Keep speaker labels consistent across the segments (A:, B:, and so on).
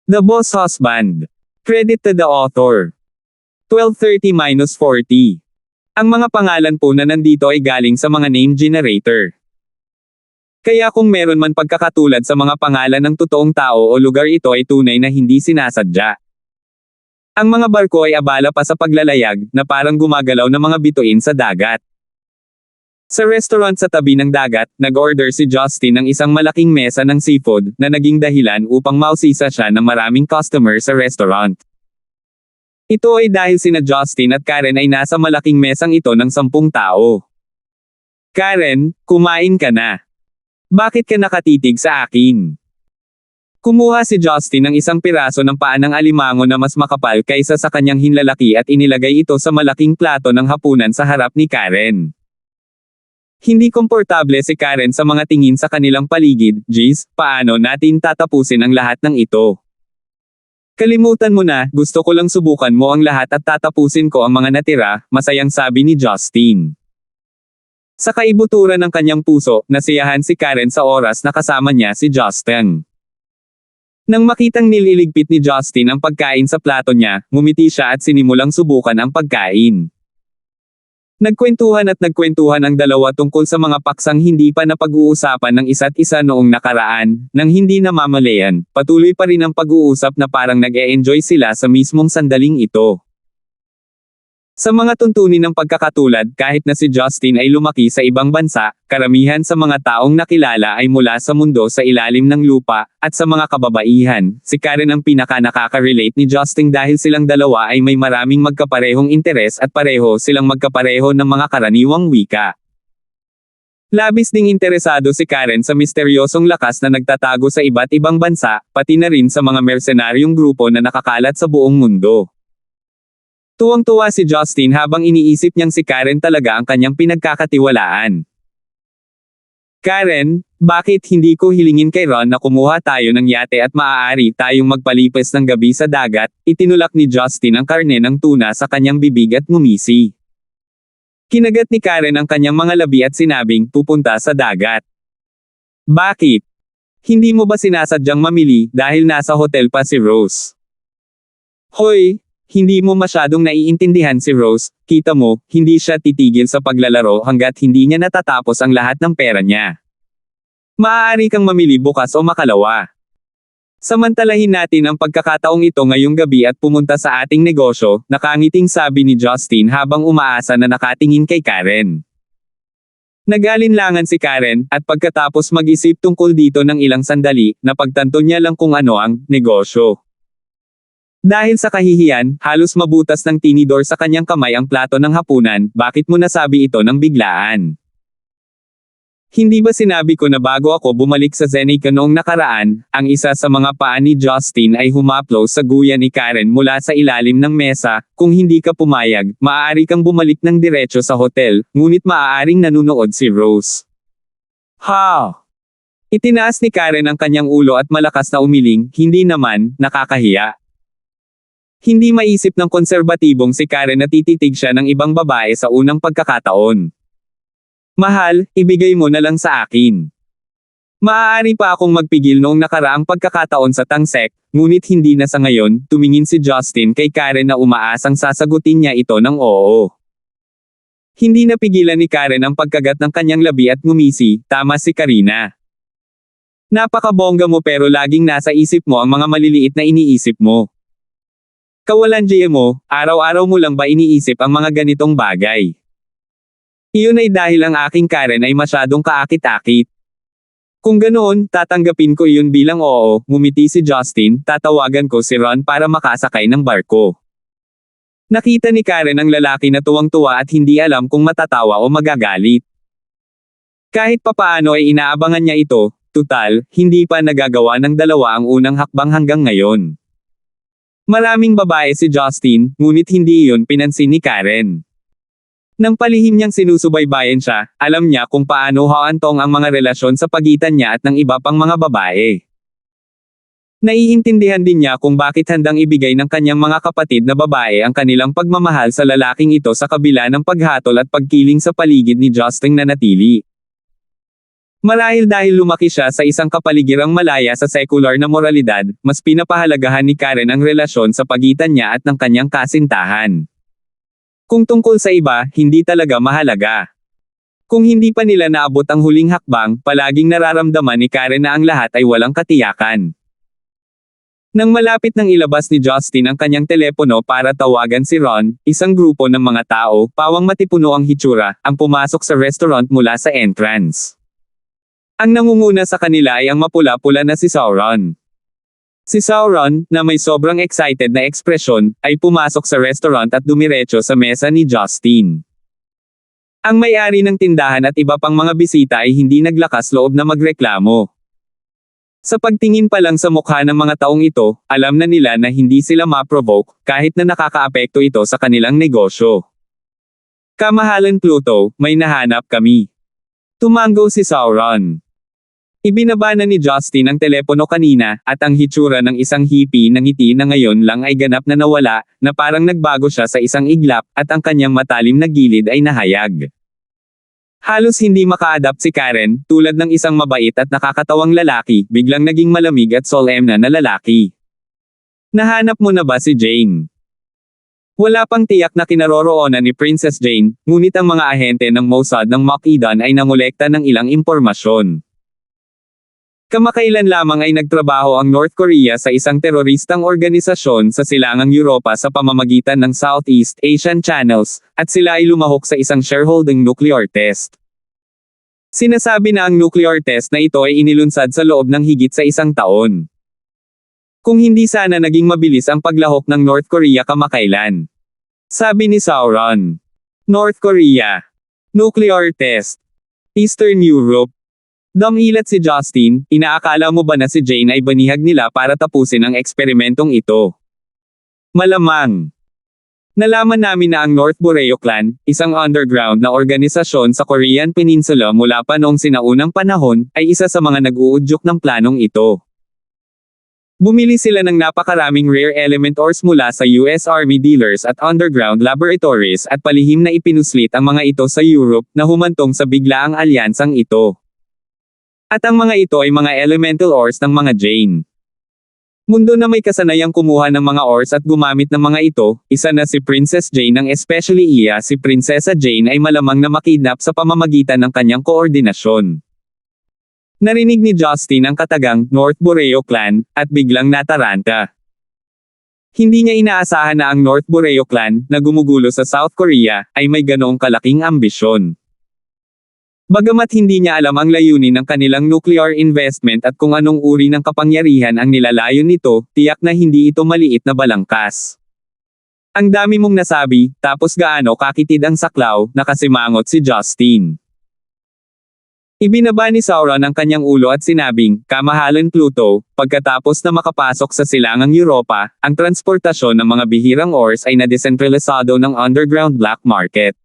A: The Boss Husband. Credit to the author. 1230-40. Ang mga pangalan po na nandito ay galing sa mga name generator. Kaya kung meron man pagkakatulad sa mga pangalan ng totoong tao o lugar, ito ay tunay na hindi sinasadya. Ang mga barko ay abala pa sa paglalayag, na parang gumagalaw na mga bituin sa dagat. Sa restaurant sa tabi ng dagat, nag-order si Justin ng isang malaking mesa ng seafood, na naging dahilan upang mausisa siya ng maraming customer sa restaurant. Ito ay dahil sina Justin at Karen ay nasa malaking mesang ito ng 10 tao. Karen, kumain ka na. Bakit ka nakatitig sa akin? Kumuha si Justin ng isang piraso ng paa ng alimango na mas makapal kaysa sa kanyang hinlalaki at inilagay ito sa malaking plato ng hapunan sa harap ni Karen. Hindi komportable si Karen sa mga tingin sa kanilang paligid. Jeez, paano natin tatapusin ang lahat ng ito? Kalimutan mo na, gusto ko lang subukan mo ang lahat at tatapusin ko ang mga natira, masayang sabi ni Justin. Sa kaibuturan ng kanyang puso, nasiyahan si Karen sa oras na kasama niya si Justin. Nang makitang nililigpit ni Justin ang pagkain sa plato niya, ngumiti siya at sinimulang subukan ang pagkain. Nagkwentuhan ang dalawa tungkol sa mga paksang hindi pa napag-uusapan ng isa't isa noong nakaraan, nang hindi namamalayan, patuloy pa rin ang pag-uusap na parang nag-e-enjoy sila sa mismong sandaling ito. Sa mga tuntunin ng pagkakatulad, kahit na si Justin ay lumaki sa ibang bansa, karamihan sa mga taong nakilala ay mula sa mundo sa ilalim ng lupa, at sa mga kababaihan, si Karen ang pinaka-nakaka-relate ni Justin dahil silang dalawa ay may maraming magkaparehong interes at pareho silang magkapareho ng mga karaniwang wika. Labis ding interesado si Karen sa misteryosong lakas na nagtatago sa iba't ibang bansa, pati na rin sa mga mersenaryong grupo na nakakalat sa buong mundo. Tuwang-tuwa si Justin habang iniisip niyang si Karen talaga ang kanyang pinagkakatiwalaan. Karen, bakit hindi ko hilingin kay Ron na kumuha tayo ng yate at maaari tayong magpalipas ng gabi sa dagat? Itinulak ni Justin ang karne ng tuna sa kanyang bibig at ngumisi. Kinagat ni Karen ang kanyang mga labi at sinabing, pupunta sa dagat. Bakit? Hindi mo ba sinasadyang mamili dahil nasa hotel pa si Rose? Hoy! Hindi mo masyadong naiintindihan si Rose, kita mo, hindi siya titigil sa paglalaro hanggat hindi niya natatapos ang lahat ng pera niya. Maaari kang mamili bukas o makalawa. Samantalahin natin ang pagkakataong ito ngayong gabi at pumunta sa ating negosyo, nakangiting sabi ni Justin habang umaasa na nakatingin kay Karen. Nag-alinlangan si Karen, at pagkatapos mag-isip tungkol dito ng ilang sandali, napagtanto niya lang kung ano ang negosyo. Dahil sa kahihiyan, halos mabutas ng tinidor sa kanyang kamay ang plato ng hapunan, bakit mo nasabi ito ng biglaan? Hindi ba sinabi ko na bago ako bumalik sa Zenica noong nakaraan, ang isa sa mga paa ni Justin ay humaplo sa guya ni Karen mula sa ilalim ng mesa, kung hindi ka pumayag, maaari kang bumalik ng diretso sa hotel, ngunit maaaring nanunood si Rose. Ha! Itinaas ni Karen ang kanyang ulo at malakas na umiling, hindi naman, nakakahiya. Hindi maisip ng konserbatibong si Karen na tititig siya ng ibang babae sa unang pagkakataon. Mahal, ibigay mo na lang sa akin. Maaari pa akong magpigil noong nakaraang pagkakataon sa tangsek, ngunit hindi na sa ngayon, tumingin si Justin kay Karen na umaasang sasagutin niya ito ng oo. Hindi napigilan ni Karen ang pagkagat ng kanyang labi at ngumisi, tama si Karina. Napakabongga mo pero laging nasa isip mo ang mga maliliit na iniisip mo. Kawalan mo, araw-araw mo lang ba iniisip ang mga ganitong bagay? Iyon ay dahil ang aking Karen ay masyadong kaakit-akit. Kung ganoon, tatanggapin ko iyon bilang oo, ngumiti si Justin, tatawagan ko si Ron para makasakay ng barko. Nakita ni Karen ang lalaki na tuwang-tuwa at hindi alam kung matatawa o magagalit. Kahit papaano ay inaabangan niya ito, tutal, hindi pa nagagawa ng dalawa ang unang hakbang hanggang ngayon. Maraming babae si Justin, ngunit hindi iyon pinansin ni Karen. Nang palihim niyang sinusubaybayan siya, alam niya kung paano haantong ang mga relasyon sa pagitan niya at ng iba pang mga babae. Naiintindihan din niya kung bakit handang ibigay ng kanyang mga kapatid na babae ang kanilang pagmamahal sa lalaking ito sa kabila ng paghatol at pagkiling sa paligid ni Justin na natili. Marahil dahil lumaki siya sa isang kapaligirang malaya sa sekular na moralidad, mas pinapahalagahan ni Karen ang relasyon sa pagitan niya at ng kanyang kasintahan. Kung tungkol sa iba, hindi talaga mahalaga. Kung hindi pa nila naabot ang huling hakbang, palaging nararamdaman ni Karen na ang lahat ay walang katiyakan. Nang malapit nang ilabas ni Justin ang kanyang telepono para tawagan si Ron, isang grupo ng mga tao, pawang matipuno ang hitsura, ang pumasok sa restaurant mula sa entrance. Ang nangunguna sa kanila ay ang mapula-pula na si Sauron. Si Sauron, na may sobrang excited na ekspresyon, ay pumasok sa restaurant at dumiretso sa mesa ni Justin. Ang may-ari ng tindahan at iba pang mga bisita ay hindi naglakas loob na magreklamo. Sa pagtingin pa lang sa mukha ng mga taong ito, alam na nila na hindi sila ma-provoke, kahit na nakakaapekto ito sa kanilang negosyo. Kamahalan Pluto, may nahanap kami. Tumango si Sauron. Ibinaba na ni Justin ang telepono kanina, at ang hitsura ng isang hippie na ngiti na ngayon lang ay ganap na nawala, na parang nagbago siya sa isang iglap, at ang kanyang matalim na gilid ay nahayag. Halos hindi maka-adapt si Karen, tulad ng isang mabait at nakakatawang lalaki, biglang naging malamig at solemn na lalaki. Nahanap mo na ba si Jane? Wala pang tiyak na kinaroroonan ni Princess Jane, ngunit ang mga ahente ng Mossad ng Macedon ay nangolekta ng ilang impormasyon. Kamakailan lamang ay nagtrabaho ang North Korea sa isang teroristang organisasyon sa silangang Europa sa pamamagitan ng Southeast Asian Channels, at sila ay lumahok sa isang shareholding nuclear test. Sinasabi na ang nuclear test na ito ay inilunsad sa loob ng higit sa isang taon. Kung hindi sana naging mabilis ang paglahok ng North Korea kamakailan. Sabi ni Sauron. North Korea. Nuclear test. Eastern Europe. Dumilat si Justin, inaakala mo ba na si Jane ay banihag nila para tapusin ang eksperimentong ito? Malamang. Nalaman namin na ang North Boreo Clan, isang underground na organisasyon sa Korean Peninsula mula pa noong sinaunang panahon, ay isa sa mga nag-uudyok ng planong ito. Bumili sila ng napakaraming rare element ores mula sa US Army dealers at underground laboratories at palihim na ipinuslit ang mga ito sa Europe na humantong sa biglaang alyansang ito. At ang mga ito ay mga elemental ores ng mga Jane. Mundo na may kasanayang kumuha ng mga ores at gumamit ng mga ito, isa na si Princess Jane ang especially si Prinsesa Jane ay malamang na makidnap sa pamamagitan ng kanyang koordinasyon. Narinig ni Justin ang katagang North Boreo Clan, at biglang nataranta. Hindi niya inaasahan na ang North Boreo Clan, na gumugulo sa South Korea, ay may ganoong kalaking ambisyon. Bagamat hindi niya alam ang layunin ng kanilang nuclear investment at kung anong uri ng kapangyarihan ang nilalayon nito, tiyak na hindi ito maliit na balangkas. Ang dami mong nasabi, tapos gaano kakitid ang saklaw, nakasimangot si Justin. Ibinaba ni Sauron ang kanyang ulo at sinabing, kamahalan Pluto, pagkatapos na makapasok sa silangang Europa, ang transportasyon ng mga bihirang ores ay nadesentralisado ng underground black market.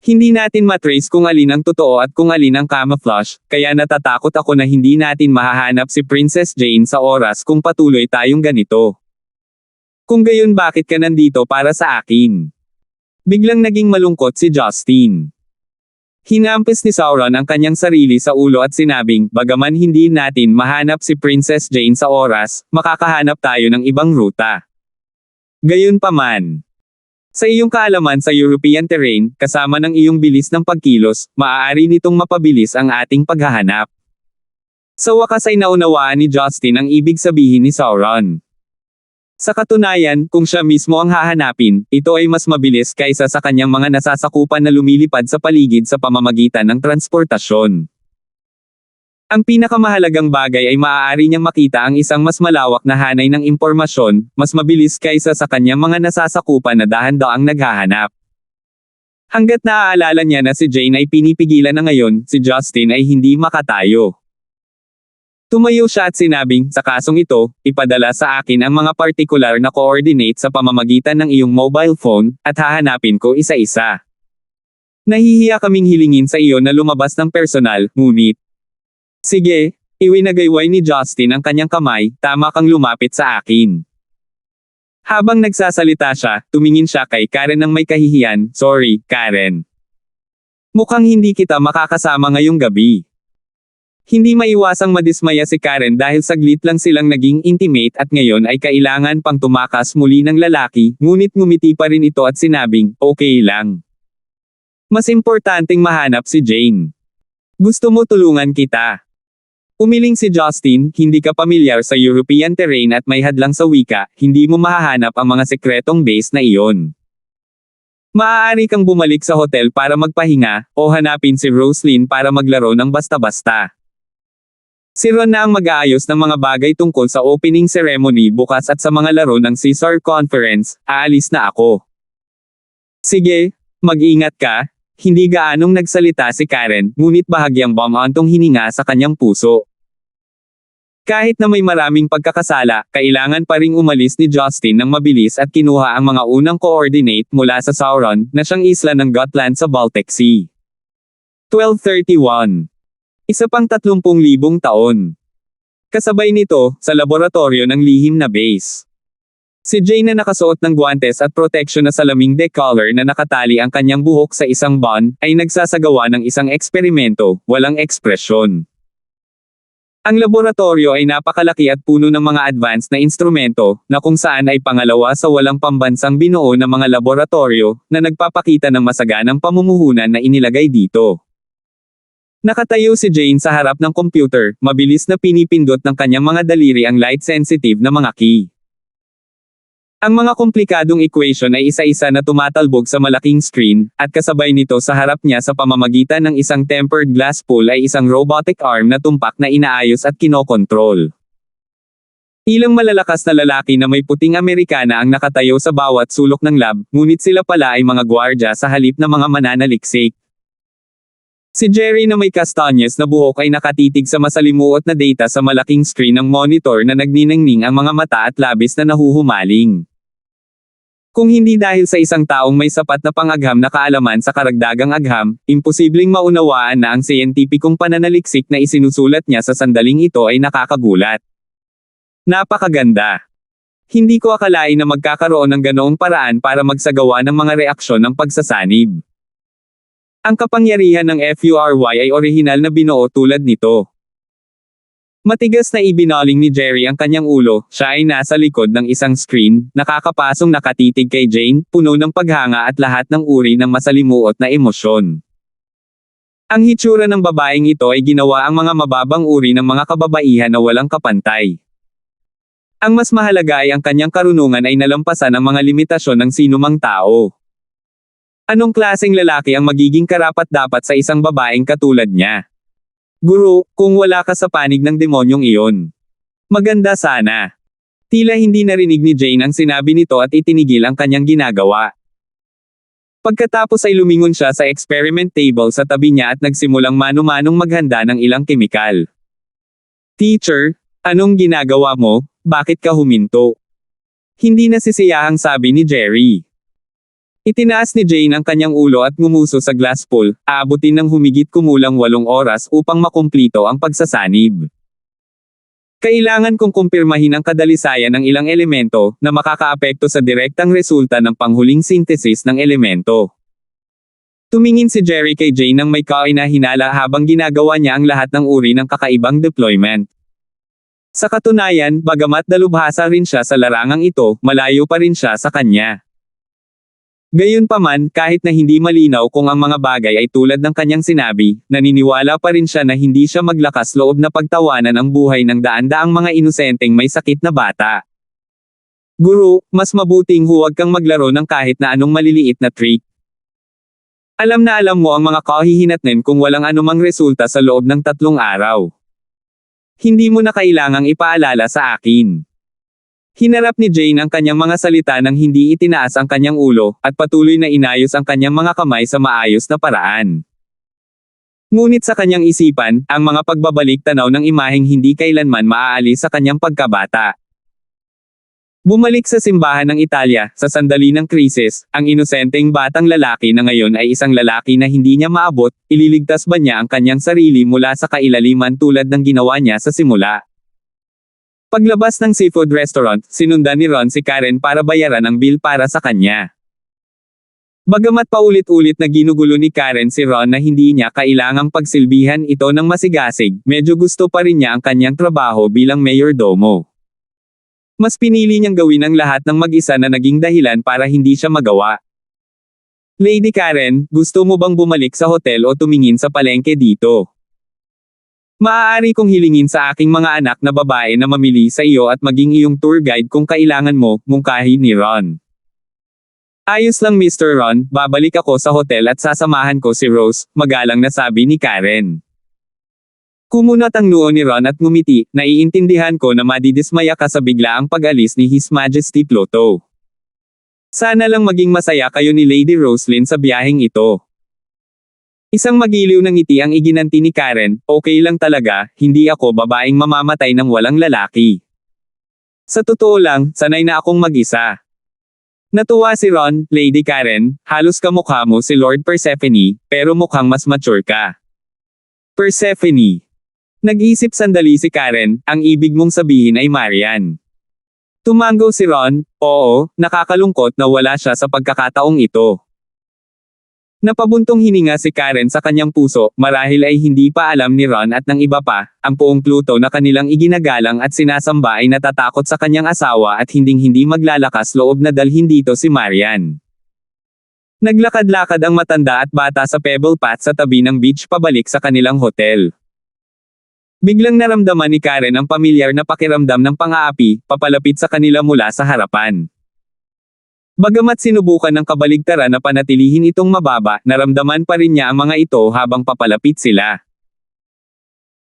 A: Hindi natin matrace kung alin ang totoo at kung alin ang camouflage, kaya natatakot ako na hindi natin mahahanap si Princess Jane sa oras kung patuloy tayong ganito. Kung gayon bakit ka nandito para sa akin? Biglang naging malungkot si Justin. Hinampis ni Sauron ang kanyang sarili sa ulo at sinabing, bagaman hindi natin mahanap si Princess Jane sa oras, makakahanap tayo ng ibang ruta. Gayunpaman. Sa iyong kaalaman sa European terrain, kasama ng iyong bilis ng pagkilos, maaari nitong mapabilis ang ating paghahanap. Sa wakas ay naunawaan ni Justin ang ibig sabihin ni Sauron. Sa katunayan, kung siya mismo ang hahanapin, ito ay mas mabilis kaysa sa kanyang mga nasasakupan na lumilipad sa paligid sa pamamagitan ng transportasyon. Ang pinakamahalagang bagay ay maaari niyang makita ang isang mas malawak na hanay ng impormasyon, mas mabilis kaysa sa kanyang mga nasasakupan na dahan-daang naghahanap. Hanggat naaalala niya na si Jane ay pinipigilan na ngayon, si Justin ay hindi makatayo. Tumayo siya at sinabing, sa kasong ito, ipadala sa akin ang mga partikular na coordinate sa pamamagitan ng iyong mobile phone, at hahanapin ko isa-isa. Nahihiya kaming hilingin sa iyo na lumabas ng personal, ngunit, sige, iwinagayway ni Justin ang kanyang kamay, tama kang lumapit sa akin. Habang nagsasalita siya, tumingin siya kay Karen ng may kahihiyan, sorry, Karen. Mukhang hindi kita makakasama ngayong gabi. Hindi maiwasang madismaya si Karen dahil saglit lang silang naging intimate at ngayon ay kailangan pang tumakas muli ng lalaki, ngunit ngumiti pa rin ito at sinabing, okay lang. Mas importanteng mahanap si Jane. Gusto mo tulungan kita? Umiling si Justin, hindi ka pamilyar sa European terrain at may hadlang sa wika, hindi mo mahahanap ang mga sekretong base na iyon. Maaari kang bumalik sa hotel para magpahinga, o hanapin si Roslyn para maglaro ng basta-basta. Si Ron na ang mag-aayos ng mga bagay tungkol sa opening ceremony bukas at sa mga laro ng Caesar Conference, aalis na ako. Sige, mag-ingat ka. Hindi gaanong nagsalita si Karen, ngunit bahagyang bumantong hininga sa kanyang puso. Kahit na may maraming pagkakasala, kailangan pa ring umalis ni Justin ng mabilis at kinuha ang mga unang coordinate mula sa Sauron, na siyang isla ng Gotland sa Baltic Sea. 1231. Isa pang 30,000 taon. Kasabay nito, sa laboratorio ng lihim na base. Si Jane na nakasuot ng guwantes at proteksyon na salaming decollar na nakatali ang kanyang buhok sa isang bun, ay nagsasagawa ng isang eksperimento, walang ekspresyon. Ang laboratorio ay napakalaki at puno ng mga advanced na instrumento, na kung saan ay pangalawa sa walang pambansang binuo na mga laboratorio, na nagpapakita ng masaganang pamumuhunan na inilagay dito. Nakatayo si Jane sa harap ng computer, mabilis na pinipindot ng kanyang mga daliri ang light-sensitive na mga key. Ang mga komplikadong equation ay isa-isa na tumatalbog sa malaking screen, at kasabay nito sa harap niya sa pamamagitan ng isang tempered glass pool ay isang robotic arm na tumpak na inaayos at kinokontrol. Ilang malalakas na lalaki na may puting Amerikana ang nakatayo sa bawat sulok ng lab, ngunit sila pala ay mga gwardya sa halip na mga mananaliksik. Si Jerry na may kastanyes na buhok ay nakatitig sa masalimuot na data sa malaking screen ng monitor na nagniningning ang mga mata at labis na nahuhumaling. Kung hindi dahil sa isang taong may sapat na pangagham na kaalaman sa karagdagang agham, imposibleng maunawaan na ang siyentipikong pananaliksik na isinusulat niya sa sandaling ito ay nakakagulat. Napakaganda. Hindi ko akalain na magkakaroon ng ganoong paraan para magsagawa ng mga reaksyon ng pagsasanib. Ang kapangyarihan ng FURY ay orihinal na binuo tulad nito. Matigas na ibinaling ni Jerry ang kanyang ulo, siya ay nasa likod ng isang screen, nakakapasong nakatitig kay Jane, puno ng paghanga at lahat ng uri ng masalimuot na emosyon. Ang hitsura ng babaeng ito ay ginawa ang mga mababang uri ng mga kababaihan na walang kapantay. Ang mas mahalaga ay ang kanyang karunungan ay nalampasan ang mga limitasyon ng sinumang tao. Anong klaseng lalaki ang magiging karapat-dapat sa isang babaeng katulad niya? Guro, kung wala ka sa panig ng demonyong iyon. Maganda sana. Tila hindi narinig ni Jane ang sinabi nito at itinigil ang kanyang ginagawa. Pagkatapos ay lumingon siya sa experiment table sa tabi niya at nagsimulang manu-manong maghanda ng ilang kemikal. Teacher, anong ginagawa mo? Bakit ka huminto? Hindi nasisiyahang sabi ni Jerry. Itinaas ni Jane ang kanyang ulo at ngumuso sa glass pool, aabutin ng humigit kumulang 8 oras upang makumplito ang pagsasanib. Kailangan kong kumpirmahin ang kadalisayan ng ilang elemento, na makakaapekto sa direktang resulta ng panghuling synthesis ng elemento. Tumingin si Jerry kay Jane nang may kainahinala habang ginagawa niya ang lahat ng uri ng kakaibang deployment. Sa katunayan, bagamat dalubhasa rin siya sa larangang ito, malayo pa rin siya sa kanya. Gayunpaman, kahit na hindi malinaw kung ang mga bagay ay tulad ng kanyang sinabi, naniniwala pa rin siya na hindi siya maglakas loob na pagtawanan ang buhay ng daan-daang mga inosenteng may sakit na bata. Guro, mas mabuting huwag kang maglaro ng kahit na anong maliliit na trick. Alam na alam mo ang mga kahihinatnan kung walang anumang resulta sa loob ng 3 araw. Hindi mo na kailangang ipaalala sa akin. Hinarap ni Jane ang kanyang mga salita nang hindi itinaas ang kanyang ulo, at patuloy na inayos ang kanyang mga kamay sa maayos na paraan. Ngunit sa kanyang isipan, ang mga pagbabalik tanaw ng imaheng hindi kailanman maaalis sa kanyang pagkabata. Bumalik sa simbahan ng Italia, sa sandali ng krisis, ang inosenteng batang lalaki na ngayon ay isang lalaki na hindi niya maabot, ililigtas ba niya ang kanyang sarili mula sa kailaliman tulad ng ginawa niya sa simula? Paglabas ng seafood restaurant, sinundan ni Ron si Karen para bayaran ang bill para sa kanya. Bagamat paulit-ulit na ginugulo ni Karen si Ron na hindi niya kailangang pagsilbihan ito ng masigasig, medyo gusto pa rin niya ang kanyang trabaho bilang mayordomo. Mas pinili niyang gawin ang lahat ng mag-isa na naging dahilan para hindi siya magawa. Lady Karen, gusto mo bang bumalik sa hotel o tumingin sa palengke dito? Maaari kong hilingin sa aking mga anak na babae na mamili sa iyo at maging iyong tour guide kung kailangan mo, mungkahi ni Ron. Ayos lang Mr. Ron, babalik ako sa hotel at sasamahan ko si Rose, magalang na sabi ni Karen. Kumunat ang noo ni Ron at ngumiti, naiintindihan ko na madidismaya ka sa biglaang pag-alis ni His Majesty Pluto. Sana lang maging masaya kayo ni Lady Roslyn sa biyaheng ito. Isang magiliw ng ngiti ang iginanti ni Karen, okay lang talaga, hindi ako babaeng mamamatay ng walang lalaki. Sa totoo lang, sanay na akong mag-isa. Natuwa si Ron, Lady Karen, halos kamukha mo si Lord Persephone, pero mukhang mas mature ka. Persephone. Nag-isip sandali si Karen, ang ibig mong sabihin ay Marian. Tumango si Ron, oo, nakakalungkot na wala siya sa pagkakataong ito. Napabuntong hininga si Karen sa kanyang puso, marahil ay hindi pa alam ni Ron at ng iba pa, ang poong Pluto na kanilang iginagalang at sinasamba ay natatakot sa kanyang asawa at hinding-hindi maglalakas loob na dalhin dito si Marian. Naglakad-lakad ang matanda at bata sa pebble path sa tabi ng beach pabalik sa kanilang hotel. Biglang naramdaman ni Karen ang pamilyar na pakiramdam ng pang-aapi, papalapit sa kanila mula sa harapan. Bagamat sinubukan ng kabaligtaran na panatilihin itong mababa, naramdaman pa rin niya ang mga ito habang papalapit sila.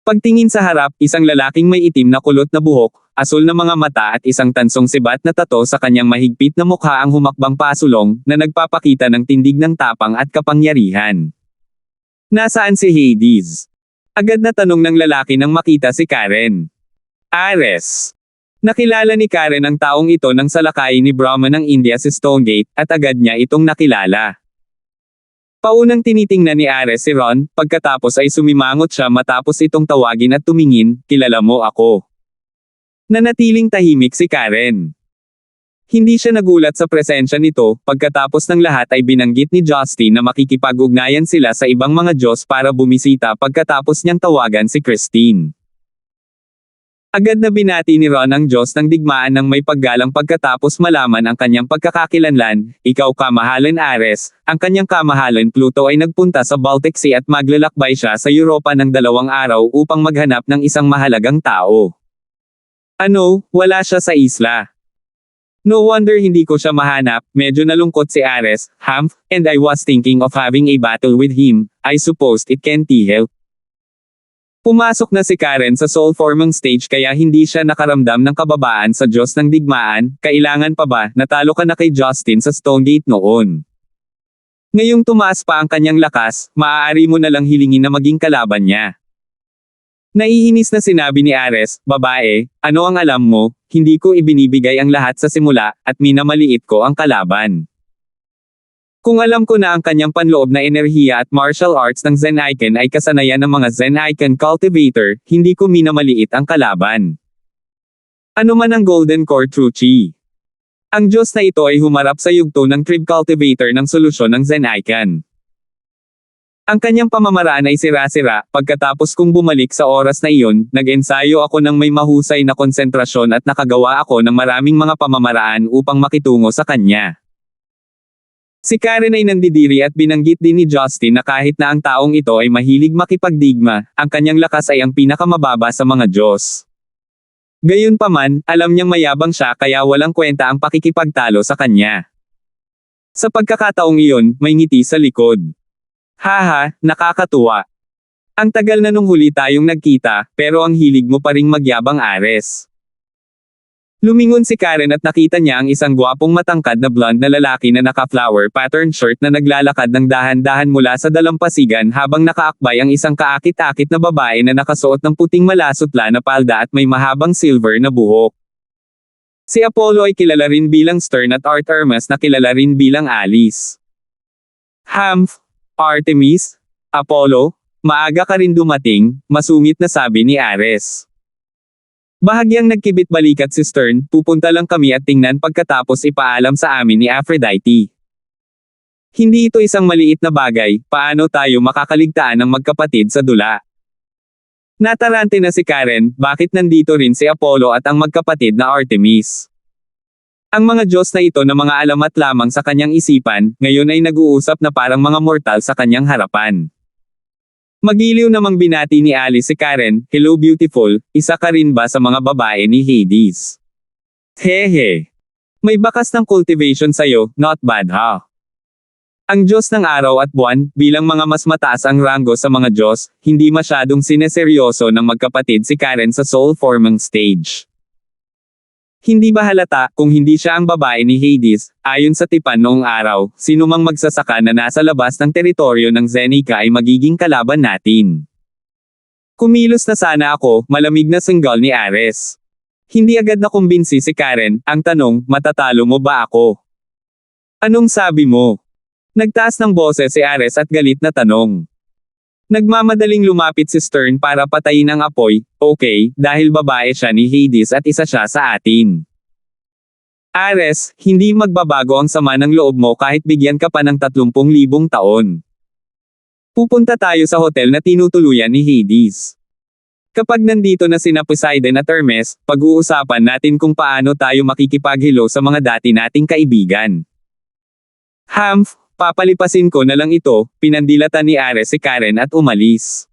A: Pagtingin sa harap, isang lalaking may itim na kulot na buhok, asul na mga mata at isang tansong sibat na tato sa kanyang mahigpit na mukha ang humakbang pasulong, na nagpapakita ng tindig ng tapang at kapangyarihan. Nasaan si Hades? Agad na tanong ng lalaki nang makita si Karen. Ares. Nakilala ni Karen ang taong ito nang salakayin ni Brahma ng India si Stonegate, at agad niya itong nakilala. Paunang tinitingnan ni Ares si Ron, pagkatapos ay sumimangot siya matapos itong tawagin at tumingin, kilala mo ako. Nanatiling tahimik si Karen. Hindi siya nagulat sa presensya nito, pagkatapos ng lahat ay binanggit ni Justin na makikipag-ugnayan sila sa ibang mga Diyos para bumisita pagkatapos niyang tawagan si Christine. Agad na binati ni Ron ang Diyos ng digmaan ng may paggalang pagkatapos malaman ang kanyang pagkakakilanlan, ikaw kamahalan Ares, ang kanyang kamahalan Pluto ay nagpunta sa Baltic Sea at maglalakbay siya sa Europa ng 2 araw upang maghanap ng isang mahalagang tao. Ano, wala siya sa isla. No wonder hindi ko siya mahanap, medyo nalungkot si Ares, and I was thinking of having a battle with him, I supposed it can't help. Pumasok na si Karen sa soul-forming stage kaya hindi siya nakaramdam ng kababaan sa Diyos ng digmaan, kailangan pa ba, natalo ka na kay Justin sa Stonegate noon. Ngayong tumaas pa ang kanyang lakas, maaari mo na lang hilingin na maging kalaban niya. Naiinis na sinabi ni Ares, babae, ano ang alam mo, hindi ko ibinibigay ang lahat sa simula, at minamaliit ko ang kalaban. Kung alam ko na ang kanyang panloob na enerhiya at martial arts ng Zen Icon ay kasanayan ng mga Zen Icon cultivator, hindi ko minamaliit ang kalaban. Ano man ang Golden Core True Chi. Ang Diyos na ito ay humarap sa yugto ng Trib Cultivator ng solusyon ng Zen Icon. Ang kanyang pamamaraan ay sira-sira, pagkatapos kong bumalik sa oras na iyon, nag-ensayo ako ng may mahusay na konsentrasyon at nakagawa ako ng maraming mga pamamaraan upang makitungo sa kanya. Si Karen ay nandidiri at binanggit din ni Justin na kahit na ang taong ito ay mahilig makipagdigma, ang kanyang lakas ay ang pinakamababa sa mga Diyos. Gayunpaman, alam niyang mayabang siya kaya walang kwenta ang pakikipagtalo sa kanya. Sa pagkakataong iyon, may ngiti sa likod. Haha, nakakatuwa. Ang tagal na nung huli tayong nagkita, pero ang hilig mo pa ring magyabang Ares. Lumingon si Karen at nakita niya ang isang gwapong matangkad na blonde na lalaki na naka-flower pattern shirt na naglalakad ng dahan-dahan mula sa dalampasigan habang nakaakbay ang isang kaakit-akit na babae na nakasuot ng puting malasutla na palda at may mahabang silver na buhok. Si Apollo ay kilala rin bilang Stern at Artemis na kilala rin bilang Alice. Artemis? Apollo? Maaga ka rin dumating, masungit na sabi ni Ares. Bahagyang nagkibit balikat si Stern, pupunta lang kami at tingnan pagkatapos ipaalam sa amin ni Aphrodite. Hindi ito isang maliit na bagay, paano tayo makakaligtaan ng magkapatid sa dula? Natarante na si Karen, bakit nandito rin si Apollo at ang magkapatid na Artemis? Ang mga Diyos na ito na mga alamat lamang sa kanyang isipan, ngayon ay nag-uusap na parang mga mortal sa kanyang harapan. Magiliw namang binati ni Alice si Karen, "Hello beautiful, isa ka rin ba sa mga babae ni Hades?" Hehe. May bakas ng cultivation sa'yo, not bad ha? Ang Diyos ng araw at buwan, bilang mga mas mataas ang ranggo sa mga Diyos, hindi masyadong sineseryoso ng magkapatid si Karen sa soul-forming stage. Hindi ba halata, kung hindi siya ang babae ni Hades, ayon sa tipan noong araw, sino mang magsasaka na nasa labas ng teritoryo ng Zenica ay magiging kalaban natin. Kumilos na sana ako, malamig na sunggal ni Ares. Hindi agad na kumbinsi si Karen, ang tanong, matatalo mo ba ako? Anong sabi mo? Nagtaas ng boses si Ares at galit na tanong. Nagmamadaling lumapit si Stern para patayin ang apoy, okay, dahil babae siya ni Hades at isa siya sa atin. Ares, hindi magbabago ang sama ng loob mo kahit bigyan ka pa ng 30,000 taon. Pupunta tayo sa hotel na tinutuluyan ni Hades. Kapag nandito na sina Poseidon at Hermes, pag-uusapan natin kung paano tayo makikipaghilo sa mga dati nating kaibigan. Humph! Papalipasin ko na lang ito, pinandilatan ni Ares si Karen at umalis.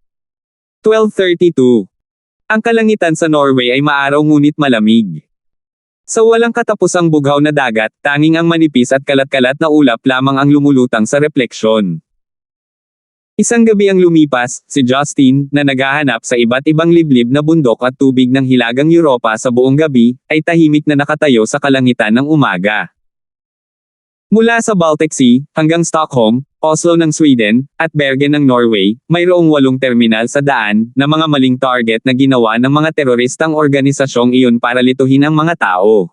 A: 12:32. Ang kalangitan sa Norway ay maaraw ngunit malamig. Sa walang katapusang bughaw na dagat, tanging ang manipis at kalat-kalat na ulap lamang ang lumulutang sa refleksyon. Isang gabi ang lumipas, si Justin, na naghahanap sa iba't ibang liblib na bundok at tubig ng hilagang Europa sa buong gabi, ay tahimik na nakatayo sa kalangitan ng umaga. Mula sa Baltic Sea, hanggang Stockholm, Oslo ng Sweden, at Bergen ng Norway, mayroong 8 terminal sa daan, na mga maling target na ginawa ng mga teroristang organisasyong iyon para lituhin ang mga tao.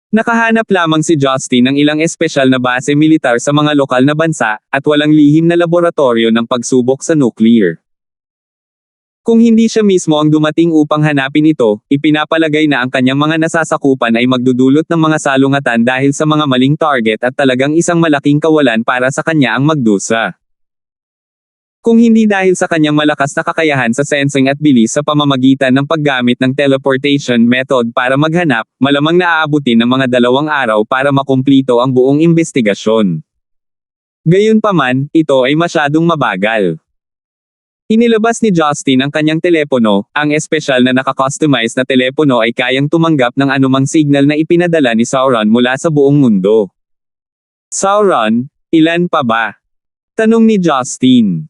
A: Nakahanap lamang si Justin ng ilang espesyal na base militar sa mga lokal na bansa, at walang lihim na laboratorio ng pagsubok sa nuclear. Kung hindi siya mismo ang dumating upang hanapin ito, ipinapalagay na ang kanyang mga nasasakupan ay magdudulot ng mga salungatan dahil sa mga maling target at talagang isang malaking kawalan para sa kanya ang magdusa. Kung hindi dahil sa kanyang malakas na kakayahan sa sensing at bilis sa pamamagitan ng paggamit ng teleportation method para maghanap, malamang naaabutin ng mga 2 araw para makumplito ang buong investigasyon. Gayunpaman, ito ay masyadong mabagal. Inilabas ni Justin ang kanyang telepono, ang espesyal na nakakustomize na telepono ay kayang tumanggap ng anumang signal na ipinadala ni Sauron mula sa buong mundo. Sauron, ilan pa ba? Tanong ni Justin.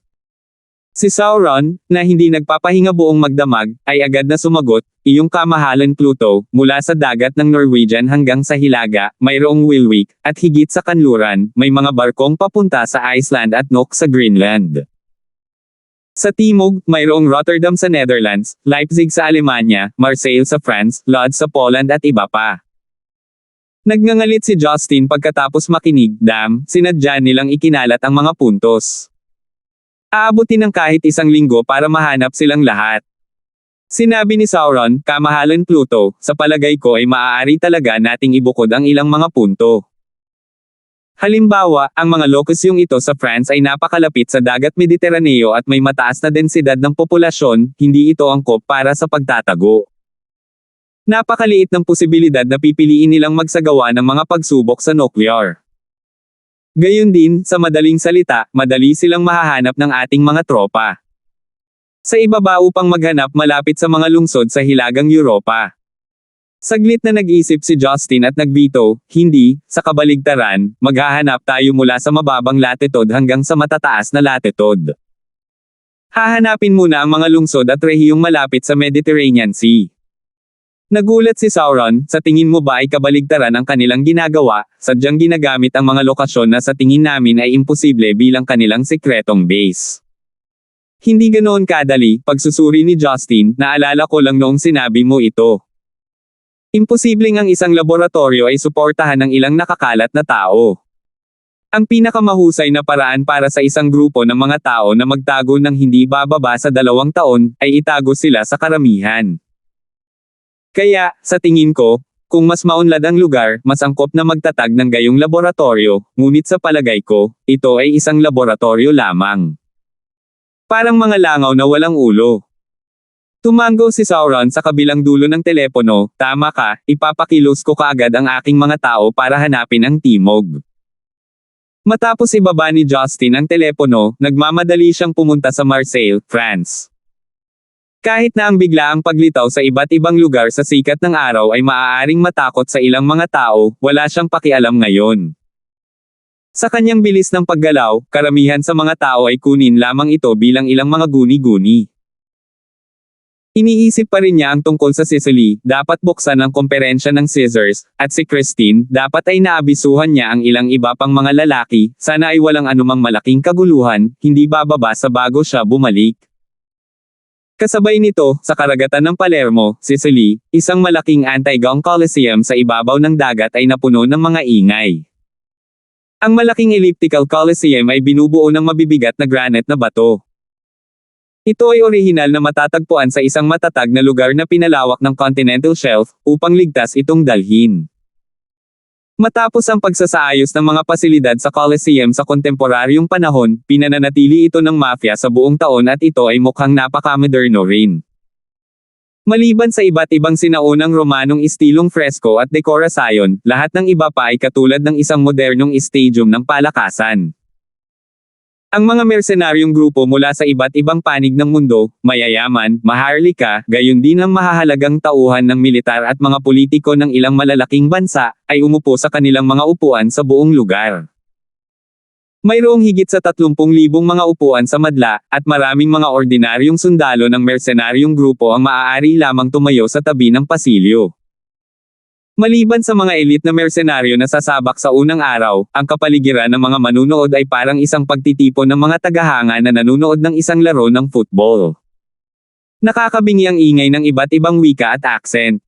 A: Si Sauron, na hindi nagpapahinga buong magdamag, ay agad na sumagot, iyong kamahalan Pluto, mula sa dagat ng Norwegian hanggang sa Hilaga, mayroong Wilwik, at higit sa kanluran, may mga barkong papunta sa Iceland at Nook sa Greenland. Sa timog, mayroong Rotterdam sa Netherlands, Leipzig sa Alemanya, Marseille sa France, Lodz sa Poland at iba pa. Nagngangalit si Justin pagkatapos makinig, sinadya nilang ikinalat ang mga puntos. Aabutin ng kahit 1 linggo para mahanap silang lahat. Sinabi ni Sauron, kamahalan Pluto, sa palagay ko ay maaari talaga nating ibukod ang ilang mga punto. Halimbawa, ang mga lokasyong ito sa France ay napakalapit sa dagat Mediteraneo at may mataas na densidad ng populasyon, hindi ito angkop para sa pagtatago. Napakaliit ng posibilidad na pipiliin nilang magsagawa ng mga pagsubok sa nuclear. Gayon din, sa madaling salita, madali silang mahahanap ng ating mga tropa. Sa ibaba upang maghanap malapit sa mga lungsod sa hilagang Europa. Saglit na nag-isip si Justin at nagbito, hindi, sa kabaligtaran, maghahanap tayo mula sa mababang latitude hanggang sa matataas na latitude. Hahanapin muna ang mga lungsod at rehiyong malapit sa Mediterranean Sea. Nagulat si Sauron, sa tingin mo ba ay kabaligtaran ang kanilang ginagawa, sadyang ginagamit ang mga lokasyon na sa tingin namin ay imposible bilang kanilang sekretong base. Hindi ganoon kadali, pagsusuri ni Justin, naalala ko lang noong sinabi mo ito. Imposibleng ang isang laboratorio ay suportahan ng ilang nakakalat na tao. Ang pinakamahusay na paraan para sa isang grupo ng mga tao na magtago ng hindi bababa sa 2 taon, ay itago sila sa karamihan. Kaya, sa tingin ko, Kung mas maunlad ang lugar, mas angkop na magtatag ng gayong laboratorio, ngunit sa palagay ko, ito ay isang laboratorio lamang. Parang mga langaw na walang ulo. Tumango si Sauron sa kabilang dulo ng telepono, tama ka, ipapakilos ko kaagad ang aking mga tao para hanapin ang timog. Matapos ibaba ni Justin ang telepono, nagmamadali siyang pumunta sa Marseille, France. Kahit na ang biglaang paglitaw sa iba't ibang lugar sa sikat ng araw ay maaaring matakot sa ilang mga tao, wala siyang pakialam ngayon. Sa kanyang bilis ng paggalaw, karamihan sa mga tao ay kunin lamang ito bilang ilang mga guni-guni. Iniisip pa rin niya ang tungkol sa Sicily, dapat buksan ang komperensya ng Caesars, at si Christine, dapat ay naabisuhan niya ang ilang iba pang mga lalaki, sana ay walang anumang malaking kaguluhan, hindi bababa sa bago siya bumalik. Kasabay nito, sa karagatan ng Palermo, Sicily, isang malaking anti-gong coliseum sa ibabaw ng dagat ay napuno ng mga ingay. Ang malaking elliptical coliseum ay binubuo ng mabibigat na granite na bato. Ito ay orihinal na matatagpuan sa isang matatag na lugar na pinalawak ng continental shelf, upang ligtas itong dalhin. Matapos ang pagsasaayos ng mga pasilidad sa Colosseum sa kontemporaryong panahon, pinananatili ito ng mafia sa buong taon at ito ay mukhang napaka-moderno rin. Maliban sa iba't ibang sinaunang Romanong istilong fresko at dekorasyon, lahat ng iba pa ay katulad ng isang modernong stadium ng palakasan. Ang mga mersenaryong grupo mula sa iba't ibang panig ng mundo, mayayaman, maharlika, gayon din ang mahahalagang tauhan ng militar at mga politiko ng ilang malalaking bansa, ay umupo sa kanilang mga upuan sa buong lugar. Mayroong higit sa 30,000 mga upuan sa madla, at maraming mga ordinaryong sundalo ng mersenaryong grupo ang maaari lamang tumayo sa tabi ng pasilyo. Maliban sa mga elite na mersenaryo na sasabak sa unang araw, ang kapaligiran ng mga manunood ay parang isang pagtitipon ng mga tagahanga na nanunood ng isang laro ng football. Nakakabingi ang ingay ng iba't ibang wika at accent.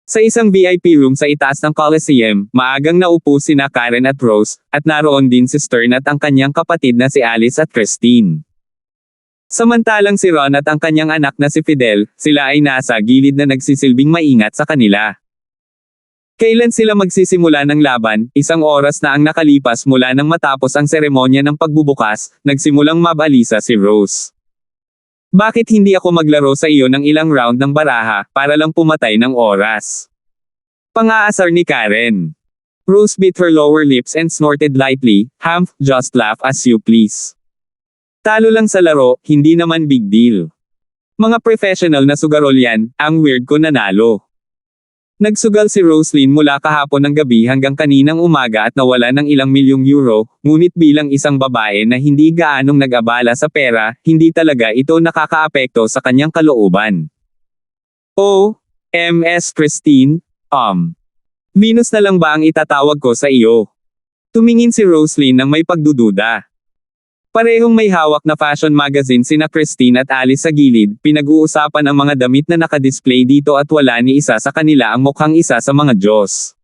A: Sa isang VIP room sa itaas ng Coliseum, maagang naupo sina Karen at Rose, at naroon din si Stern at ang kanyang kapatid na si Alice at Christine. Samantalang si Ron at ang kanyang anak na si Fidel, sila ay nasa gilid na nagsisilbing maingat sa kanila. Kailan sila magsisimula ng laban, isang oras na ang nakalipas mula nang matapos ang seremonya ng pagbubukas, nagsimulang mabalisa si Rose. Bakit hindi ako maglaro sa iyo ng ilang round ng baraha, para lang pumatay ng oras? Pang-aasar ni Karen. Rose bit her lower lips and snorted lightly, just laugh as you please. Talo lang sa laro, hindi naman big deal. Mga professional na sugarol yan, ang weird ko nanalo. Nagsugal si Roslyn mula kahapon ng gabi hanggang kaninang umaga at nawala ng ilang milyong euro, ngunit bilang isang babae na hindi gaanong nag-abala sa pera, hindi talaga ito nakakaapekto sa kanyang kalooban. Oh, Ms. Christine, Venus na lang ba ang itatawag ko sa iyo? Tumingin si Roslyn nang may pagdududa. Parehong may hawak na fashion magazine sina Christine at Alice sa gilid, pinag-uusapan ang mga damit na nakadisplay dito at wala ni isa sa kanila ang mukhang isa sa mga Diyos.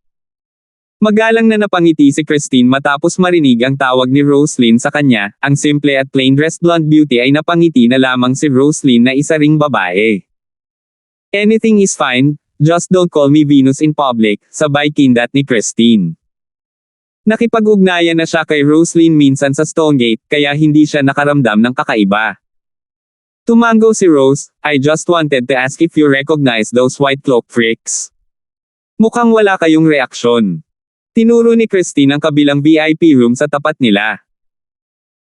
A: Magalang na napangiti si Christine matapos marinig ang tawag ni Roslyn sa kanya, ang simple at plain-dressed blonde beauty ay napangiti na lamang si Roslyn na isa ring babae. Anything is fine, just don't call me Venus in public, sabay kindat ni Christine. Nakipag-ugnayan na siya kay Roslyn minsan sa Stonegate, kaya hindi siya nakaramdam ng kakaiba. Tumango si Rose, I just wanted to ask if you recognize those white cloak freaks. Mukhang wala kayong reaksyon. Tinuro ni Christine ang kabilang VIP room sa tapat nila.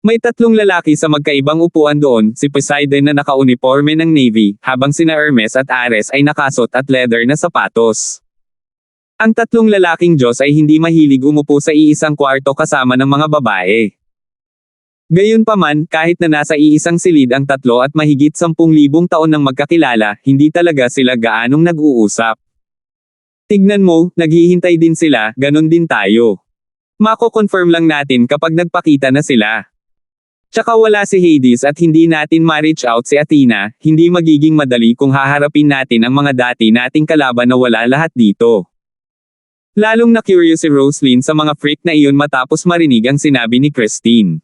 A: May 3 lalaki sa magkaibang upuan doon, si Poseidon na naka-uniforme ng Navy, habang sina Hermes at Ares ay nakasot at leather na sapatos. Ang 3 lalaking Diyos ay hindi mahilig umupo sa iisang kwarto kasama ng mga babae. Gayunpaman, kahit na nasa iisang silid ang 3 at mahigit 10,000 taon nang magkakilala, hindi talaga sila gaanong nag-uusap. Tignan mo, naghihintay din sila, ganon din tayo. Mako-confirm lang natin kapag nagpakita na sila. Tsaka wala si Hades at hindi natin ma-reach out si Athena, hindi magiging madali kung haharapin natin ang mga dati nating kalaban na wala lahat dito. Lalong na-curious si Roslyn sa mga freak na iyon matapos marinig ang sinabi ni Christine.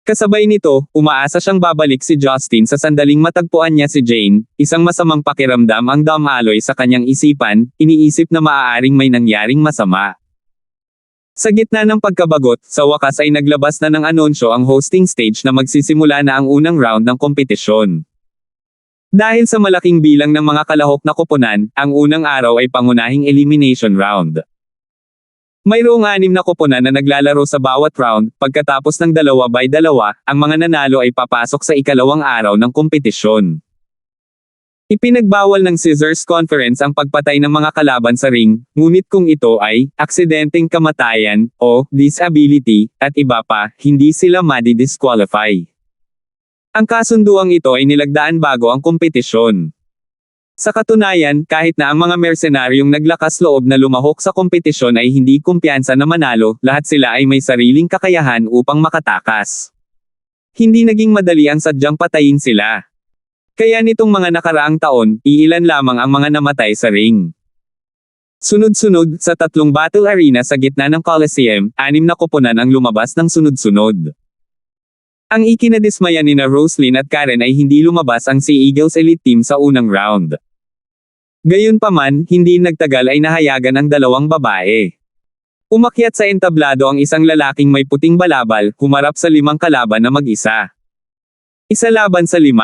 A: Kasabay nito, umaasa siyang babalik si Justin sa sandaling matagpuan niya si Jane, isang masamang pakiramdam ang dumaloy sa kanyang isipan, iniisip na maaaring may nangyaring masama. Sa gitna ng pagkabagot, sa wakas ay naglabas na ng anunsyo ang hosting stage na magsisimula na ang unang round ng kompetisyon. Dahil sa malaking bilang ng mga kalahok na koponan, ang unang araw ay pangunahing elimination round. Mayroong 6 na koponan na naglalaro sa bawat round, pagkatapos ng 2-2, ang mga nanalo ay papasok sa ikalawang araw ng kompetisyon. Ipinagbawal ng Scissors Conference ang pagpatay ng mga kalaban sa ring, ngunit kung ito ay aksidenteng kamatayan o disability at iba pa, hindi sila madi-disqualify. Ang kasunduang ito ay nilagdaan bago ang kompetisyon. Sa katunayan, kahit na ang mga mersenaryong naglakas loob na lumahok sa kompetisyon ay hindi kumpiyansa na manalo, lahat sila ay may sariling kakayahan upang makatakas. Hindi naging madali ang sadyang patayin sila. Kaya nitong mga nakaraang taon, iilan lamang ang mga namatay sa ring. Sunod-sunod, sa 3 battle arena sa gitna ng Coliseum, 6 na koponan ang lumabas ng sunod-sunod. Ang ikinadismaya nina Roslyn at Karen ay hindi lumabas ang Sea Eagles Elite Team sa unang round. Gayunpaman, hindi nagtagal ay nahayagan ang 2 babae. Umakyat sa entablado ang isang lalaking may puting balabal, humarap sa 5 kalaban na mag-isa. Isa laban sa 5.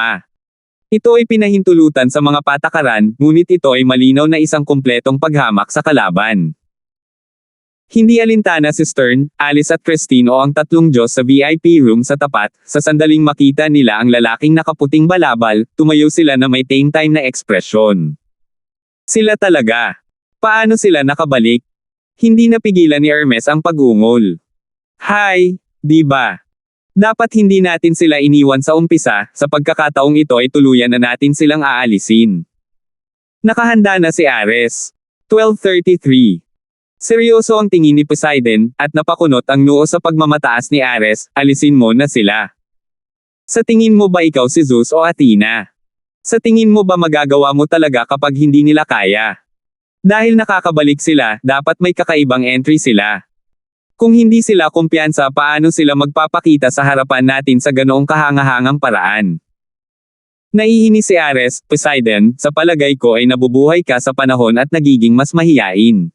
A: Ito ay pinahintulutan sa mga patakaran, ngunit ito ay malinaw na isang kumpletong paghamak sa kalaban. Hindi alintana si Stern, Alice at Christine o ang 3 Diyos sa VIP room sa tapat, sa sandaling makita nila ang lalaking nakaputing balabal, tumayo sila na may tame time na ekspresyon. Sila talaga. Paano sila nakabalik? Hindi napigilan ni Hermes ang pag-ungol. Hi, di ba? Dapat hindi natin sila iniwan sa umpisa, sa pagkakataong ito ay tuluyan na natin silang aalisin. Nakahanda na si Ares. 12:33. Seryoso ang tingin ni Poseidon, at napakunot ang noo sa pagmamataas ni Ares, alisin mo na sila. Sa tingin mo ba ikaw si Zeus o Athena? Sa tingin mo ba magagawa mo talaga kapag hindi nila kaya? Dahil nakakabalik sila, dapat may kakaibang entry sila. Kung hindi sila kumpiyansa, paano sila magpapakita sa harapan natin sa ganoong kahangahangang paraan? Naiinis si Ares, Poseidon, sa palagay ko ay nabubuhay ka sa panahon at nagiging mas mahiyain.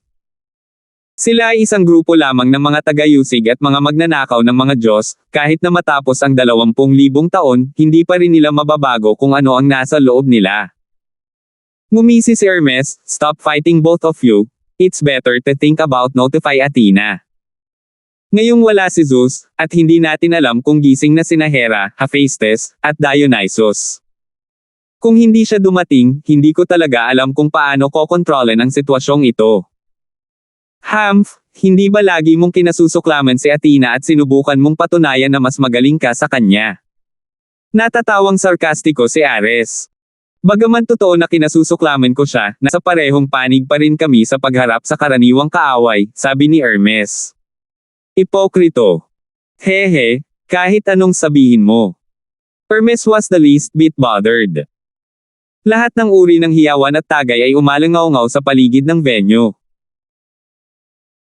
A: Sila ay isang grupo lamang ng mga tagayusig at mga magnanakaw ng mga Diyos, kahit na matapos ang 20,000 taon, hindi pa rin nila mababago kung ano ang nasa loob nila. Ngumisi si Hermes, stop fighting both of you, it's better to think about notify Athena. Ngayong wala si Zeus, at hindi natin alam kung gising na sina Hera, Hephaestus, at Dionysus. Kung hindi siya dumating, hindi ko talaga alam kung paano kokontrolin ang sitwasyong ito. Hindi ba lagi mong kinasusuklaman si Athena at sinubukan mong patunayan na mas magaling ka sa kanya? Natatawang sarkastiko si Ares. Bagaman totoo na kinasusuklaman ko siya, nasa parehong panig pa rin kami sa pagharap sa karaniwang kaaway, sabi ni Hermes. Ipokrito. Hehe, kahit anong sabihin mo. Hermes was the least bit bothered. Lahat ng uri ng hiyawan at tagay ay umalangaw-ngaw sa paligid ng venue.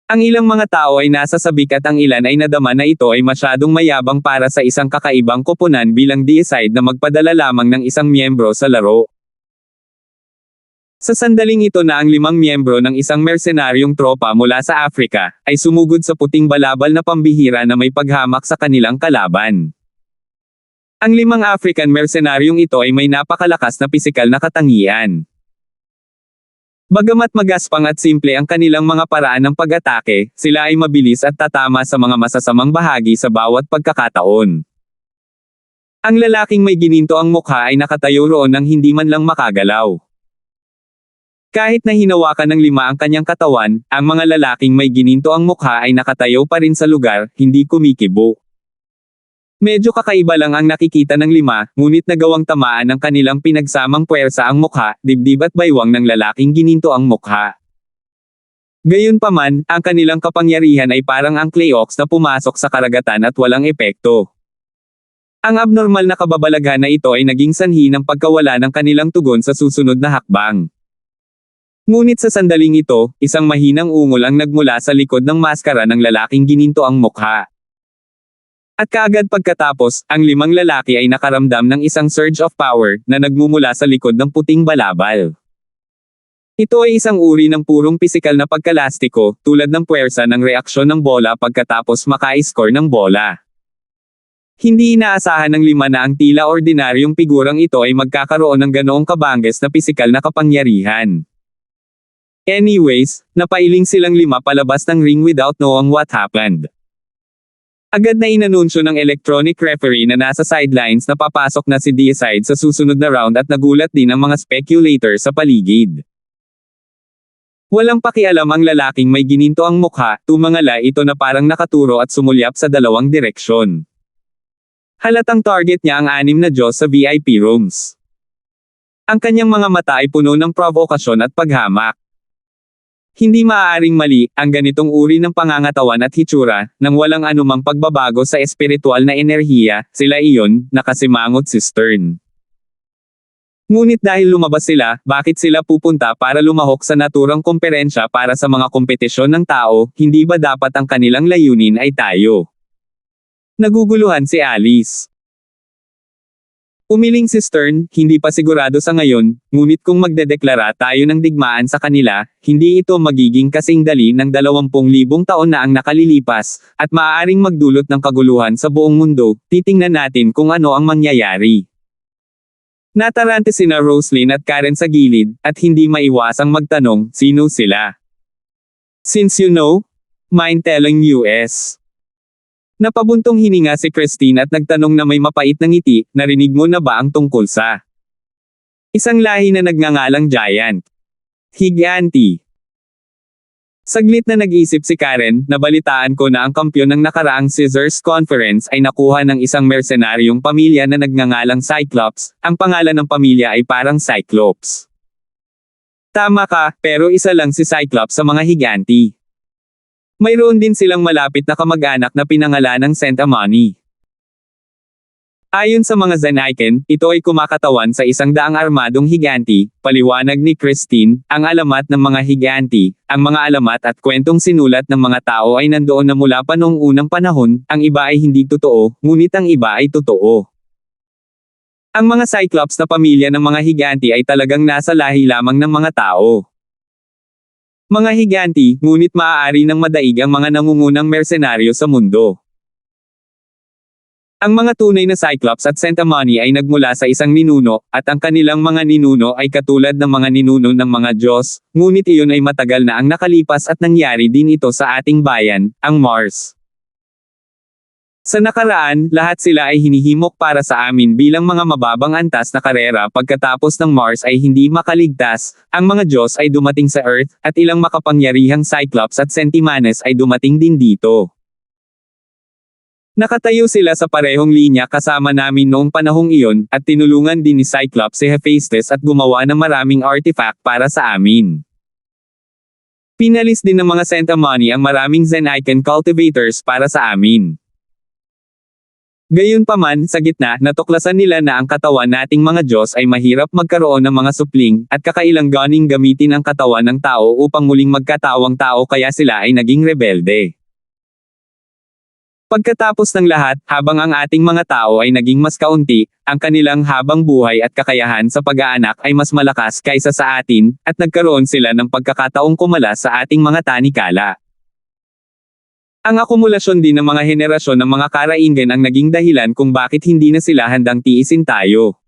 A: Ang ilang mga tao ay nasa sabik at ang ilan ay nadama na ito ay masyadong mayabang para sa isang kakaibang koponan bilang decide na magpadala lamang ng isang miyembro sa laro. Sa sandaling ito na ang 5 miyembro ng isang mersenaryong tropa mula sa Africa, ay sumugod sa puting balabal na pambihira na may paghamak sa kanilang kalaban. Ang 5 African mersenaryong ito ay may napakalakas na pisikal na katangian. Bagamat magaspang at simple ang kanilang mga paraan ng pag-atake, sila ay mabilis at tatama sa mga masasamang bahagi sa bawat pagkakataon. Ang lalaking may gininto ang mukha ay nakatayo roon nang hindi man lang makagalaw. Kahit na hinawakan ng 5 ang kanyang katawan, ang mga lalaking may gininto ang mukha ay nakatayo pa rin sa lugar, hindi kumikibo. Medyo kakaiba lang ang nakikita ng 5, ngunit nagawang tamaan ng kanilang pinagsamang puwersa ang mukha, dibdib at baywang ng lalaking gininto ang mukha. Gayunpaman, ang kanilang kapangyarihan ay parang ang Cleox na pumasok sa karagatan at walang epekto. Ang abnormal na kababalaghan na ito ay naging sanhi ng pagkawala ng kanilang tugon sa susunod na hakbang. Ngunit sa sandaling ito, isang mahinang ungol ang nagmula sa likod ng maskara ng lalaking gininto ang mukha. At kaagad pagkatapos, ang 5 lalaki ay nakaramdam ng isang surge of power na nagmumula sa likod ng puting balabal. Ito ay isang uri ng purong pisikal na pagkalastiko, tulad ng puwersa ng reaksyon ng bola pagkatapos maka-score ng bola. Hindi inaasahan ng 5 na ang tila ordinaryong figurang ito ay magkakaroon ng ganoong kabangges na pisikal na kapangyarihan. Anyways, napailing silang 5 palabas ng ring without knowing what happened. Agad na inanunsyo ng electronic referee na nasa sidelines na papasok na si Deicide sa susunod na round at nagulat din ang mga speculator sa paligid. Walang pakialam ang lalaking may gininto ang mukha, tumangala ito na parang nakaturo at sumulyap sa dalawang direksyon. Halatang target niya ang 6 na Diyos sa VIP rooms. Ang kanyang mga mata ay puno ng provokasyon at paghamak. Hindi maaaring mali ang ganitong uri ng pangangatawan at hitsura, nang walang anumang pagbabago sa espiritual na enerhiya, sila iyon, nakasimangot si Stern. Ngunit dahil lumabas sila, bakit sila pupunta para lumahok sa naturang komperensya para sa mga kompetisyon ng tao, hindi ba dapat ang kanilang layunin ay tayo? Naguguluhan si Alice. Umiling si Stern, hindi pa sigurado sa ngayon, ngunit kung magdedeklara tayo ng digmaan sa kanila, hindi ito magiging kasing dali ng 20,000 taon na ang nakalilipas, at maaaring magdulot ng kaguluhan sa buong mundo. Titingnan natin kung ano ang mangyayari. Natarante sina Roslyn at Karen sa gilid, at hindi maiwasang magtanong, sino sila? Since you know, mind telling US. Napabuntong hininga si Christine at nagtanong na may mapait na ngiti, narinig mo na ba ang tungkol sa isang lahi na nagngangalang Giant? Higanti. Saglit na nag-isip si Karen, nabalitaan ko na ang kampyon ng nakaraang Scissors Conference ay nakuha ng isang mercenaryong pamilya na nagngangalang Cyclops, ang pangalan ng pamilya ay parang Cyclops. Tama ka, pero isa lang si Cyclops sa mga higanti. Mayroon din silang malapit na kamag-anak na pinangalanang Saint Amani. Ayon sa mga Zanaiken, ito ay kumakatawan sa 100 armadong higanti, paliwanag ni Christine, ang alamat ng mga higanti, ang mga alamat at kwentong sinulat ng mga tao ay nandoon na mula pa noong unang panahon, ang iba ay hindi totoo, ngunit ang iba ay totoo. Ang mga Cyclops na pamilya ng mga higanti ay talagang nasa lahi lamang ng mga tao. Mga higanti, ngunit maaari ng madaig ang mga nangungunang mersenaryo sa mundo. Ang mga tunay na Cyclops at Saint Amani ay nagmula sa isang ninuno, at ang kanilang mga ninuno ay katulad ng mga ninuno ng mga Diyos, ngunit iyon ay matagal na ang nakalipas at nangyari din ito sa ating bayan, ang Mars. Sa nakaraan, lahat sila ay hinihimok para sa amin bilang mga mababang antas na karera pagkatapos ng Mars ay hindi makaligtas, ang mga Diyos ay dumating sa Earth, at ilang makapangyarihang Cyclops at Centimanes ay dumating din dito. Nakatayo sila sa parehong linya kasama namin noong panahong iyon, at tinulungan din ni Cyclops si Hephaestus at gumawa ng maraming artifact para sa amin. Pinalis din ng mga Saint Amani ang maraming Zanaiken cultivators para sa amin. Gayunpaman, sa gitna, natuklasan nila na ang katawan nating mga Diyos ay mahirap magkaroon ng mga supling, at kakailanganing gamitin ang katawan ng tao upang muling magkatawang tao kaya sila ay naging rebelde. Pagkatapos ng lahat, habang ang ating mga tao ay naging mas kaunti, ang kanilang habang buhay at kakayahan sa pag-aanak ay mas malakas kaysa sa atin, at nagkaroon sila ng pagkakataong kumala sa ating mga tanikala. Ang akumulasyon din ng mga henerasyon ng mga karaingan ang naging dahilan kung bakit hindi na sila handang tiisin tayo.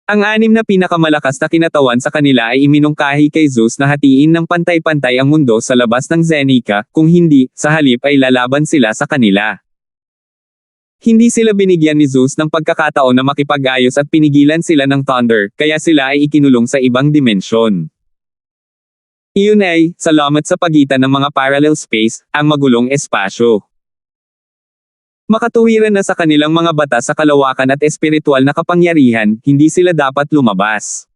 A: Ang 6 na pinakamalakas na kinatawan sa kanila ay iminungkahi kay Zeus na hatiin ng pantay-pantay ang mundo sa labas ng Zenica, kung hindi, sa halip ay lalaban sila sa kanila. Hindi sila binigyan ni Zeus ng pagkakataon na makipag-ayos at pinigilan sila ng Thunder, kaya sila ay ikinulong sa ibang dimensyon. Iyon ay, salamat sa pagitan ng mga parallel space, ang magulong espasyo. Makatuwiran na sa kanilang mga batas sa kalawakan at espiritual na kapangyarihan, hindi sila dapat lumabas.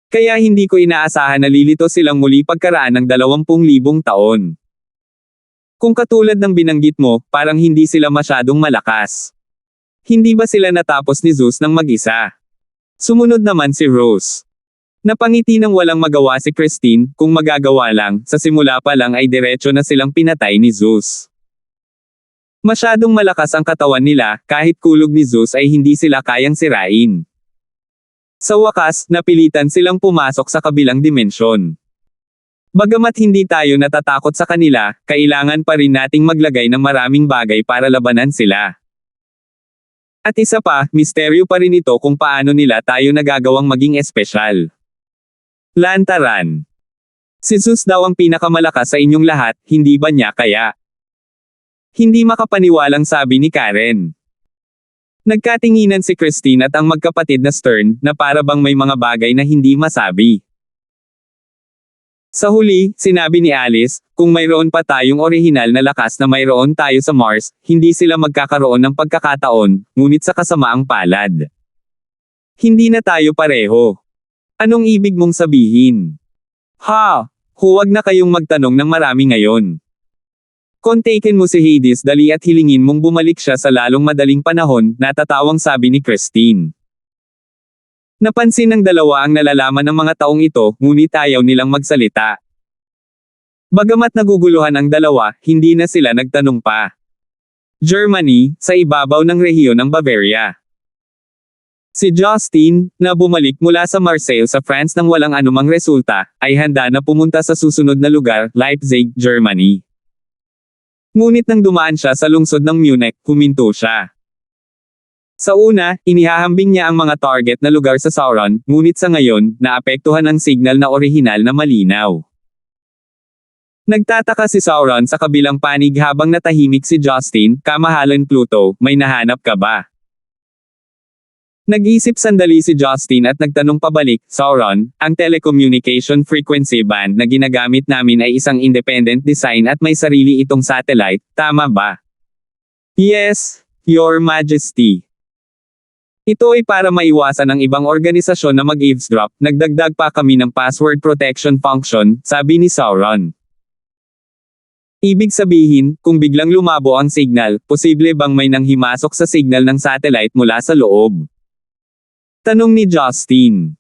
A: Kaya hindi ko inaasahan na lilito silang muli pagkaraan ng 20,000 taon. Kung katulad ng binanggit mo, parang hindi sila masyadong malakas. Hindi ba sila natapos ni Zeus ng mag-isa? Sumunod naman si Rose. Napangiti ng walang magawa si Christine, kung magagawa lang, sa simula pa lang ay diretso na silang pinatay ni Zeus. Masyadong malakas ang katawan nila, kahit kulog ni Zeus ay hindi sila kayang sirain. Sa wakas, napilitan silang pumasok sa kabilang dimensyon. Bagamat hindi tayo natatakot sa kanila, kailangan pa rin nating maglagay ng maraming bagay para labanan sila. At isa pa, misteryo pa rin ito kung paano nila tayo nagagawang maging espesyal. Lantaran. Si Zeus daw ang pinakamalakas sa inyong lahat, hindi ba niya kaya? Hindi makapaniwalang sabi ni Karen. Nagkatinginan si Christine at ang magkapatid na Stern, na para bang may mga bagay na hindi masabi. Sa huli, sinabi ni Alice, kung mayroon pa tayong orihinal na lakas na mayroon tayo sa Mars, hindi sila magkakaroon ng pagkakataon, ngunit sa kasamaang palad. Hindi na tayo pareho. Anong ibig mong sabihin? Ha! Huwag na kayong magtanong ng marami ngayon. Kontakin mo si Hades dali at hilingin mong bumalik siya sa lalong madaling panahon, natatawang sabi ni Christine. Napansin ng dalawa ang nalalaman ng mga taong ito, ngunit ayaw nilang magsalita. Bagamat naguguluhan ang dalawa, hindi na sila nagtanong pa. Germany, sa ibabaw ng rehiyon ng Bavaria. Si Justin, na bumalik mula sa Marseille sa France nang walang anumang resulta, ay handa na pumunta sa susunod na lugar, Leipzig, Germany. Ngunit nang dumaan siya sa lungsod ng Munich, huminto siya. Sa una, inihahambing niya ang mga target na lugar sa Sauron, ngunit sa ngayon, naapektuhan ang signal na orihinal na malinaw. Nagtataka si Sauron sa kabilang panig habang natahimik si Justin, kamahalan Pluto, may nahanap ka ba? Nag-isip sandali si Justin at nagtanong pabalik, Sauron, ang telecommunication frequency band na ginagamit namin ay isang independent design at may sarili itong satellite, tama ba? Yes, Your Majesty. Ito ay para maiwasan ang ibang organisasyon na mag-eavesdrop, nagdagdag pa kami ng password protection function, sabi ni Sauron. Ibig sabihin, kung biglang lumabo ang signal, posible bang may nanghimasok sa signal ng satellite mula sa loob? Tanong ni Justin.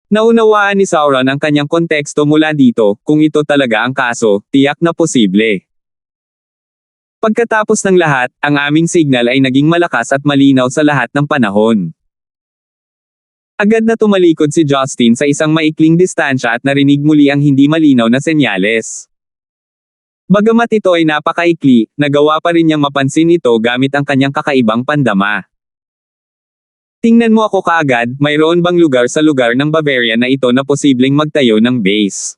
A: Naunawaan ni Sauron ang kanyang konteksto mula dito, kung ito talaga ang kaso, tiyak na posible. Pagkatapos ng lahat, ang aming signal ay naging malakas at malinaw sa lahat ng panahon. Agad na tumalikod si Justin sa isang maikling distansya at narinig muli ang hindi malinaw na senyales. Bagamat ito ay napakaikli, nagawa pa rin niyang mapansin ito gamit ang kanyang kakaibang pandama. Tingnan mo ako kaagad, mayroon bang lugar sa lugar ng Bavaria na ito na posibleng magtayo ng base?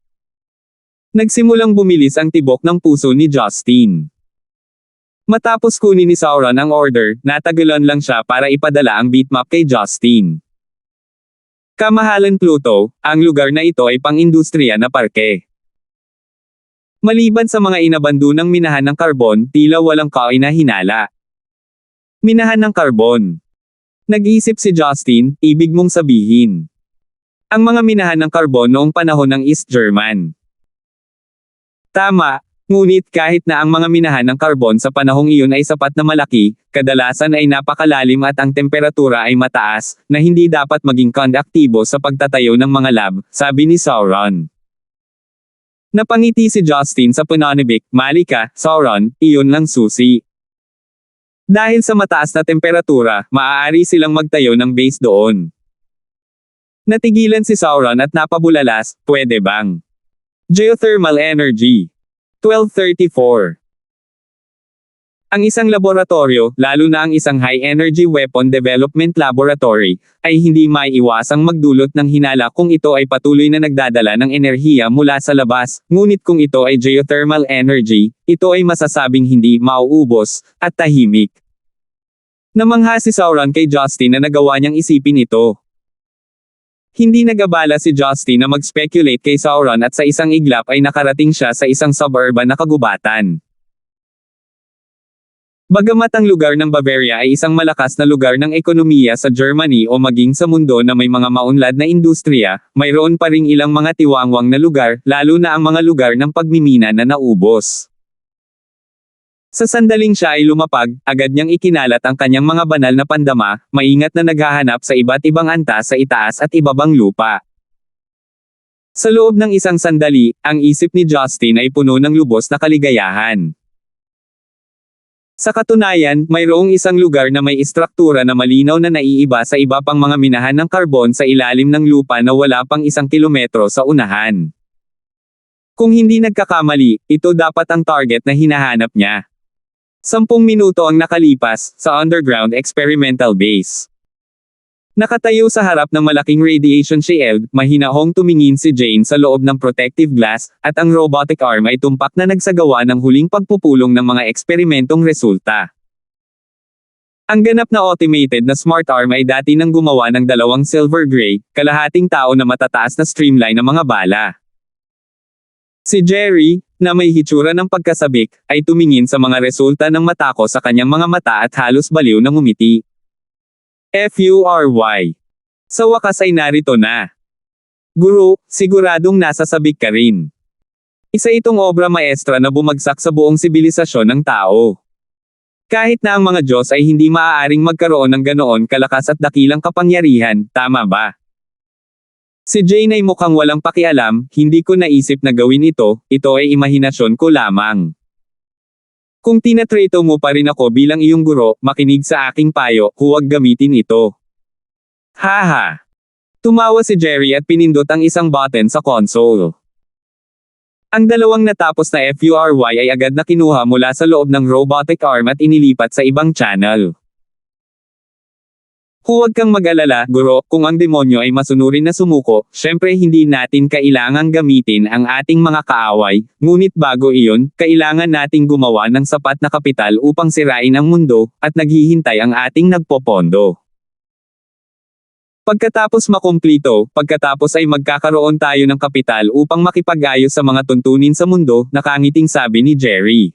A: Nagsimulang bumilis ang tibok ng puso ni Justin. Matapos kunin ni Sauron ang order, natagalan lang siya para ipadala ang bitmap kay Justin. Kamahalan Pluto, ang lugar na ito ay pang-industriya na parke. Maliban sa mga inabandunang minahan ng karbon, tila walang kainahinala. Minahan ng karbon. Nag-iisip si Justin, ibig mong sabihin. Ang mga minahan ng karbon noong panahon ng East German. Tama, ngunit kahit na ang mga minahan ng karbon sa panahong iyon ay sapat na malaki, kadalasan ay napakalalim at ang temperatura ay mataas, na hindi dapat maging konduktibo sa pagtatayo ng mga lab, sabi ni Sauron. Napangiti si Justin sa pananibik, Malika, Sauron, iyon lang susi. Dahil sa mataas na temperatura, maaari silang magtayo ng base doon. Natigilan si Sauron at napabulalas, pwede bang? Geothermal energy. 1234. Ang isang laboratorio, lalo na ang isang high-energy weapon development laboratory, ay hindi maiiwasang magdulot ng hinala kung ito ay patuloy na nagdadala ng enerhiya mula sa labas, ngunit kung ito ay geothermal energy, ito ay masasabing hindi mauubos, at tahimik. Namangha si Sauron kay Justin na nagawa niyang isipin ito. Hindi nagabala si Justin na mag-speculate kay Sauron at sa isang iglap ay nakarating siya sa isang suburban na kagubatan. Bagamat ang lugar ng Bavaria ay isang malakas na lugar ng ekonomiya sa Germany o maging sa mundo na may mga maunlad na industriya, mayroon pa ring ilang mga tiwangwang na lugar, lalo na ang mga lugar ng pagmimina na naubos. Sa sandaling siya ay lumapag, agad niyang ikinalat ang kanyang mga banal na pandama, maingat na naghahanap sa iba't ibang antas sa itaas at ibabang lupa. Sa loob ng isang sandali, ang isip ni Justin ay puno ng lubos na kaligayahan. Sa katunayan, mayroong isang lugar na may istruktura na malinaw na naiiba sa iba pang mga minahan ng karbon sa ilalim ng lupa na wala pang 1 kilometro sa unahan. Kung hindi nagkakamali, ito dapat ang target na hinahanap niya. 10 minuto ang nakalipas, sa underground experimental base. Nakatayo sa harap ng malaking radiation shield, mahinahong tumingin si Jane sa loob ng protective glass, at ang robotic arm ay tumpak na nagsagawa ng huling pagpupulong ng mga eksperimentong resulta. Ang ganap na automated na smart arm ay dati nang gumawa ng 2 silver gray, kalahating tao na matataas na streamline ng mga bala. Si Jerry, na may hitsura ng pagkasabik, ay tumingin sa mga resulta ng mata ko sa kanyang mga mata at halos baliw na ngumiti. FURY. Sa wakas ay narito na. Guro, siguradong nasa sabik ka rin. Isa itong obra maestra na bumagsak sa buong sibilisasyon ng tao. Kahit na ang mga Diyos ay hindi maaaring magkaroon ng ganoon kalakas at dakilang kapangyarihan, tama ba? Si Jane ay mukhang walang pakialam, hindi ko naisip na gawin ito ay imahinasyon ko lamang. Kung tinatrato mo pa rin ako bilang iyong guro, makinig sa aking payo, huwag gamitin ito. Haha. Tumawa si Jerry at pinindot ang isang button sa console. Ang 2 natapos na FURY ay agad na kinuha mula sa loob ng robotic arm at inilipat sa ibang channel. Huwag kang mag-alala, guro, kung ang demonyo ay masunurin na sumuko, syempre hindi natin kailangang gamitin ang ating mga kaaway, ngunit bago iyon, kailangan nating gumawa ng sapat na kapital upang sirain ang mundo, at naghihintay ang ating nagpopondo. Pagkatapos pagkatapos ay magkakaroon tayo ng kapital upang makipag-ayos sa mga tuntunin sa mundo, nakangiting sabi ni Jerry.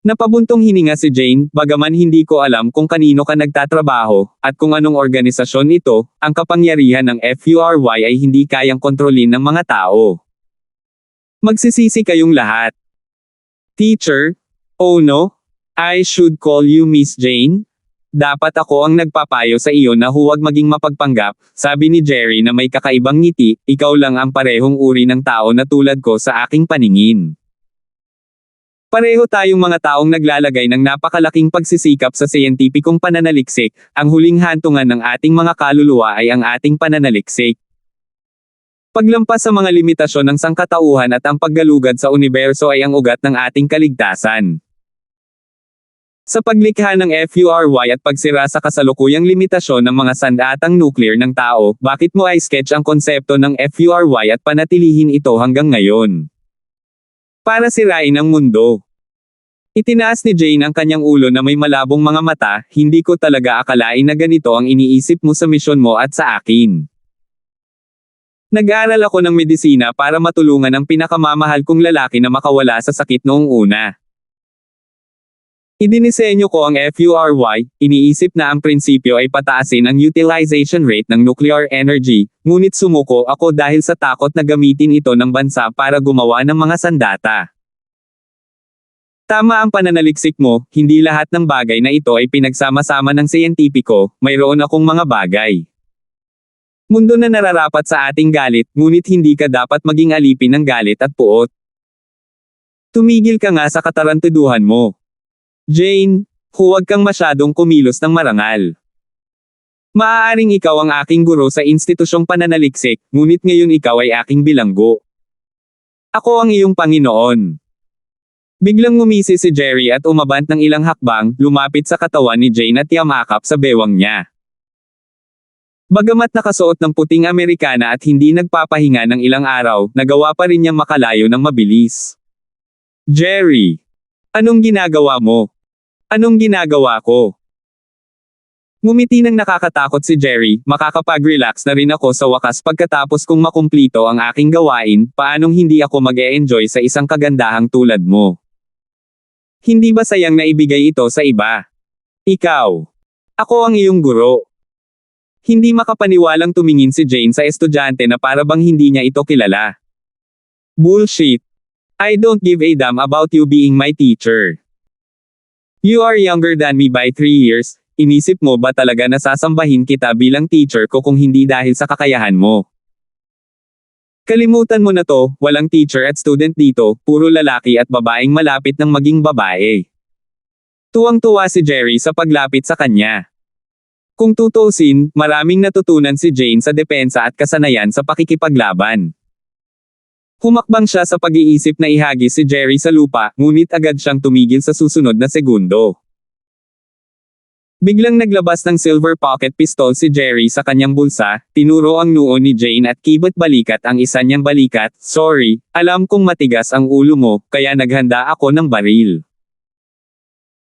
A: Napabuntong hininga si Jane, bagaman hindi ko alam kung kanino ka nagtatrabaho, at kung anong organisasyon ito, ang kapangyarihan ng FURY ay hindi kayang kontrolin ng mga tao. Magsisisi kayong lahat. Teacher? Oh no? I should call you Miss Jane? Dapat ako ang nagpapayo sa iyo na huwag maging mapagpanggap, sabi ni Jerry na may kakaibang ngiti, ikaw lang ang parehong uri ng tao na tulad ko sa aking paningin. Pareho tayong mga taong naglalagay ng napakalaking pagsisikap sa siyentipikong pananaliksik, ang huling hantungan ng ating mga kaluluwa ay ang ating pananaliksik. Paglampas sa mga limitasyon ng sangkatauhan at ang paggalugad sa universo ay ang ugat ng ating kaligtasan. Sa paglikha ng FURY at pagsira sa kasalukuyang limitasyon ng mga sandatang nuclear ng tao, bakit mo ay sketch ang konsepto ng FURY at panatilihin ito hanggang ngayon? Para sirain ang mundo. Itinaas ni Jane ang kanyang ulo na may malabong mga mata, hindi ko talaga akalain na ganito ang iniisip mo sa misyon mo at sa akin. Nag-aaral ako ng medisina para matulungan ang pinakamamahal kong lalaki na makawala sa sakit noong una. Idinisenyo ko ang FURY, iniisip na ang prinsipyo ay pataasin ang utilization rate ng nuclear energy, ngunit sumuko ako dahil sa takot na gamitin ito ng bansa para gumawa ng mga sandata. Tama ang pananaliksik mo, hindi lahat ng bagay na ito ay pinagsama-sama ng siyentipiko, mayroon akong mga bagay. Mundo na nararapat sa ating galit, ngunit hindi ka dapat maging alipin ng galit at puot. Tumigil ka nga sa katarantaduhan mo. Jane, huwag kang masyadong kumilos ng marangal. Maaaring ikaw ang aking guro sa institusyong pananaliksik, ngunit ngayon ikaw ay aking bilanggo. Ako ang iyong Panginoon. Biglang ngumisi si Jerry at umabant ng ilang hakbang, lumapit sa katawan ni Jane at yamakap sa bewang niya. Bagamat nakasuot ng puting Amerikana at hindi nagpapahinga ng ilang araw, nagawa pa rin niyang makalayo ng mabilis. Jerry! Anong ginagawa mo? Anong ginagawa ko? Ngumiti ng nakakatakot si Jerry, makakapag-relax na rin ako sa wakas pagkatapos kong makumplito ang aking gawain, paanong hindi ako mag-e-enjoy sa isang kagandahang tulad mo? Hindi ba sayang na ibigay ito sa iba? Ikaw. Ako ang iyong guro. Hindi makapaniwalang tumingin si Jane sa estudyante na para bang hindi niya ito kilala. Bullshit. I don't give a damn about you being my teacher. You are younger than me by 3 years, inisip mo ba talaga na sasambahin kita bilang teacher ko kung hindi dahil sa kakayahan mo? Kalimutan mo na to, walang teacher at student dito, puro lalaki at babaeng malapit ng maging babae. Tuwang-tuwa si Jerry sa paglapit sa kanya. Kung tutuusin, maraming natutunan si Jane sa depensa at kasanayan sa pakikipaglaban. Humakbang siya sa pag-iisip na ihagis si Jerry sa lupa, ngunit agad siyang tumigil sa susunod na segundo. Biglang naglabas ng silver pocket pistol si Jerry sa kanyang bulsa, tinuro ang noo ni Jane at kibot balikat ang isa niyang balikat. "Sorry, alam kong matigas ang ulo mo, kaya naghanda ako ng baril.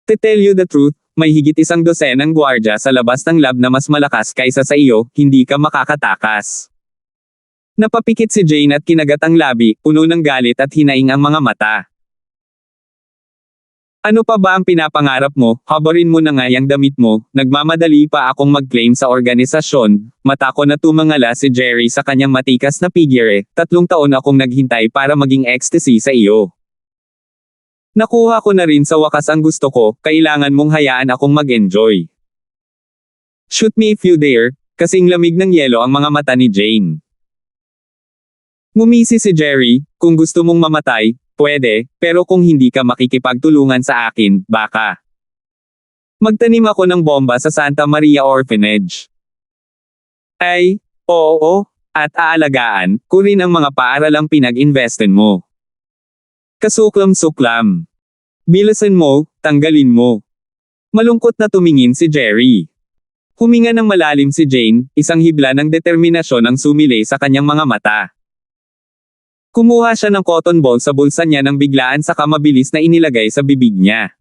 A: To tell you the truth, may higit 12 gwardya sa labas ng lab na mas malakas kaysa sa iyo, hindi ka makakatakas." Napapikit si Jane at kinagat ang labi, puno ng galit at hinaing ang mga mata. "Ano pa ba ang pinapangarap mo? Habarin mo na nga yang damit mo, nagmamadali pa akong mag-claim sa organisasyon." Mata ko na tumangala si Jerry sa kanyang matikas na figure. 3 taon akong naghintay para maging ecstasy sa iyo. Nakuha ko na rin sa wakas ang gusto ko, kailangan mong hayaan akong mag-enjoy. Shoot me if you dare, kasing lamig ng yelo ang mga mata ni Jane. Ngumisi si Jerry, "Kung gusto mong mamatay, pwede, pero kung hindi ka makikipagtulungan sa akin, baka magtanim ako ng bomba sa Santa Maria Orphanage. Ay, oo, at aalagaan ko rin ang mga paaralang pinag-investin mo. Kasuklam-suklam. Bilisan mo, tanggalin mo." Malungkot na tumingin si Jerry. Huminga ng malalim si Jane, isang hibla ng determinasyon ang sumilay sa kanyang mga mata. Kumuha siya ng cotton ball sa bulsa niya nang biglaan saka mabilis na inilagay sa bibig niya.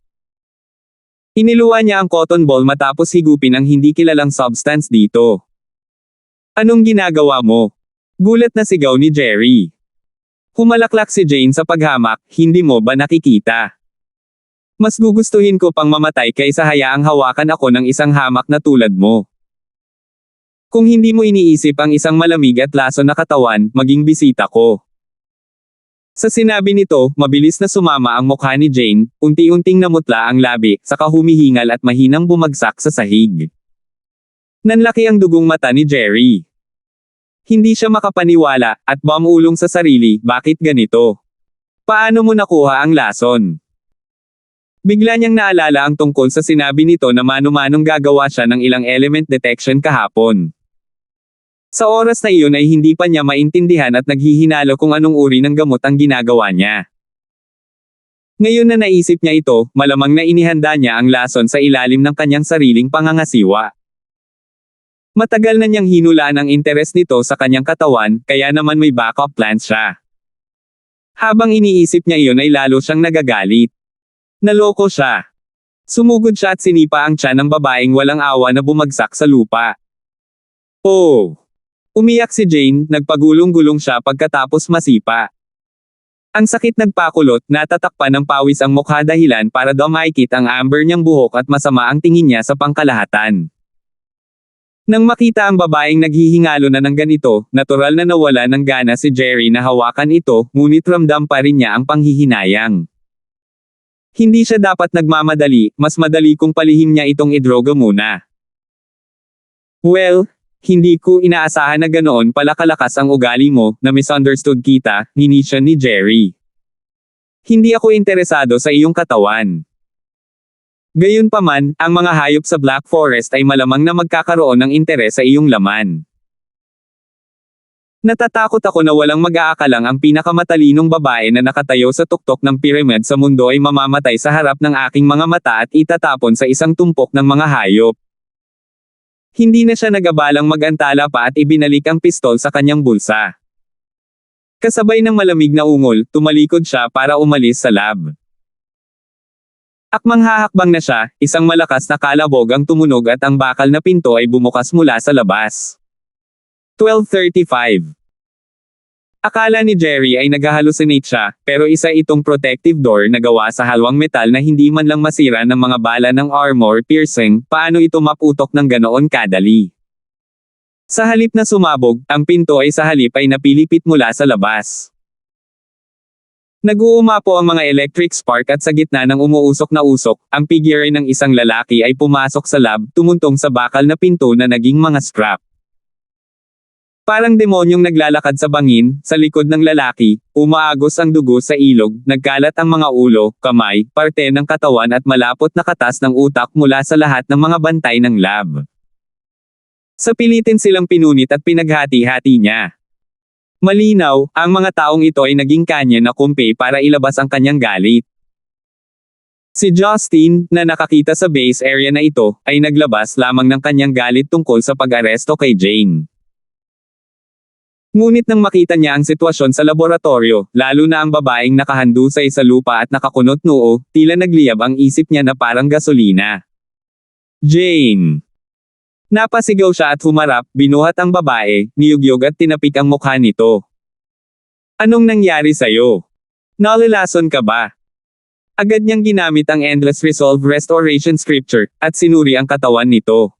A: Iniluwa niya ang cotton ball matapos higupin ang hindi kilalang substance dito. "Anong ginagawa mo?" Gulat na sigaw ni Jerry. Humalaklak si Jane sa paghamak, "Hindi mo ba nakikita? Mas gugustuhin ko pang mamatay kaysa hayaang hawakan ako ng isang hamak na tulad mo. Kung hindi mo iniisip ang isang malamig at laso na katawan, maging bisita ko." Sa sinabi nito, mabilis na sumama ang mukha ni Jane, unti-unting namutla ang labi, saka humihingal at mahinang bumagsak sa sahig. Nanlaki ang dugong mata ni Jerry. Hindi siya makapaniwala, at bumulong sa sarili, bakit ganito? Paano mo nakuha ang lason? Bigla niyang naalala ang tungkol sa sinabi nito na mano-manong gagawa siya ng ilang element detection kahapon. Sa oras na iyon ay hindi pa niya maintindihan at naghihinalo kung anong uri ng gamot ang ginagawa niya. Ngayon na naisip niya ito, malamang na inihanda niya ang lason sa ilalim ng kanyang sariling pangangasiwa. Matagal na niyang hinulaan ang interes nito sa kanyang katawan, kaya naman may backup plans siya. Habang iniisip niya iyon ay lalo siyang nagagalit. Naloko siya. Sumugod siya at sinipa ang tiyan ng babaeng walang awa na bumagsak sa lupa. "Oh!" Umiyak si Jane, nagpagulong-gulong siya pagkatapos masipa. Ang sakit nagpakulot, natatakpan ng pawis ang mukha dahilan para daw maikit ang amber niyang buhok at masama ang tingin niya sa pangkalahatan. Nang makita ang babaeng naghihingalo na ng ganito, natural na nawala ng gana si Jerry na hawakan ito, ngunit ramdam pa rin niya ang panghihinayang. Hindi siya dapat nagmamadali, mas madali kung palihim niya itong idroga muna. "Well, hindi ko inaasahan na ganoon pala kalakas ang ugali mo, na misunderstood kita," hinisya ni Jerry. "Hindi ako interesado sa iyong katawan. Gayunpaman, ang mga hayop sa Black Forest ay malamang na magkakaroon ng interes sa iyong laman. Natatakot ako na walang mag-aakalang ang pinakamatalinong babae na nakatayo sa tuktok ng pyramid sa mundo ay mamamatay sa harap ng aking mga mata at itatapon sa isang tumpok ng mga hayop." Hindi na siya nagabalang mag-antala pa at ibinalik ang pistol sa kanyang bulsa. Kasabay ng malamig na ungol, tumalikod siya para umalis sa lab. Akmang hahakbang na siya, isang malakas na kalabog ang tumunog at ang bakal na pinto ay bumukas mula sa labas. 12:35. Akala ni Jerry ay nag-hallucinate siya, pero isa itong protective door na gawa sa halwang metal na hindi man lang masira ng mga bala ng armor piercing. Paano ito maputok ng ganoon kadali? Sa halip na sumabog, ang pinto ay sa halip ay napilipit mula sa labas. Nag-uumapo ang mga electric spark at sa gitna ng umuusok na usok, ang figure ng isang lalaki ay pumasok sa lab, tumuntong sa bakal na pinto na naging mga scrap. Parang demonyong naglalakad sa bangin, sa likod ng lalaki, umaagos ang dugo sa ilog, nagkalat ang mga ulo, kamay, parte ng katawan at malapot na katas ng utak mula sa lahat ng mga bantay ng lab. Sa pilitin silang pinunit at pinaghati-hati niya. Malinaw, ang mga taong ito ay naging kanya na kumpe para ilabas ang kanyang galit. Si Justin, na nakakita sa base area na ito, ay naglabas lamang ng kanyang galit tungkol sa pag-aresto kay Jane. Ngunit nang makita niya ang sitwasyon sa laboratorio, lalo na ang babaeng nakahandusay sa lupa at nakakunot noo, tila nagliyab ang isip niya na parang gasolina. Jane! Napasigaw siya at humarap, binuhat ang babae, niyugyog at tinapik ang mukha nito. Anong nangyari sa'yo? Nalalason ka ba? Agad niyang ginamit ang Endless Resolve Restoration Scripture, at sinuri ang katawan nito.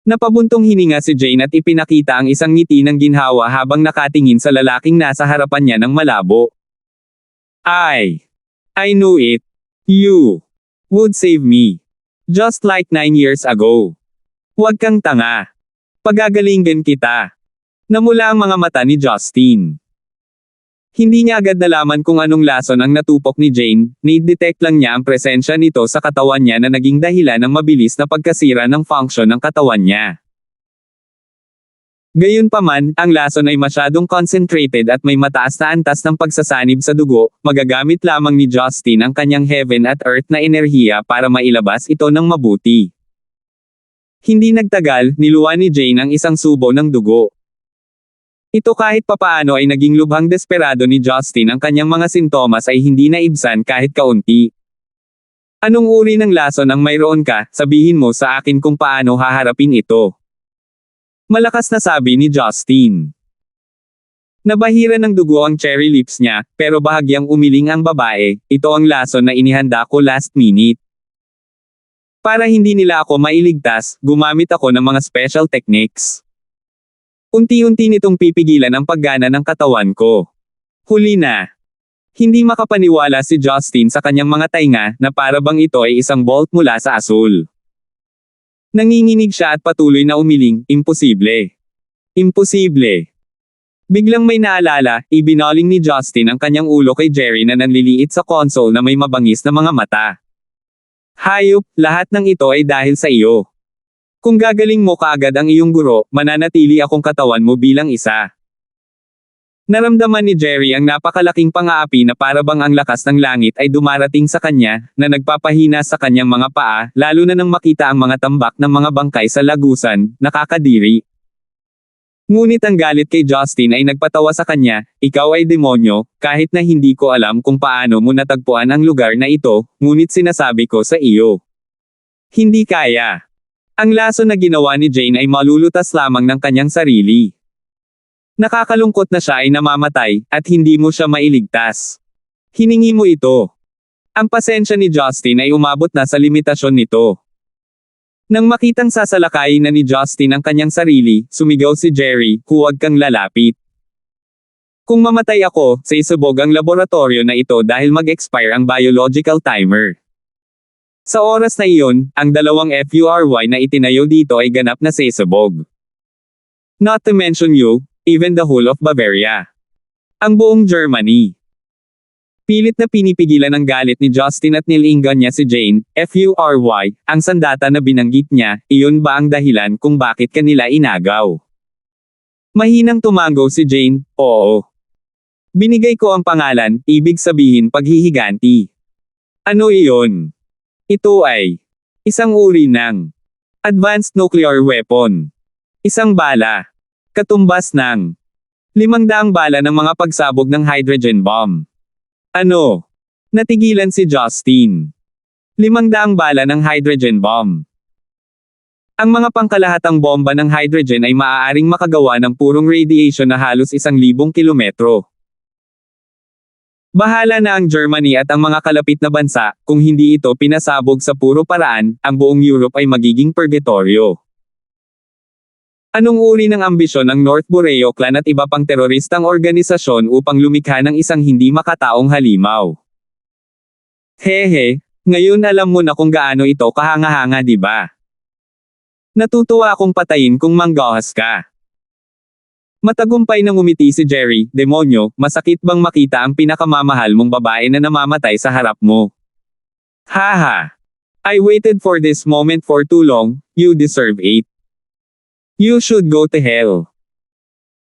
A: Napabuntong hininga si Jane at ipinakita ang isang ngiti ng ginhawa habang nakatingin sa lalaking nasa harapan niya ng malabo. I knew it. You would save me. Just like 9 years ago. Huwag kang tanga. Pagagalingan kita. Namula ang mga mata ni Justin. Hindi niya agad nalaman kung anong lason ang natupok ni Jane, ni-detect lang niya ang presensya nito sa katawan niya na naging dahilan ng mabilis na pagkasira ng function ng katawan niya. Gayunpaman, ang lason ay masyadong concentrated at may mataas na antas ng pagsasanib sa dugo, magagamit lamang ni Justin ang kanyang heaven at earth na enerhiya para mailabas ito ng mabuti. Hindi nagtagal, niluwa ni Jane ang isang subo ng dugo. Ito kahit papaano ay naging lubhang desperado ni Justin, ang kanyang mga sintomas ay hindi naibsan kahit kaunti. Anong uri ng lason ang mayroon ka, sabihin mo sa akin kung paano haharapin ito. Malakas na sabi ni Justin. Nabahira ng dugo ang cherry lips niya, pero bahagyang umiling ang babae, ito ang lason na inihanda ko last minute. Para hindi nila ako mailigtas, gumamit ako ng mga special techniques. Unti-unti nitong pipigilan ang paggana ng katawan ko. Huli na. Hindi makapaniwala si Justin sa kanyang mga tainga, na para bang ito ay isang bolt mula sa asul. Nanginginig siya at patuloy na umiling, imposible. Imposible. Biglang may naalala, ibinaling ni Justin ang kanyang ulo kay Jerry na nanliliit sa console na may mabangis na mga mata. Hayop, lahat ng ito ay dahil sa iyo. Kung gagaling mo kaagad ang iyong guro, mananatili akong katawan mo bilang isa. Naramdaman ni Jerry ang napakalaking pang-aapi na parabang ang lakas ng langit ay dumarating sa kanya, na nagpapahina sa kanyang mga paa, lalo na nang makita ang mga tambak ng mga bangkay sa lagusan, nakakadiri. Ngunit ang galit kay Justin ay nagpatawa sa kanya, ikaw ay demonyo, kahit na hindi ko alam kung paano mo natagpuan ang lugar na ito, ngunit sinasabi ko sa iyo. Hindi kaya. Ang lason na ginawa ni Jane ay malulutas lamang ng kanyang sarili. Nakakalungkot na siya ay namamatay, at hindi mo siya mailigtas. Hiningi mo ito. Ang pasensya ni Justin ay umabot na sa limitasyon nito. Nang makitang sasalakayin na ni Justin ang kanyang sarili, sumigaw si Jerry, huwag kang lalapit. Kung mamatay ako, sisubog ang laboratorio na ito dahil mag-expire ang biological timer. Sa oras na iyon, ang dalawang FURY na itinayo dito ay ganap na sisubog. Not to mention you, even the whole of Bavaria. Ang buong Germany. Pilit na pinipigilan ng galit ni Justin at nilingan niya si Jane, FURY, ang sandata na binanggit niya, iyon ba ang dahilan kung bakit kanila inagaw? Mahinang tumango si Jane, oo. Binigay ko ang pangalan, ibig sabihin paghihiganti. Ano iyon? Ito ay isang uri ng advanced nuclear weapon. Isang bala. Katumbas ng 500 bala ng mga pagsabog ng hydrogen bomb. Ano? Natigilan si Justin. 500 bala ng hydrogen bomb. Ang mga pangkalahatang bomba ng hydrogen ay maaaring makagawa ng purong radiation na halos 1,000 kilometro. Bahala na ang Germany at ang mga kalapit na bansa, kung hindi ito pinasabog sa puro paraan, ang buong Europe ay magiging purgatorio. Anong uri ng ambisyon ng North Boreo Clan at iba pang teroristang organisasyon upang lumikha ng isang hindi makataong halimaw? Hehe, ngayon alam mo na kung gaano ito kahanga-hanga, di ba? Natutuwa akong patayin kung manggahas ka. Matagumpay na ngumiti si Jerry. Demonyo, masakit bang makita ang pinakamamahal mong babae na namamatay sa harap mo? Haha. I waited for this moment for too long, you deserve it. You should go to hell.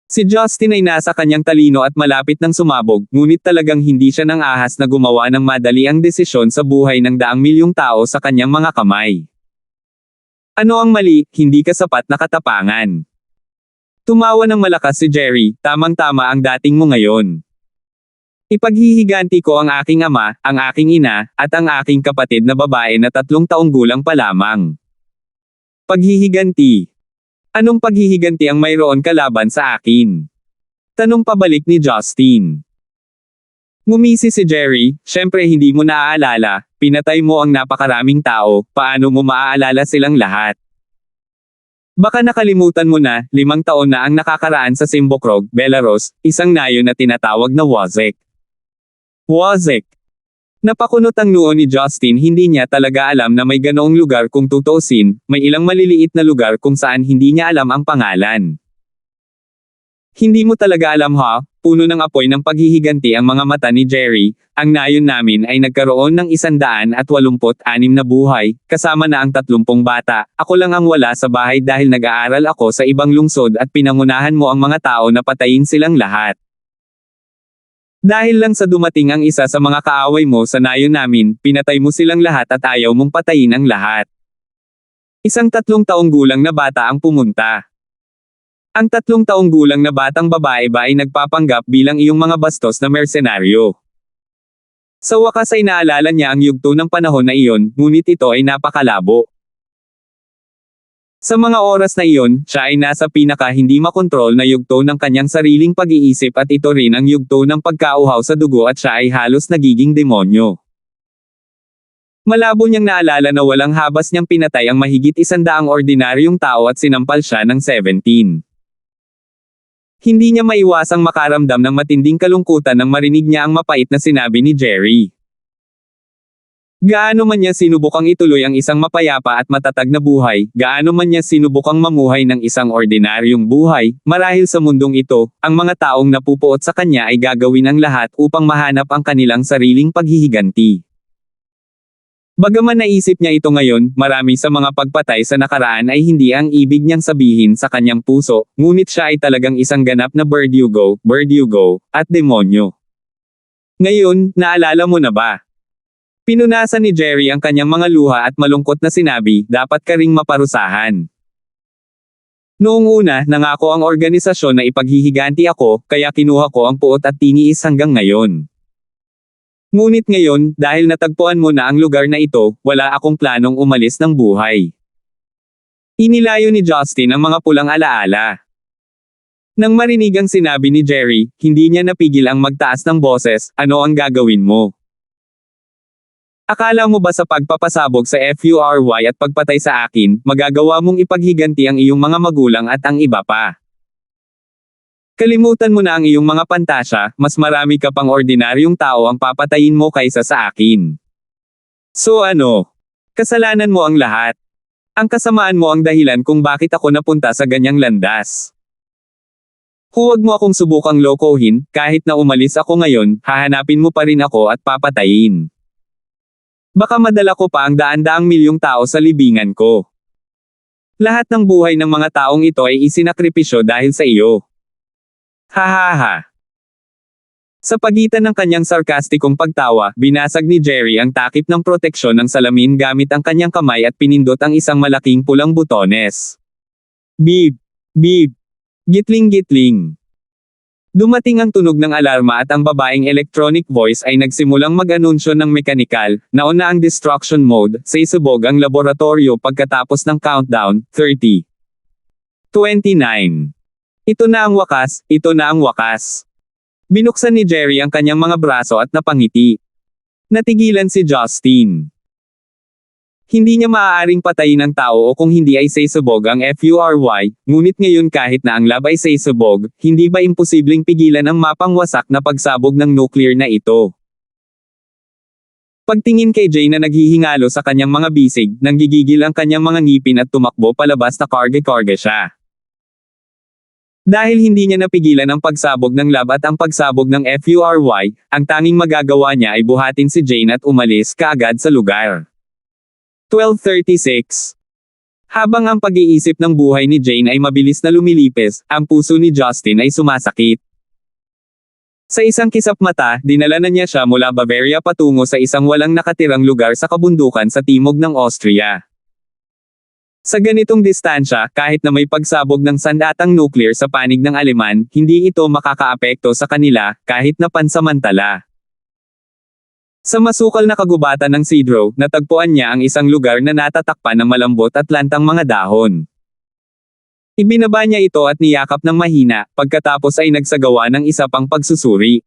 A: Si Justin ay nasa kanyang talino at malapit ng sumabog, ngunit talagang hindi siya nang ahas na gumawa ng madali ang desisyon sa buhay ng daang milyong tao sa kanyang mga kamay. Ano ang mali, hindi ka sapat na katapangan. Tumawa ng malakas si Jerry, tamang-tama ang dating mo ngayon. Ipaghihiganti ko ang aking ama, ang aking ina, at ang aking kapatid na babae na 3 taong gulang pa lamang. Paghihiganti. Anong paghihiganti ang mayroon kalaban sa akin? Tanong pabalik ni Justin. Ngumisi si Jerry, syempre hindi mo naaalala, pinatay mo ang napakaraming tao, paano mo maaalala silang lahat? Baka nakalimutan mo na, 5 taon na ang nakakaraan sa Simbokrog, Belarus, isang nayo na tinatawag na Wozek. Wozek. Napakunot ang noo ni Justin, hindi niya talaga alam na may ganoong lugar kung tutuusin, may ilang maliliit na lugar kung saan hindi niya alam ang pangalan. Hindi mo talaga alam ha, puno ng apoy ng paghihiganti ang mga mata ni Jerry, ang nayon namin ay nagkaroon ng 186 na buhay, kasama na ang 30 bata, ako lang ang wala sa bahay dahil nag-aaral ako sa ibang lungsod at pinangunahan mo ang mga tao na patayin silang lahat. Dahil lang sa dumating ang isa sa mga kaaway mo sa nayon namin, pinatay mo silang lahat at ayaw mong patayin ang lahat. Isang 3 taong gulang na bata ang pumunta. Ang 3 taong gulang na batang babae ba ay nagpapanggap bilang iyong mga bastos na mersenaryo. Sa wakas ay naalala niya ang yugto ng panahon na iyon, ngunit ito ay napakalabo. Sa mga oras na iyon, siya ay nasa pinaka hindi makontrol na yugto ng kanyang sariling pag-iisip at ito rin ang yugto ng pagkauhaw sa dugo at siya ay halos nagiging demonyo. Malabo niyang naalala na walang habas niyang pinatay ang mahigit 100 ordinaryong tao at sinampal siya ng 17. Hindi niya maiwasang makaramdam ng matinding kalungkutan nang marinig niya ang mapait na sinabi ni Jerry. Gaano man niya sinubukang ituloy ang isang mapayapa at matatag na buhay, gaano man niya sinubukang mamuhay ng isang ordinaryong buhay, marahil sa mundong ito, ang mga taong napupuot sa kanya ay gagawin ang lahat upang mahanap ang kanilang sariling paghihiganti. Bagaman naisip niya ito ngayon, marami sa mga pagpatay sa nakaraan ay hindi ang ibig niyang sabihin sa kanyang puso, ngunit siya ay talagang isang ganap na Verdugo, at demonyo. Ngayon, naalala mo na ba? Pinunasan ni Jerry ang kanyang mga luha at malungkot na sinabi, dapat ka ring maparusahan. Noong una, nangako ang organisasyon na ipaghihiganti ako, kaya kinuha ko ang puot at tiniis hanggang ngayon. Ngunit ngayon, dahil natagpuan mo na ang lugar na ito, wala akong planong umalis ng buhay. Inilayo ni Justin ang mga pulang alaala. Nang marinig ang sinabi ni Jerry, hindi niya napigil ang magtaas ng boses, ano ang gagawin mo? Akala mo ba sa pagpapasabog sa FURY at pagpatay sa akin, magagawa mong ipaghiganti ang iyong mga magulang at ang iba pa? Kalimutan mo na ang iyong mga pantasya, mas marami ka pang ordinaryong tao ang papatayin mo kaysa sa akin. So ano? Kasalanan mo ang lahat. Ang kasamaan mo ang dahilan kung bakit ako napunta sa ganyang landas. Huwag mo akong subukang lokohin, kahit na umalis ako ngayon, hahanapin mo pa rin ako at papatayin. Baka madala ko pa ang daan-daang milyong tao sa libingan ko. Lahat ng buhay ng mga taong ito ay isinakripisyo dahil sa iyo. Hahaha. Sa pagitan ng kanyang sarkastikong pagtawa, binasag ni Jerry ang takip ng proteksyon ng salamin gamit ang kanyang kamay at pinindot ang isang malaking pulang butones. Beep! Beep! Gitling-gitling. Dumating ang tunog ng alarma at ang babaeng electronic voice ay nagsimulang mag-anunsyo ng mekanikal, nauna ang destruction mode, sisubog ang laboratorio pagkatapos ng countdown, 30. 29. Ito na ang wakas, ito na ang wakas. Binuksan ni Jerry ang kanyang mga braso at napangiti. Natigilan si Justin. Hindi niya maaaring patayin ang tao o kung hindi ay sisubog ang FURY, ngunit ngayon kahit na ang lab ay sisubog, hindi ba imposibleng pigilan ang mapangwasak na pagsabog ng nuclear na ito? Pagtingin kay Jay na naghihingalo sa kanyang mga bisig, nanggigigil ang kanyang mga ngipin at tumakbo palabas na karga-karga siya. Dahil hindi niya napigilan ang pagsabog ng lab at ang pagsabog ng FURY, ang tanging magagawa niya ay buhatin si Jane at umalis kaagad sa lugar. 12:36. Habang ang pag-iisip ng buhay ni Jane ay mabilis na lumilipis, ang puso ni Justin ay sumasakit. Sa isang kisap mata, dinala na niya siya mula Bavaria patungo sa isang walang nakatirang lugar sa kabundukan sa timog ng Austria. Sa ganitong distansya, kahit na may pagsabog ng sandatang nuclear sa panig ng Aleman, hindi ito makakaapekto sa kanila, kahit na pansamantala. Sa masukal na kagubatan ng Cedro, natagpuan niya ang isang lugar na natatakpan ng malambot at lantang mga dahon. Ibinaba niya ito at niyakap ng mahina, pagkatapos ay nagsagawa ng isa pang pagsusuri.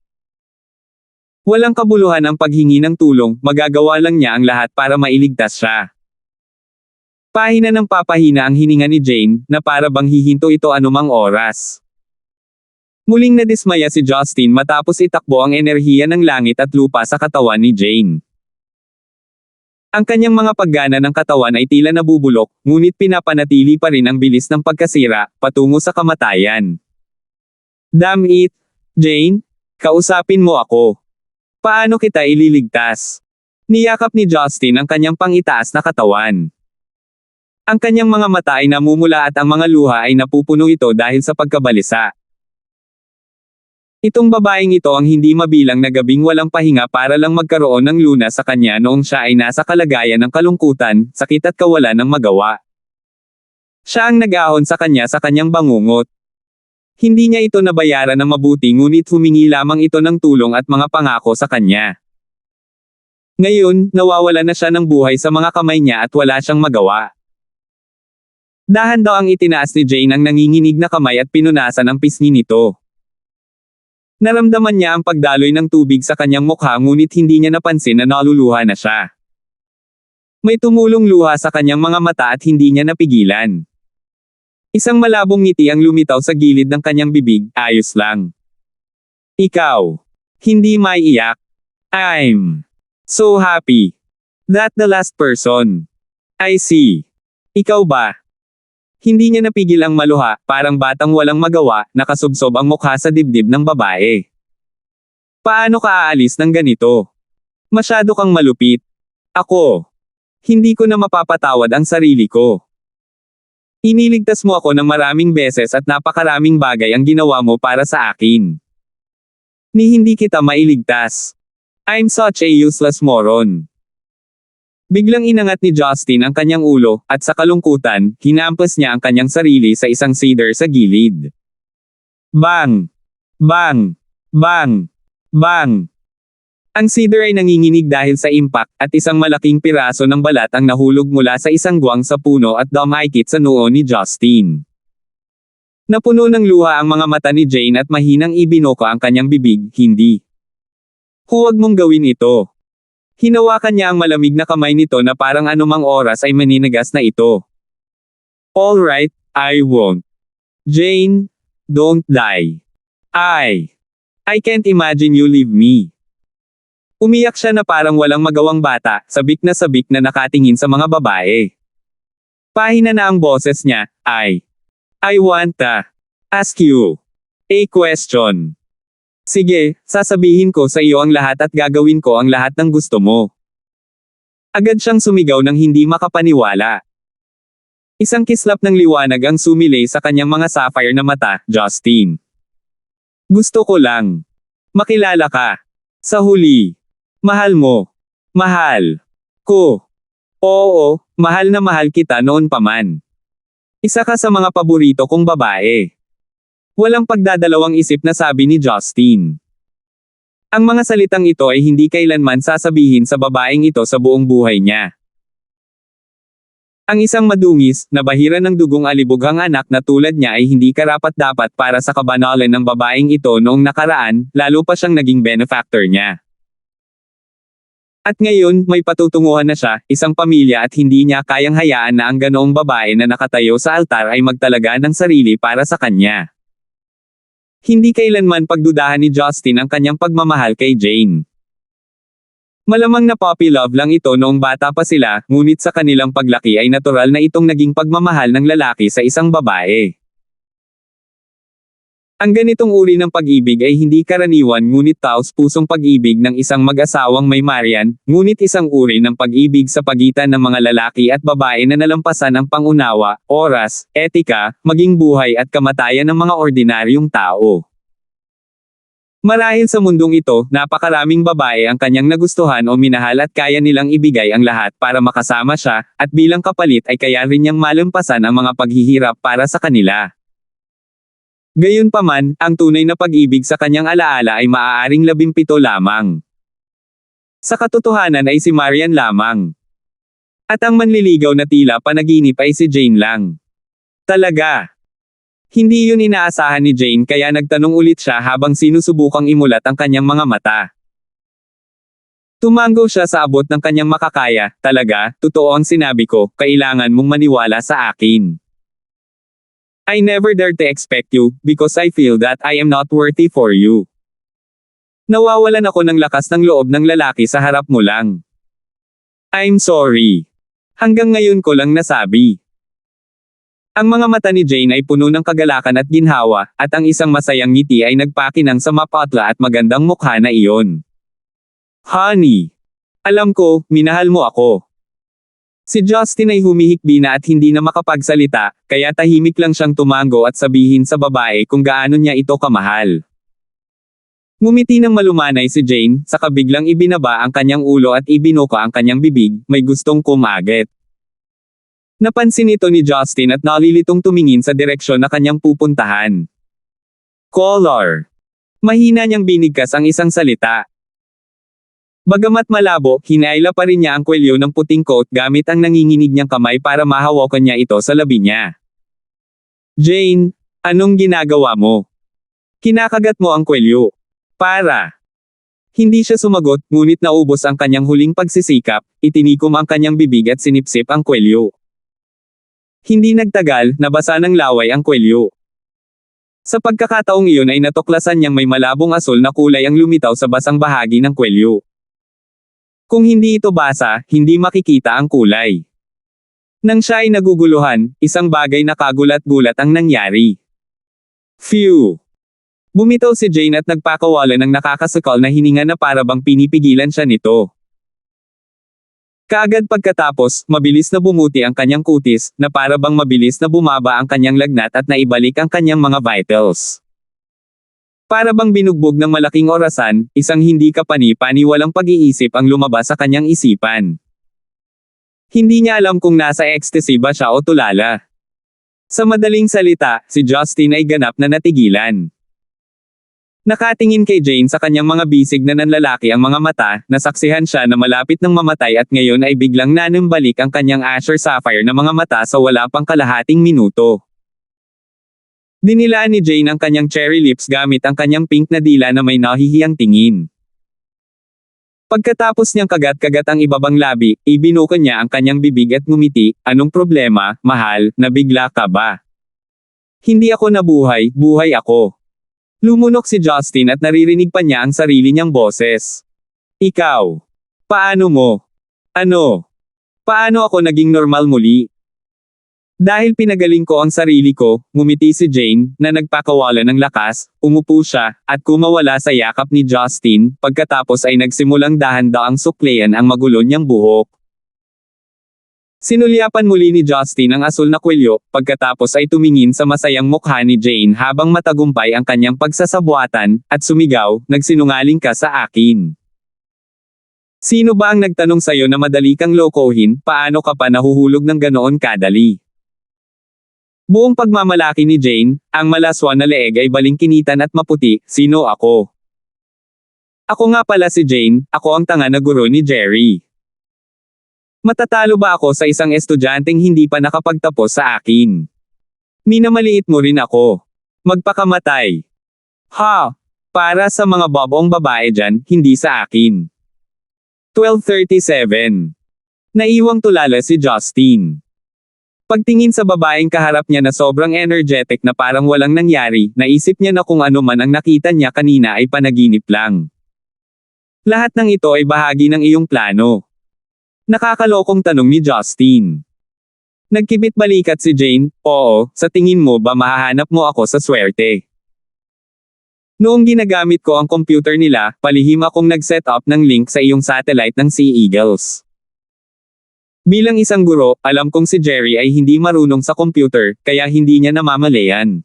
A: Walang kabuluhan ang paghingi ng tulong, magagawa lang niya ang lahat para mailigtas siya. Pahina ng papahina ang hininga ni Jane, na para bang hihinto ito anumang oras. Muling nadismaya si Justin matapos itakbo ang enerhiya ng langit at lupa sa katawan ni Jane. Ang kanyang mga paggana ng katawan ay tila nabubulok, ngunit pinapanatili pa rin ang bilis ng pagkasira, patungo sa kamatayan. Damn it! Jane? Kausapin mo ako. Paano kita ililigtas? Niyakap ni Justin ang kanyang pangitaas na katawan. Ang kanyang mga mata ay namumula at ang mga luha ay napupuno ito dahil sa pagkabalisa. Itong babaeng ito ang hindi mabilang na gabing walang pahinga para lang magkaroon ng luna sa kanya noong siya ay nasa kalagayan ng kalungkutan, sakit at kawalan ng magawa. Siya ang nag-ahon sa kanya sa kanyang bangungot. Hindi niya ito nabayaran ng mabuti ngunit humingi lamang ito ng tulong at mga pangako sa kanya. Ngayon, nawawala na siya ng buhay sa mga kamay niya at wala siyang magawa. Dahan daw ang itinaas ni Jane ang nanginginig na kamay at pinunasan ang pisngi nito. Naramdaman niya ang pagdaloy ng tubig sa kanyang mukha ngunit hindi niya napansin na naluluha na siya. May tumulong luha sa kanyang mga mata at hindi niya napigilan. Isang malabong ngiti ang lumitaw sa gilid ng kanyang bibig, ayos lang. Ikaw. Hindi maiiyak. I'm so happy. That the last person. I see. Ikaw ba? Hindi niya napigil ang maluha, parang batang walang magawa, nakasubsob ang mukha sa dibdib ng babae. Paano ka aalis ng ganito? Masyado kang malupit. Ako. Hindi ko na mapapatawad ang sarili ko. Iniligtas mo ako ng maraming beses at napakaraming bagay ang ginawa mo para sa akin. Ni hindi kita mailigtas. I'm such a useless moron. Biglang inangat ni Justin ang kanyang ulo, at sa kalungkutan, hinampas niya ang kanyang sarili sa isang cedar sa gilid. Bang! Bang! Bang! Bang! Ang cedar ay nanginginig dahil sa impact, at isang malaking piraso ng balat ang nahulog mula sa isang guwang sa puno at dumikit sa noo ni Justin. Napuno ng luha ang mga mata ni Jane at mahinang ibinoka ang kanyang bibig, hindi. Huwag mong gawin ito. Hinawakan niya ang malamig na kamay nito na parang anumang oras ay maninigas na ito. Alright, I won't. Jane, don't die. I can't imagine you leave me. Umiyak siya na parang walang magawang bata, sabik na nakatingin sa mga babae. Pahina na ang boses niya, I want to ask you a question. Sige, sasabihin ko sa iyo ang lahat at gagawin ko ang lahat ng gusto mo. Agad siyang sumigaw ng hindi makapaniwala. Isang kislap ng liwanag ang sumilay sa kanyang mga sapphire na mata, Justin. Gusto ko lang makilala ka. Sa huli. Mahal mo. Mahal ko. Oo, mahal na mahal kita noon pa man. Isa ka sa mga paborito kong babae. Walang pagdadalawang isip na sabi ni Justin. Ang mga salitang ito ay hindi kailanman sasabihin sa babaeng ito sa buong buhay niya. Ang isang madungis, nabahira ng dugong alibughang anak na tulad niya ay hindi karapat-dapat para sa kabanalan ng babaeng ito noong nakaraan, lalo pa siyang naging benefactor niya. At ngayon, may patutunguhan na siya, isang pamilya at hindi niya kayang hayaan na ang ganoong babae na nakatayo sa altar ay magtalaga ng sarili para sa kanya. Hindi kailanman pagdudahan ni Justin ang kanyang pagmamahal kay Jane. Malamang na puppy love lang ito noong bata pa sila, ngunit sa kanilang paglaki ay natural na itong naging pagmamahal ng lalaki sa isang babae. Ang ganitong uri ng pag-ibig ay hindi karaniwan ngunit taos-pusong pag-ibig ng isang mag-asawang may Marian, ngunit isang uri ng pag-ibig sa pagitan ng mga lalaki at babae na nalampasan ang pangunawa, oras, etika, maging buhay at kamatayan ng mga ordinaryong tao. Marahil sa mundong ito, napakaraming babae ang kanyang nagustuhan o minahal at kaya nilang ibigay ang lahat para makasama siya, at bilang kapalit ay kaya rin niyang malampasan ang mga paghihirap para sa kanila. Gayunpaman, ang tunay na pag-ibig sa kanyang alaala ay maaaring 17 lamang. Sa katotohanan ay si Marian lamang. At ang manliligaw na tila panaginip ay si Jane lang. Talaga. Hindi yun inaasahan ni Jane kaya nagtanong ulit siya habang sinusubukang imulat ang kanyang mga mata. Tumango siya sa abot ng kanyang makakaya. Talaga, totoo ang sinabi ko, kailangan mong maniwala sa akin. I never dare to expect you, because I feel that I am not worthy for you. Nawawalan ako ng lakas ng loob ng lalaki sa harap mo lang. I'm sorry. Hanggang ngayon ko lang nasabi. Ang mga mata ni Jane ay puno ng kagalakan at ginhawa, at ang isang masayang ngiti ay nagpakinang sa mapatla at magandang mukha na iyon. Honey. Alam ko, minahal mo ako. Si Justin ay humihikbi na at hindi na makapagsalita, kaya tahimik lang siyang tumango at sabihin sa babae kung gaano niya ito kamahal. Ngumiti ng malumanay si Jane, saka biglang ibinaba ang kanyang ulo at ibinuka ang kanyang bibig, may gustong kumagit. Napansin ito ni Justin at nalilitong tumingin sa direksyon na kanyang pupuntahan. Color. Mahina niyang binigkas ang isang salita. Bagamat malabo, hinaila pa rin niya ang kwelyo ng puting coat gamit ang nanginginig niyang kamay para mahawakan niya ito sa labi niya. Jane, anong ginagawa mo? Kinakagat mo ang kwelyo. Para. Hindi siya sumagot, ngunit naubos ang kanyang huling pagsisikap, itinikom ang kanyang bibig at sinipsip ang kwelyo. Hindi nagtagal, nabasa ng laway ang kwelyo. Sa pagkakataong iyon ay natuklasan niyang may malabong asul na kulay ang lumitaw sa basang bahagi ng kwelyo. Kung hindi ito basa, hindi makikita ang kulay. Nang siya ay naguguluhan, isang bagay na kagulat-gulat ang nangyari. Phew! Bumitaw si Jane at nagpakawala ng nakakasukal na hininga na para bang pinipigilan siya nito. Kaagad pagkatapos, mabilis na bumuti ang kanyang kutis, na para bang mabilis na bumaba ang kanyang lagnat at naibalik ang kanyang mga vitals. Para bang binugbog ng malaking orasan, isang hindi kapani-paniwalang pag-iisip ang lumabas sa kanyang isipan. Hindi niya alam kung nasa ecstasy ba siya o tulala. Sa madaling salita, si Justin ay ganap na natigilan. Nakatingin kay Jane sa kanyang mga bisig na nanlalaki ang mga mata, nasaksihan siya na malapit ng mamatay at ngayon ay biglang nanambalik ang kanyang azure sapphire na mga mata sa wala pang kalahating minuto. Dinilaan ni Jane ang kanyang cherry lips gamit ang kanyang pink na dila na may nahihiyang tingin. Pagkatapos niyang kagat-kagat ang ibabang labi, ibinuka niya ang kanyang bibig at ngumiti, anong problema, mahal, nabigla ka ba? Hindi ako nabuhay, buhay ako. Lumunok si Justin at naririnig pa niya ang sarili niyang boses. Ikaw. Paano mo? Ano? Paano ako naging normal muli? Dahil pinagaling ko ang sarili ko, ngumiti si Jane, na nagpakawala ng lakas, umupo siya, at kumawala sa yakap ni Justin, pagkatapos ay nagsimulang dahan-daang sukleyan ang magulo niyang buhok. Sinulyapan muli ni Justin ang asul na kwelyo, pagkatapos ay tumingin sa masayang mukha ni Jane habang matagumpay ang kanyang pagsasabwatan, at sumigaw, nagsinungaling ka sa akin. Sino ba ang nagtanong sa'yo na madali kang lokohin, paano ka pa nahuhulog ng ganoon kadali? Buong pagmamalaki ni Jane, ang malaswa na leeg ay balingkinitan at maputi, sino ako? Ako nga pala si Jane, ako ang tanga na guro ni Jerry. Matatalo ba ako sa isang estudyanteng hindi pa nakapagtapos sa akin? Minamaliit mo rin ako. Magpakamatay. Ha! Para sa mga bobong babae dyan, hindi sa akin. 12:37. Naiwang tulala si Justin. Pagtingin sa babaeng kaharap niya na sobrang energetic na parang walang nangyari, naisip niya na kung ano man ang nakita niya kanina ay panaginip lang. Lahat ng ito ay bahagi ng iyong plano. Nakakalokong tanong ni Justin. Nagkibit balikat si Jane, oo, sa tingin mo ba mahahanap mo ako sa swerte? Noong ginagamit ko ang computer nila, palihim akong nag-set up ng link sa iyong satellite ng Sea Eagles. Bilang isang guro, alam kong si Jerry ay hindi marunong sa computer, kaya hindi niya namamalayan.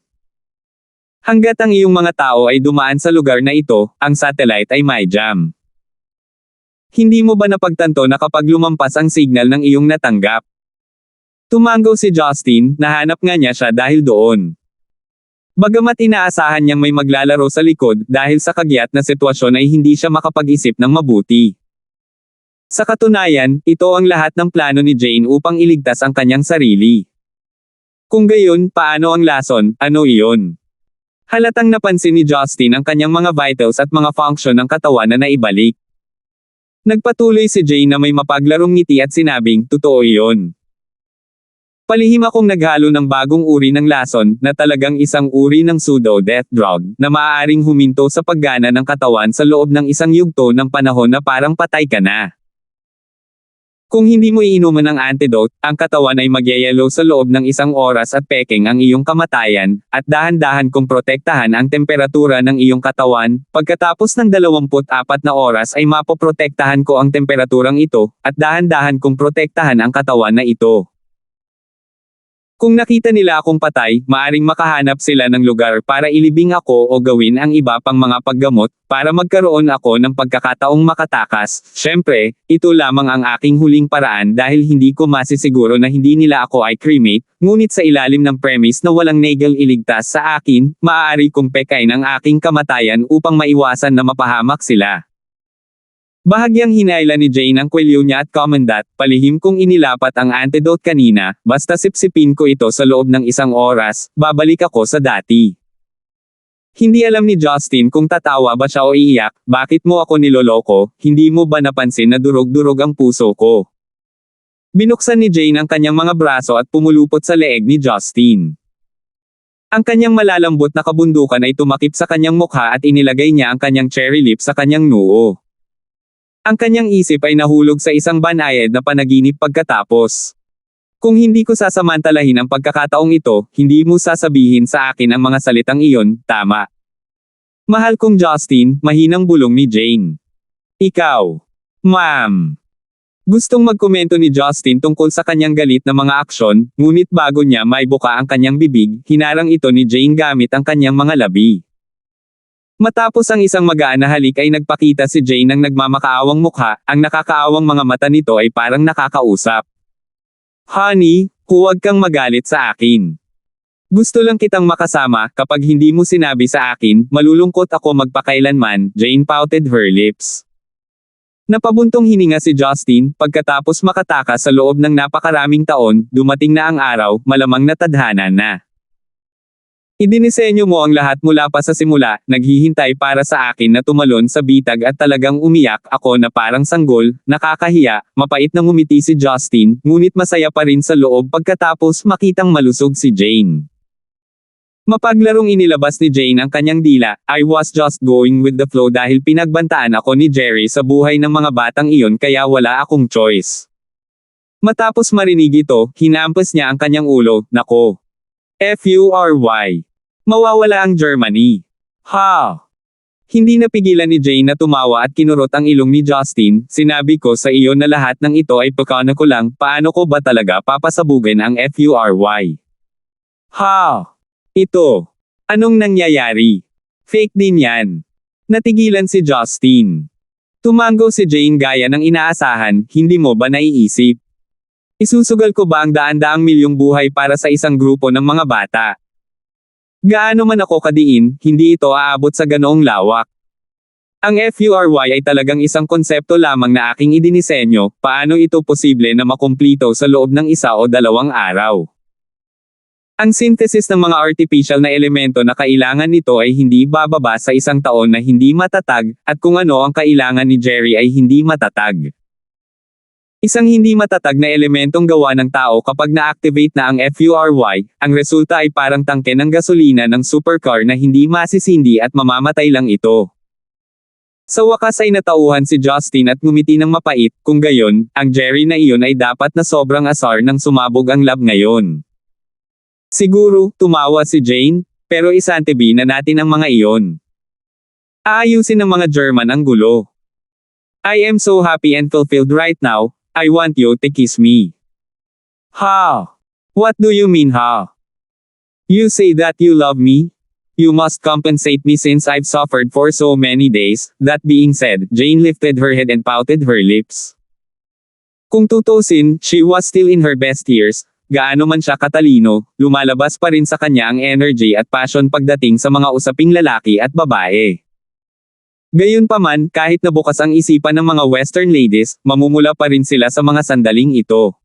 A: Hanggat ang iyong mga tao ay dumaan sa lugar na ito, ang satellite ay may jam. Hindi mo ba napagtanto na kapag lumampas ang signal ng iyong natanggap? Tumango si Justin, nahanap nga niya siya dahil doon. Bagamat inaasahan niyang may maglalaro sa likod dahil sa kagyat na sitwasyon ay hindi siya makapag-isip ng mabuti. Sa katunayan, ito ang lahat ng plano ni Jane upang iligtas ang kanyang sarili. Kung gayon, paano ang lason, ano iyon? Halatang napansin ni Justin ang kanyang mga vitals at mga function ng katawan na naibalik. Nagpatuloy si Jane na may mapaglarong ngiti at sinabing, totoo iyon. Palihim akong naghalo ng bagong uri ng lason, na talagang isang uri ng pseudo-death drug, na maaaring huminto sa paggana ng katawan sa loob ng isang yugto ng panahon na parang patay ka na. Kung hindi mo iinuman ng antidote, ang katawan ay magyayelo sa loob ng 1 oras at pekeng ang iyong kamatayan, at dahan-dahan kong protektahan ang temperatura ng iyong katawan, pagkatapos ng 24 na oras ay mapoprotektahan ko ang temperaturang ito, at dahan-dahan kong protektahan ang katawan na ito. Kung nakita nila akong patay, maaring makahanap sila ng lugar para ilibing ako o gawin ang iba pang mga paggamot, para magkaroon ako ng pagkakataong makatakas. Syempre, ito lamang ang aking huling paraan dahil hindi ko masisiguro na hindi nila ako ay cremate, ngunit sa ilalim ng premise na walang legal iligtas sa akin, maaari kong pekain ang aking kamatayan upang maiwasan na mapahamak sila. Bahagyang hinayla ni Jane ang kwelyo niya at komendat, palihim kong inilapat ang antidote kanina, basta sipsipin ko ito sa loob ng 1 oras, babalik ako sa dati. Hindi alam ni Justin kung tatawa ba siya o iiyak, bakit mo ako niloloko, hindi mo ba napansin na durog-durog ang puso ko? Binuksan ni Jane ang kanyang mga braso at pumulupot sa leeg ni Justin. Ang kanyang malalambot na kabundukan ay tumakip sa kanyang mukha at inilagay niya ang kanyang cherry lip sa kanyang noo. Ang kanyang isip ay nahulog sa isang banayad na panaginip pagkatapos. Kung hindi ko sasamantalahin ang pagkakataong ito, hindi mo sasabihin sa akin ang mga salitang iyon, tama. Mahal kong Justin, mahinang bulong ni Jane. Ikaw. Ma'am. Gustong magkomento ni Justin tungkol sa kanyang galit na mga aksyon, ngunit bago niya maibuka ang kanyang bibig, hinarang ito ni Jane gamit ang kanyang mga labi. Matapos ang isang magaan na halik ay nagpakita si Jane ng nagmamakaawang mukha, ang nakakaawang mga mata nito ay parang nakakausap. Honey, huwag kang magalit sa akin. Gusto lang kitang makasama, kapag hindi mo sinabi sa akin, malulungkot ako magpakailanman, Jane pouted her lips. Napabuntong hininga si Justin, pagkatapos makatakas sa loob ng napakaraming taon, dumating na ang araw, malamang na tadhana na. Idinisenyo mo ang lahat mula pa sa simula, naghihintay para sa akin na tumalon sa bitag at talagang umiyak ako na parang sanggol, nakakahiya, mapait na ngumiti si Justin, ngunit masaya pa rin sa loob pagkatapos makitang malusog si Jane. Mapaglarong inilabas ni Jane ang kanyang dila, I was just going with the flow dahil pinagbantaan ako ni Jerry sa buhay ng mga batang iyon kaya wala akong choice. Matapos marinig ito, hinampas niya ang kanyang ulo, nako. Fury. Mawawala ang Germany. Ha! Hindi napigilan ni Jane na tumawa at kinurot ang ilong ni Justin, sinabi ko sa iyo na lahat ng ito ay pakana ko lang, paano ko ba talaga papasabugin ang Fury? Ha! Ito. Anong nangyayari? Fake din yan. Natigilan si Justin. Tumango si Jane gaya ng inaasahan, hindi mo ba naiisip? Isusugal ko ba ang daan-daang milyong buhay para sa isang grupo ng mga bata? Gaano man ako kadiin, hindi ito aabot sa ganoong lawak. Ang Fury ay talagang isang konsepto lamang na aking idinisenyo, paano ito posible na makumplito sa loob ng 1 o 2 araw. Ang synthesis ng mga artificial na elemento na kailangan nito ay hindi bababa sa 1 taon na hindi matatag, at kung ano ang kailangan ni Jerry ay hindi matatag. Isang hindi matatag na elementong gawa ng tao kapag na-activate na ang Fury, ang resulta ay parang tangke ng gasolina ng supercar na hindi masisindi at mamamatay lang ito. Sa wakas ay natauhan si Justin at ngumiti ng mapait, kung gayon, ang Jerry na iyon ay dapat na sobrang asar nang sumabog ang lab ngayon. Siguro, tumawa si Jane, pero isantabi na natin ang mga iyon. Aayusin ng mga German ang gulo. I am so happy and fulfilled right now, I want you to kiss me. How? What do you mean how? You say that you love me? You must compensate me since I've suffered for so many days. That being said, Jane lifted her head and pouted her lips. Kung tutusin, she was still in her best years. Gaano man siya katalino, lumalabas pa rin sa kanya ang energy at passion pagdating sa mga usaping lalaki at babae. Gayunpaman, kahit nabukas ang isipan ng mga Western ladies, mamumula pa rin sila sa mga sandaling ito.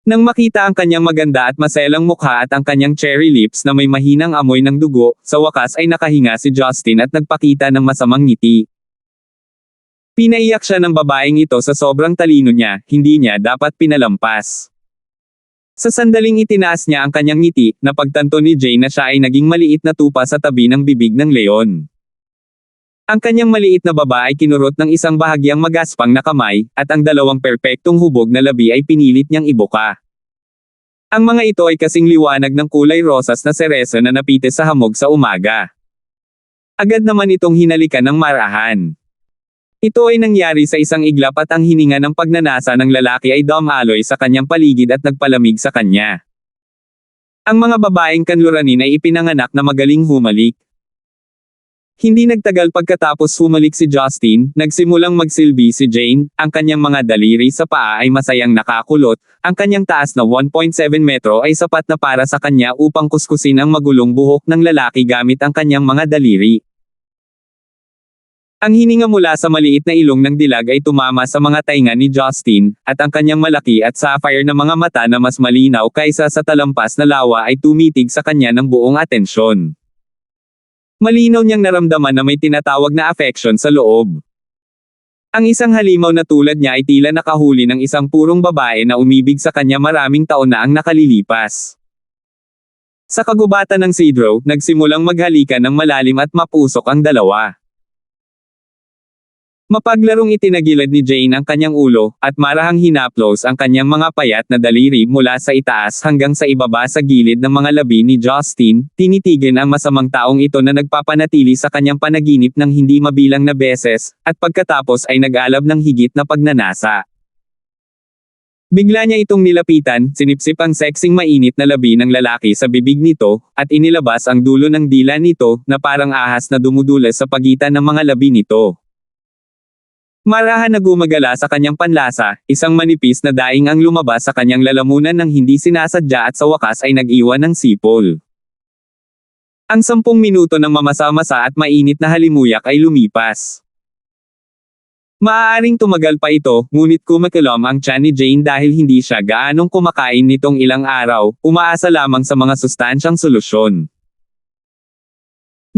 A: Nang makita ang kanyang maganda at maselang mukha at ang kanyang cherry lips na may mahinang amoy ng dugo, sa wakas ay nakahinga si Justin at nagpakita ng masamang ngiti. Pinaiyak siya ng babaeng ito sa sobrang talino niya, hindi niya dapat pinalampas. Sa sandaling itinaas niya ang kanyang ngiti, napagtanto ni Jane na siya ay naging maliit na tupa sa tabi ng bibig ng leon. Ang kanyang maliit na baba ay kinurot ng isang bahagyang magaspang na kamay, at ang dalawang perpektong hubog na labi ay pinilit niyang ibuka. Ang mga ito ay kasing liwanag ng kulay rosas na sereso na napitis sa hamog sa umaga. Agad naman itong hinalikan ng marahan. Ito ay nangyari sa isang iglap at ang hininga ng pagnanasa ng lalaki ay dumaloy sa kanyang paligid at nagpalamig sa kanya. Ang mga babaeng kanluranin ay ipinanganak na magaling humalik. Hindi nagtagal pagkatapos humalik si Justin, nagsimulang magsilbi si Jane, ang kanyang mga daliri sa paa ay masayang nakakulot, ang kanyang taas na 1.7 metro ay sapat na para sa kanya upang kuskusin ang magulong buhok ng lalaki gamit ang kanyang mga daliri. Ang hininga mula sa maliit na ilong ng dilag ay tumama sa mga tainga ni Justin, at ang kanyang malaki at sapphire na mga mata na mas malinaw kaysa sa talampas na lawa ay tumitig sa kanya ng buong atensyon. Malinaw niyang naramdaman na may tinatawag na affection sa loob. Ang isang halimaw na tulad niya ay tila nakahuli ng isang purong babae na umibig sa kanya maraming taon na ang nakalilipas. Sa kagubatan ng Cedro, nagsimulang maghalikan ng malalim at mapusok ang dalawa. Mapaglarong itinagilid ni Jane ang kanyang ulo, at marahang hinaplos ang kanyang mga payat na daliri mula sa itaas hanggang sa ibaba sa gilid ng mga labi ni Justin, tinitigin ang masamang taong ito na nagpapanatili sa kanyang panaginip ng hindi mabilang na beses, at pagkatapos ay nag-alab ng higit na pagnanasa. Bigla niya itong nilapitan, sinipsip ang sexing mainit na labi ng lalaki sa bibig nito, at inilabas ang dulo ng dila nito, na parang ahas na dumudulas sa pagitan ng mga labi nito. Marahan na gumagala sa kanyang panlasa, isang manipis na daing ang lumabas sa kanyang lalamunan ng hindi sinasadya at sa wakas ay nag-iwan ng sipol. Ang 10 minuto ng mamasa-masa at mainit na halimuyak ay lumipas. Maaaring tumagal pa ito, ngunit kumakilom ang tiyan ni Jane dahil hindi siya gaanong kumakain nitong ilang araw, umaasa lamang sa mga sustansyang solusyon.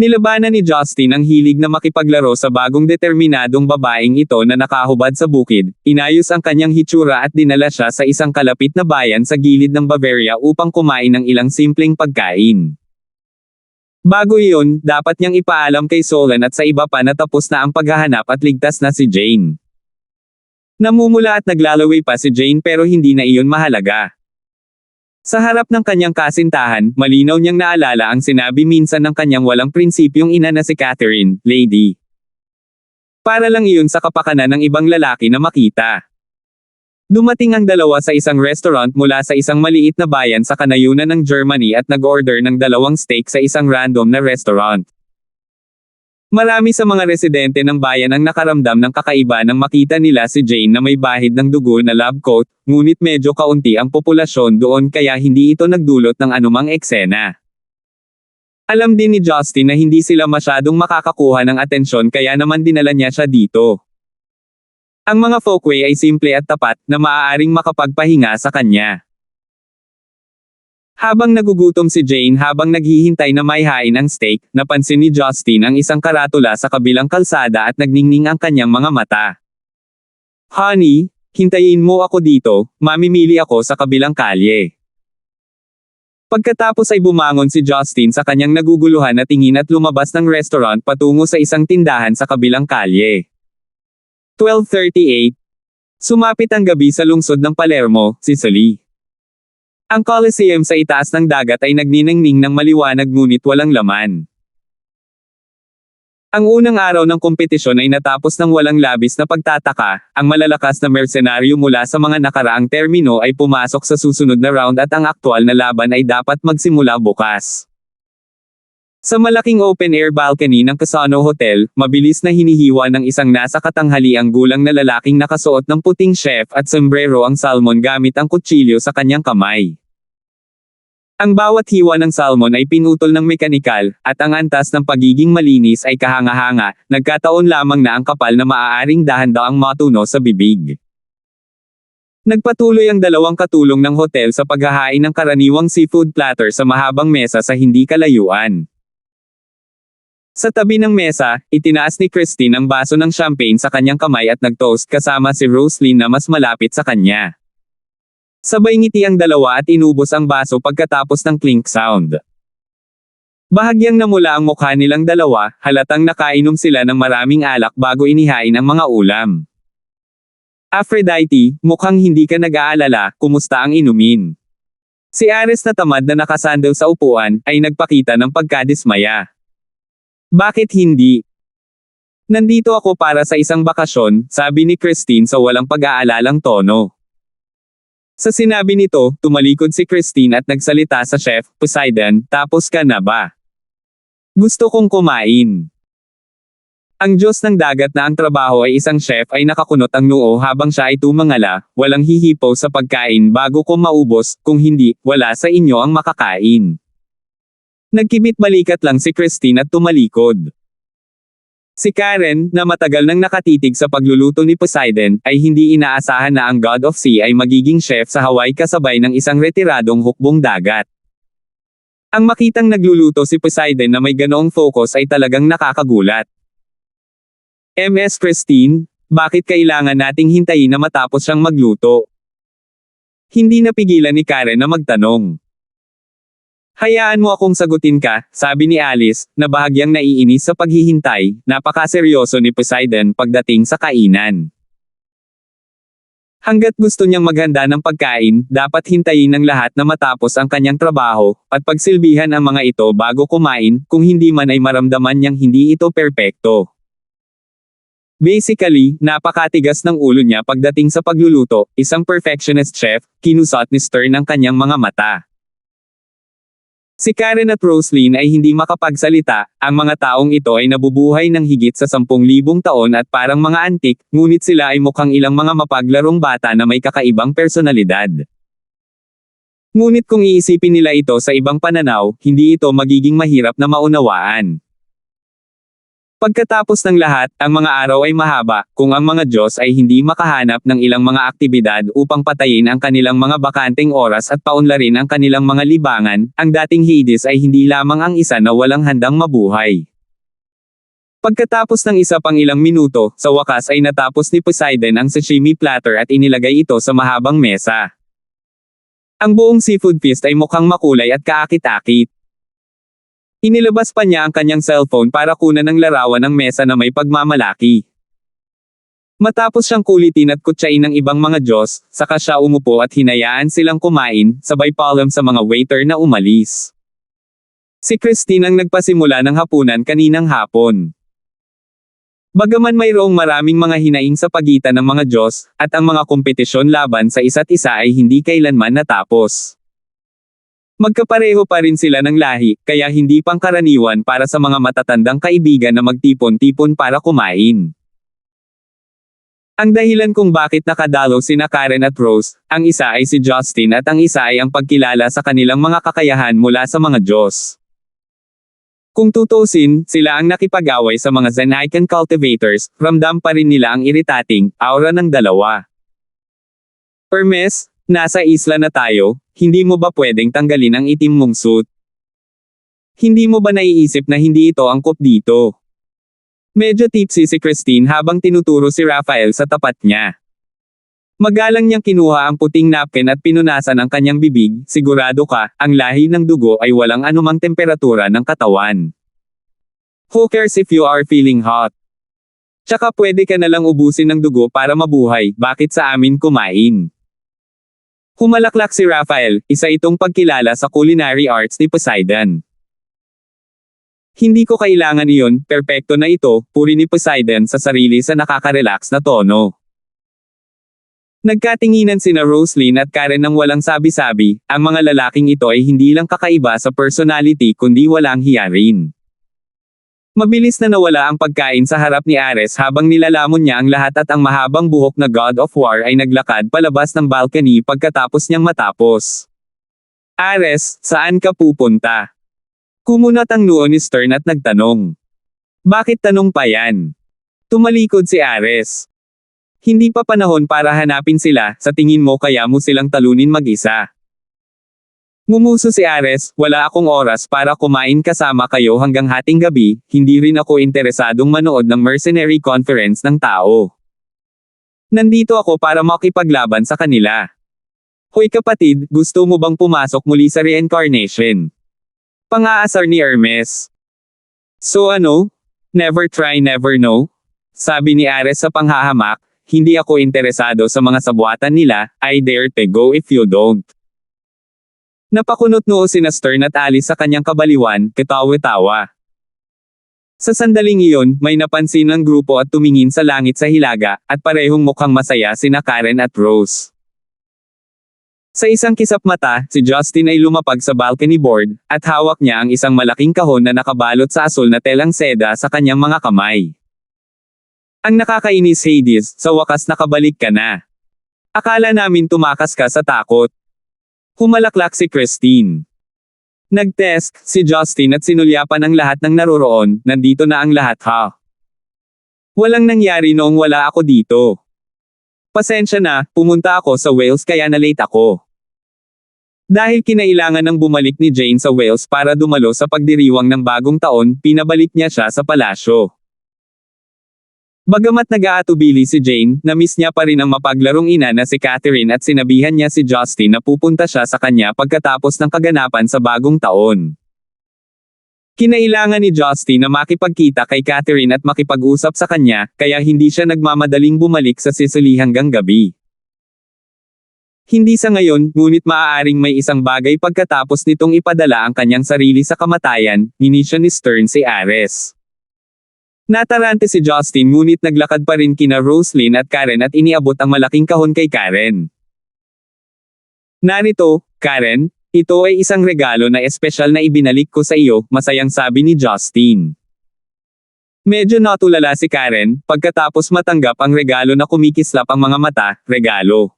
A: Nilabanan ni Justin ang hilig na makipaglaro sa bagong determinadong babaeng ito na nakahubad sa bukid, inayos ang kanyang hitsura at dinala siya sa isang kalapit na bayan sa gilid ng Bavaria upang kumain ng ilang simpleng pagkain. Bago iyon, dapat niyang ipaalam kay Solon at sa iba pa na tapos na ang paghahanap at ligtas na si Jane. Namumula at naglalaway pa si Jane pero hindi na iyon mahalaga. Sa harap ng kanyang kasintahan, malinaw niyang naalala ang sinabi minsan ng kanyang walang prinsipyong ina na si Catherine, Lady. Para lang iyon sa kapakanan ng ibang lalaki na makita. Dumating ang dalawa sa isang restaurant mula sa isang maliit na bayan sa kanayunan ng Germany at nag-order ng 2 steak sa isang random na restaurant. Marami sa mga residente ng bayan ang nakaramdam ng kakaiba nang makita nila si Jane na may bahid ng dugo na lab coat, ngunit medyo kaunti ang populasyon doon kaya hindi ito nagdulot ng anumang eksena. Alam din ni Justin na hindi sila masyadong makakakuha ng atensyon kaya naman dinala niya siya dito. Ang mga folkway ay simple at tapat na maaaring makapagpahinga sa kanya. Habang nagugutom si Jane habang naghihintay na maihain ang steak, napansin ni Justin ang isang karatula sa kabilang kalsada at nagningning ang kanyang mga mata. Honey, hintayin mo ako dito, mamimili ako sa kabilang kalye. Pagkatapos ay bumangon si Justin sa kanyang naguguluhan na tingin at lumabas ng restaurant patungo sa isang tindahan sa kabilang kalye. 12:38. Sumapit ang gabi sa lungsod ng Palermo, Sicily. Ang Colosseum sa itaas ng dagat ay nagniningning ng maliwanag ngunit walang laman. Ang unang araw ng kompetisyon ay natapos ng walang labis na pagtataka, ang malalakas na mersenaryo mula sa mga nakaraang termino ay pumasok sa susunod na round at ang aktwal na laban ay dapat magsimula bukas. Sa malaking open-air balcony ng Casino Hotel, mabilis na hinihiwa ng isang nasa katanghaliang gulang na lalaking nakasuot ng puting chef at sombrero ang salmon gamit ang kutsilyo sa kanyang kamay. Ang bawat hiwa ng salmon ay pinutol ng mekanikal, at ang antas ng pagiging malinis ay kahanga-hanga, nagkataon lamang na ang kapal na maaaring dahan-daang matuno sa bibig. Nagpatuloy ang dalawang katulong ng hotel sa paghahain ng karaniwang seafood platter sa mahabang mesa sa hindi kalayuan. Sa tabi ng mesa, itinaas ni Christine ang baso ng champagne sa kanyang kamay at nag-toast kasama si Roslyn na mas malapit sa kanya. Sabay ngiti ang dalawa at inubos ang baso pagkatapos ng clink sound. Bahagyang namula ang mukha nilang dalawa, halatang nakainom sila ng maraming alak bago inihain ang mga ulam. Aphrodite, mukhang hindi ka nag-aalala, kumusta ang inumin? Si Ares na tamad na nakasandal sa upuan, ay nagpakita ng pagkadismaya. Bakit hindi? Nandito ako para sa isang bakasyon, sabi ni Christine sa walang pag-aalalang tono. Sa sinabi nito, tumalikod si Christine at nagsalita sa chef, Poseidon, tapos ka na ba? Gusto kong kumain. Ang Diyos ng dagat na ang trabaho ay isang chef ay nakakunot ang noo habang siya ay tumangala, walang hihipaw sa pagkain bago ko maubos, kung hindi, wala sa inyo ang makakain. Nagkibit balikat lang si Christine at tumalikod. Si Karen, na matagal nang nakatitig sa pagluluto ni Poseidon, ay hindi inaasahan na ang God of Sea ay magiging chef sa Hawaii kasabay ng isang retiradong hukbong dagat. Ang makitang nagluluto si Poseidon na may ganoong focus ay talagang nakakagulat. Ms. Christine, bakit kailangan nating hintayin na matapos siyang magluto? Hindi napigilan ni Karen na magtanong. Hayaan mo akong sagutin ka, sabi ni Alice, na bahagyang naiinis sa paghihintay, napakaseryoso ni Poseidon pagdating sa kainan. Hanggat gusto niyang maghanda ng pagkain, dapat hintayin ng lahat na matapos ang kanyang trabaho, at pagsilbihan ang mga ito bago kumain, kung hindi man ay maramdaman niyang hindi ito perpekto. Basically, napakatigas ng ulo niya pagdating sa pagluluto, isang perfectionist chef, kinusat ni Stern ang kanyang mga mata. Si Karen at Roslyn ay hindi makapagsalita, ang mga taong ito ay nabubuhay ng higit sa 10,000 taon at parang mga antik, ngunit sila ay mukhang ilang mga mapaglarong bata na may kakaibang personalidad. Ngunit kung iisipin nila ito sa ibang pananaw, hindi ito magiging mahirap na maunawaan. Pagkatapos ng lahat, ang mga araw ay mahaba, kung ang mga Diyos ay hindi makahanap ng ilang mga aktibidad upang patayin ang kanilang mga bakanteng oras at paunlarin ang kanilang mga libangan, ang dating Hades ay hindi lamang ang isa na walang handang mabuhay. Pagkatapos ng isa pang ilang minuto, sa wakas ay natapos ni Poseidon ang sashimi platter at inilagay ito sa mahabang mesa. Ang buong seafood feast ay mukhang makulay at kaakit-akit. Inilabas pa niya ang kanyang cellphone para kunan ng larawan ng mesa na may pagmamalaki. Matapos siyang kulitin at kutsain ng ibang mga Diyos, saka siya umupo at hinayaan silang kumain, sabay paalam sa mga waiter na umalis. Si Christine ang nagpasimula ng hapunan kaninang hapon. Bagaman mayroong maraming mga hinaing sa pagitan ng mga Diyos, at ang mga kompetisyon laban sa isa't isa ay hindi kailanman natapos. Magkapareho pa rin sila ng lahi, kaya hindi pangkaraniwan para sa mga matatandang kaibigan na magtipon-tipon para kumain. Ang dahilan kung bakit nakadalo sina Karen at Rose, ang isa ay si Justin at ang isa ay ang pagkilala sa kanilang mga kakayahan mula sa mga Diyos. Kung tutusin, sila ang nakipag-away sa mga Zen icon cultivators, ramdam pa rin nila ang iritating aura ng dalawa. Hermes, nasa isla na tayo, hindi mo ba pwedeng tanggalin ang itim mong suit? Hindi mo ba naiisip na hindi ito angkop dito? Medyo tipsy si Christine habang tinuturo si Raphael sa tapat niya. Magalang niyang kinuha ang puting napkin at pinunasan ang kanyang bibig, sigurado ka, ang lahi ng dugo ay walang anumang temperatura ng katawan. Who cares if you are feeling hot? Tsaka pwede ka nalang ubusin ng dugo para mabuhay, bakit sa amin kumain? Humalaklak si Raphael, isa itong pagkilala sa culinary arts ni Poseidon. Hindi ko kailangan iyon, perpekto na ito, puri ni Poseidon sa sarili sa nakaka-relax na tono. Nagkatinginan sina Roslyn at Karen ng walang sabi-sabi, ang mga lalaking ito ay hindi lang kakaiba sa personality kundi walang hiya rin. Mabilis na nawala ang pagkain sa harap ni Ares habang nilalamon niya ang lahat at ang mahabang buhok na God of War ay naglakad palabas ng balcony pagkatapos niyang matapos. Ares, saan ka pupunta? Kumunat ang noo ni Stern at nagtanong. Bakit tanong pa yan? Tumalikod si Ares. Hindi pa panahon para hanapin sila, sa tingin mo kaya mo silang talunin mag-isa. Ngumuso si Ares, wala akong oras para kumain kasama kayo hanggang hating gabi, hindi rin ako interesadong manood ng mercenary conference ng tao. Nandito ako para makipaglaban sa kanila. Hoy kapatid, gusto mo bang pumasok muli sa reincarnation? Pang-aasar ni Hermes. So ano? Never try never know? Sabi ni Ares sa panghahamak. Hindi ako interesado sa mga sabuatan nila, I dare to go if you don't. Napakunot noo sina Stern at Alice sa kanyang kabaliwan, katawa-tawa. Sa sandaling iyon, may napansin ng grupo at tumingin sa langit sa hilaga, at parehong mukhang masaya sina Karen at Rose. Sa isang kisap mata, si Justin ay lumapag sa balcony board, at hawak niya ang isang malaking kahon na nakabalot sa asul na telang seda sa kanyang mga kamay. Ang nakakainis Hades, sa wakas nakabalik ka na. Akala namin tumakas ka sa takot. Humalaklak si Christine. Nag-test, si Justin at sinulyapan ang lahat ng naroroon, nandito na ang lahat ha. Walang nangyari noong wala ako dito. Pasensya na, pumunta ako sa Wales kaya na-late ako. Dahil kinailangan ng bumalik ni Jane sa Wales para dumalo sa pagdiriwang ng bagong taon, pinabalik niya siya sa palasyo. Bagamat nag-aatubili si Jane, na-miss niya pa rin ang mapaglarong ina na si Catherine at sinabihan niya si Justin na pupunta siya sa kanya pagkatapos ng kaganapan sa bagong taon. Kinailangan ni Justin na makipagkita kay Catherine at makipag-usap sa kanya, kaya hindi siya nagmamadaling bumalik sa Sicily hanggang gabi. Hindi sa ngayon, ngunit maaaring may isang bagay pagkatapos nitong ipadala ang kanyang sarili sa kamatayan, inisya ni Stern si Ares. Natarante si Justin ngunit naglakad pa rin kina Roslyn at Karen at iniabot ang malaking kahon kay Karen. Narito, Karen, ito ay isang regalo na espesyal na ibinalik ko sa iyo, masayang sabi ni Justin. Medyo natulala si Karen, pagkatapos matanggap ang regalo na kumikislap ang mga mata, regalo.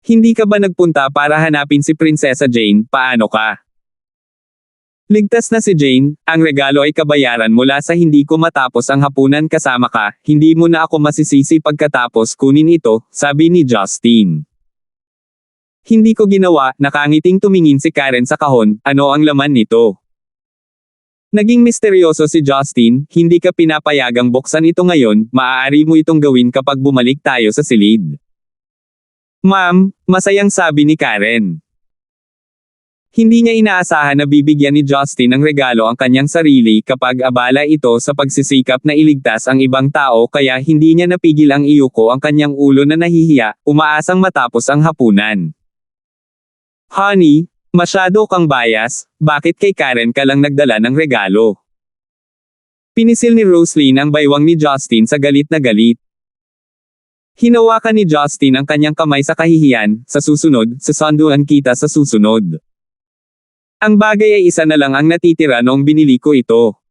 A: Hindi ka ba nagpunta para hanapin si Prinsesa Jane, paano ka? Ligtas na si Jane, ang regalo ay kabayaran mula sa hindi ko matapos ang hapunan kasama ka, hindi mo na ako masisisi pagkatapos kunin ito, sabi ni Justin. Hindi ko ginawa, nakangiting tumingin si Karen sa kahon, ano ang laman nito? Naging misteryoso si Justin, hindi ka pinapayagang buksan ito ngayon, maaari mo itong gawin kapag bumalik tayo sa silid. Ma'am, masayang sabi ni Karen. Hindi niya inaasahan na bibigyan ni Justin ng regalo ang kanyang sarili kapag abala ito sa pagsisikap na iligtas ang ibang tao kaya hindi niya napigil ang iyuko ang kanyang ulo na nahihiya, umaasang matapos ang hapunan. Honey, masyado kang bias, bakit kay Karen ka lang nagdala ng regalo? Pinisil ni Roslyn ang baywang ni Justin sa galit na galit. Hinawakan ni Justin ang kanyang kamay sa kahihiyan, sa susunod, sasanduan kita sa susunod. Ang bagay ay isa na lang ang natitira noong binili ko ito.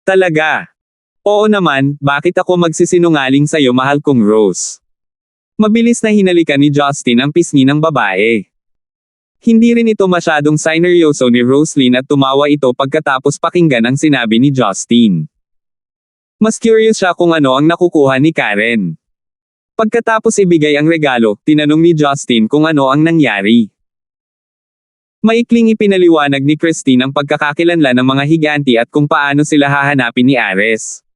A: Talaga? Oo naman, bakit ako magsisinungaling sa'yo mahal kong Rose? Mabilis na hinalikan ni Justin ang pisngi ng babae. Hindi rin ito masyadong sineryoso ni Roslyn at tumawa ito pagkatapos pakinggan ang sinabi ni Justin. Mas curious siya kung ano ang nakukuha ni Karen. Pagkatapos ibigay ang regalo, tinanong ni Justin kung ano ang nangyari. Maikling ipinaliwanag ni Christine ang pagkakakilanlan ng mga higanti at kung paano sila hahanapin ni Ares.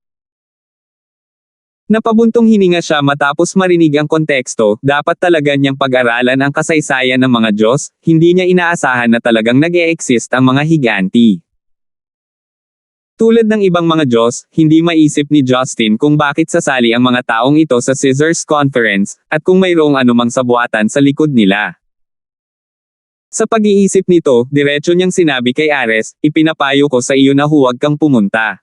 A: Napabuntong hininga siya matapos marinig ang konteksto, dapat talaga niyang pag-aralan ang kasaysayan ng mga Diyos, hindi niya inaasahan na talagang nag-e-exist ang mga higanti. Tulad ng ibang mga Diyos, hindi maisip ni Justin kung bakit sasali ang mga taong ito sa Caesars Conference, at kung mayroong anumang sabuatan sa likod nila. Sa pag-iisip nito, diretso niyang sinabi kay Ares, ipinapayo ko sa iyo na huwag kang pumunta.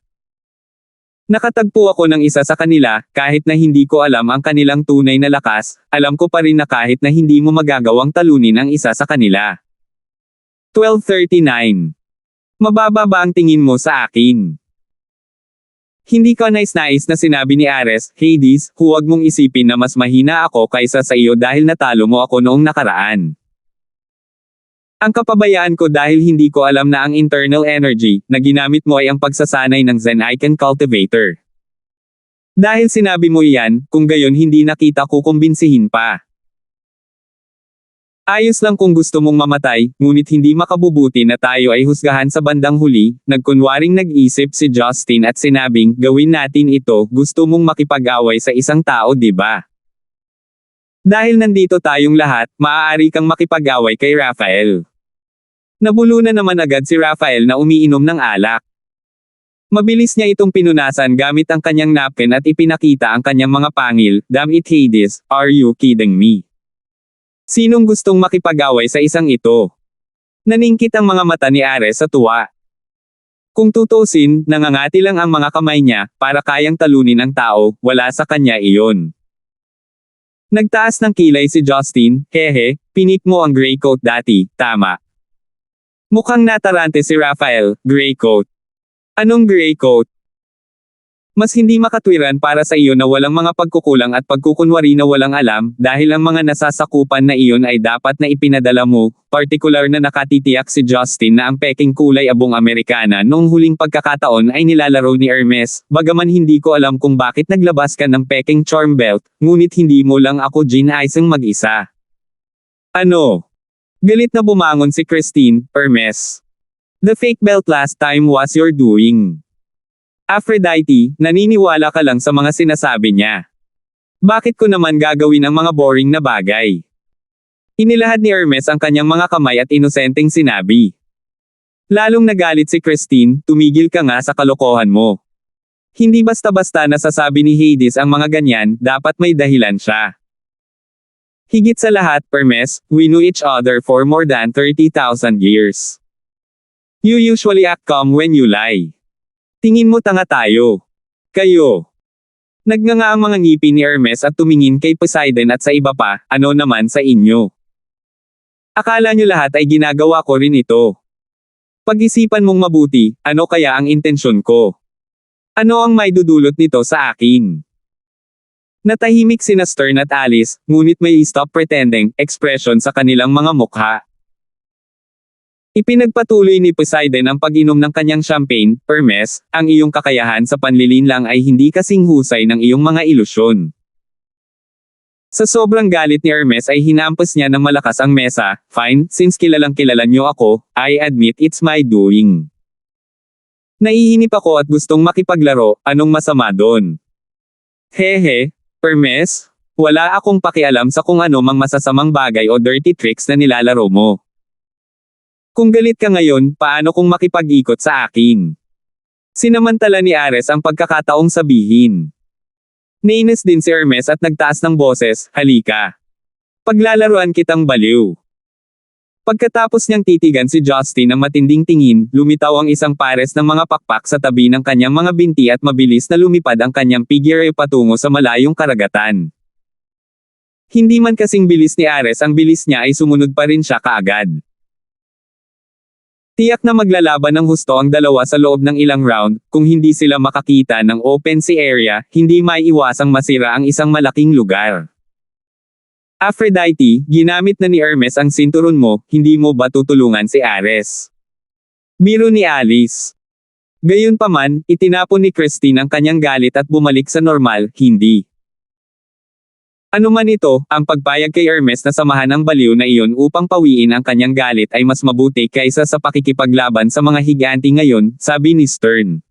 A: Nakatagpo ako ng isa sa kanila, kahit na hindi ko alam ang kanilang tunay na lakas, alam ko pa rin na kahit na hindi mo magagawang talunin ang isa sa kanila. 12:39. Mababa ba ang tingin mo sa akin? Hindi ka nais-nais na sinabi ni Ares, Hades, huwag mong isipin na mas mahina ako kaysa sa iyo dahil natalo mo ako noong nakaraan. Ang kapabayaan ko dahil hindi ko alam na ang internal energy na ginamit mo ay ang pagsasanay ng Zen Icon Cultivator. Dahil sinabi mo iyan, kung gayon hindi na kita kukumbinsihin pa. Ayos lang kung gusto mong mamatay, ngunit hindi makabubuti na tayo ay husgahan sa bandang huli, nagkunwaring nag-isip si Justin at sinabing, gawin natin ito, gusto mong makipag-away sa isang tao di ba? Dahil nandito tayong lahat, maaari kang makipag-away kay Raphael. Nabulunan naman agad si Raphael na umiinom ng alak. Mabilis niya itong pinunasan gamit ang kanyang napkin at ipinakita ang kanyang mga pangil, damn it Hades, are you kidding me? Sinong gustong makipag-away sa isang ito? Naningkit ang mga mata ni Ares sa tuwa. Kung tutusin, nangangati lang ang mga kamay niya, para kayang talunin ang tao, wala sa kanya iyon. Nagtaas ng kilay si Justin, hehe, pinip mo ang gray coat dati, tama. Mukhang natarante si Raphael, gray coat. Anong gray coat? Mas hindi makatwiran para sa iyo na walang mga pagkukulang at pagkukunwari na walang alam, dahil ang mga nasasakupan na iyon ay dapat na ipinadala mo, partikular na nakatitiyak si Justin na ang peking kulay abong Amerikana noong huling pagkakataon ay nilalaro ni Hermes, bagaman hindi ko alam kung bakit naglabas ka ng peking charm belt, ngunit hindi mo lang ako ginaisang mag-isa. Ano? Galit na bumangon si Christine, Hermes. The fake belt last time was your doing. Aphrodite, naniniwala ka lang sa mga sinasabi niya. Bakit ko naman gagawin ang mga boring na bagay? Inilahad ni Hermes ang kanyang mga kamay at inosenteng sinabi. Lalong nagalit si Christine, tumigil ka nga sa kalokohan mo. Hindi basta-basta nasasabi ni Hades ang mga ganyan, dapat may dahilan siya. Higit sa lahat, Hermes, we knew each other for more than 30,000 years. You usually act calm when you lie. Tingin mo tanga tayo. Kayo. Nagnganga ang mga ngipin ni Hermes at tumingin kay Poseidon at sa iba pa, ano naman sa inyo? Akala nyo lahat ay ginagawa ko rin ito. Pag-isipan mong mabuti, ano kaya ang intensyon ko? Ano ang may dudulot nito sa akin? Natahimik sina Stern at Alice, ngunit may stop pretending expression sa kanilang mga mukha. Ipinagpatuloy ni Poseidon ang pag-inom ng kanyang champagne, Hermes, ang iyong kakayahan sa panlilinlang ay hindi kasing husay ng iyong mga ilusyon. Sa sobrang galit ni Hermes ay hinampas niya ng malakas ang mesa, fine, since kilalang kilala niyo ako, I admit it's my doing. Naiinip ako at gustong makipaglaro, anong masama doon? Hehe. Hermes, wala akong pakialam sa kung ano mang masasamang bagay o dirty tricks na nilalaro mo. Kung galit ka ngayon, paano kung makipag-ikot sa akin? Sinamantala ni Ares ang pagkakataong sabihin. Nainis din si Hermes at nagtaas ng boses, halika. Paglalaruan kitang baliw. Pagkatapos niyang titigan si Justin ng matinding tingin, lumitaw ang isang pares ng mga pakpak sa tabi ng kanyang mga binti at mabilis na lumipad ang kanyang figure patungo sa malayong karagatan. Hindi man kasing bilis ni Ares ang bilis niya ay sumunod pa rin siya kaagad. Tiyak na maglalaban ng husto ang dalawa sa loob ng ilang round, kung hindi sila makakita ng open sea area, hindi maiiwasang masira ang isang malaking lugar. Aphrodite, ginamit na ni Hermes ang sinturon mo, hindi mo ba tutulungan si Ares? Biro ni Alice. Gayunpaman, itinapon ni Christine ang kanyang galit at bumalik sa normal, hindi. Ano man ito, ang pagpayag kay Hermes na samahan ang baliw na iyon upang pawiin ang kanyang galit ay mas mabuti kaysa sa pakikipaglaban sa mga higanti ngayon, sabi ni Stern.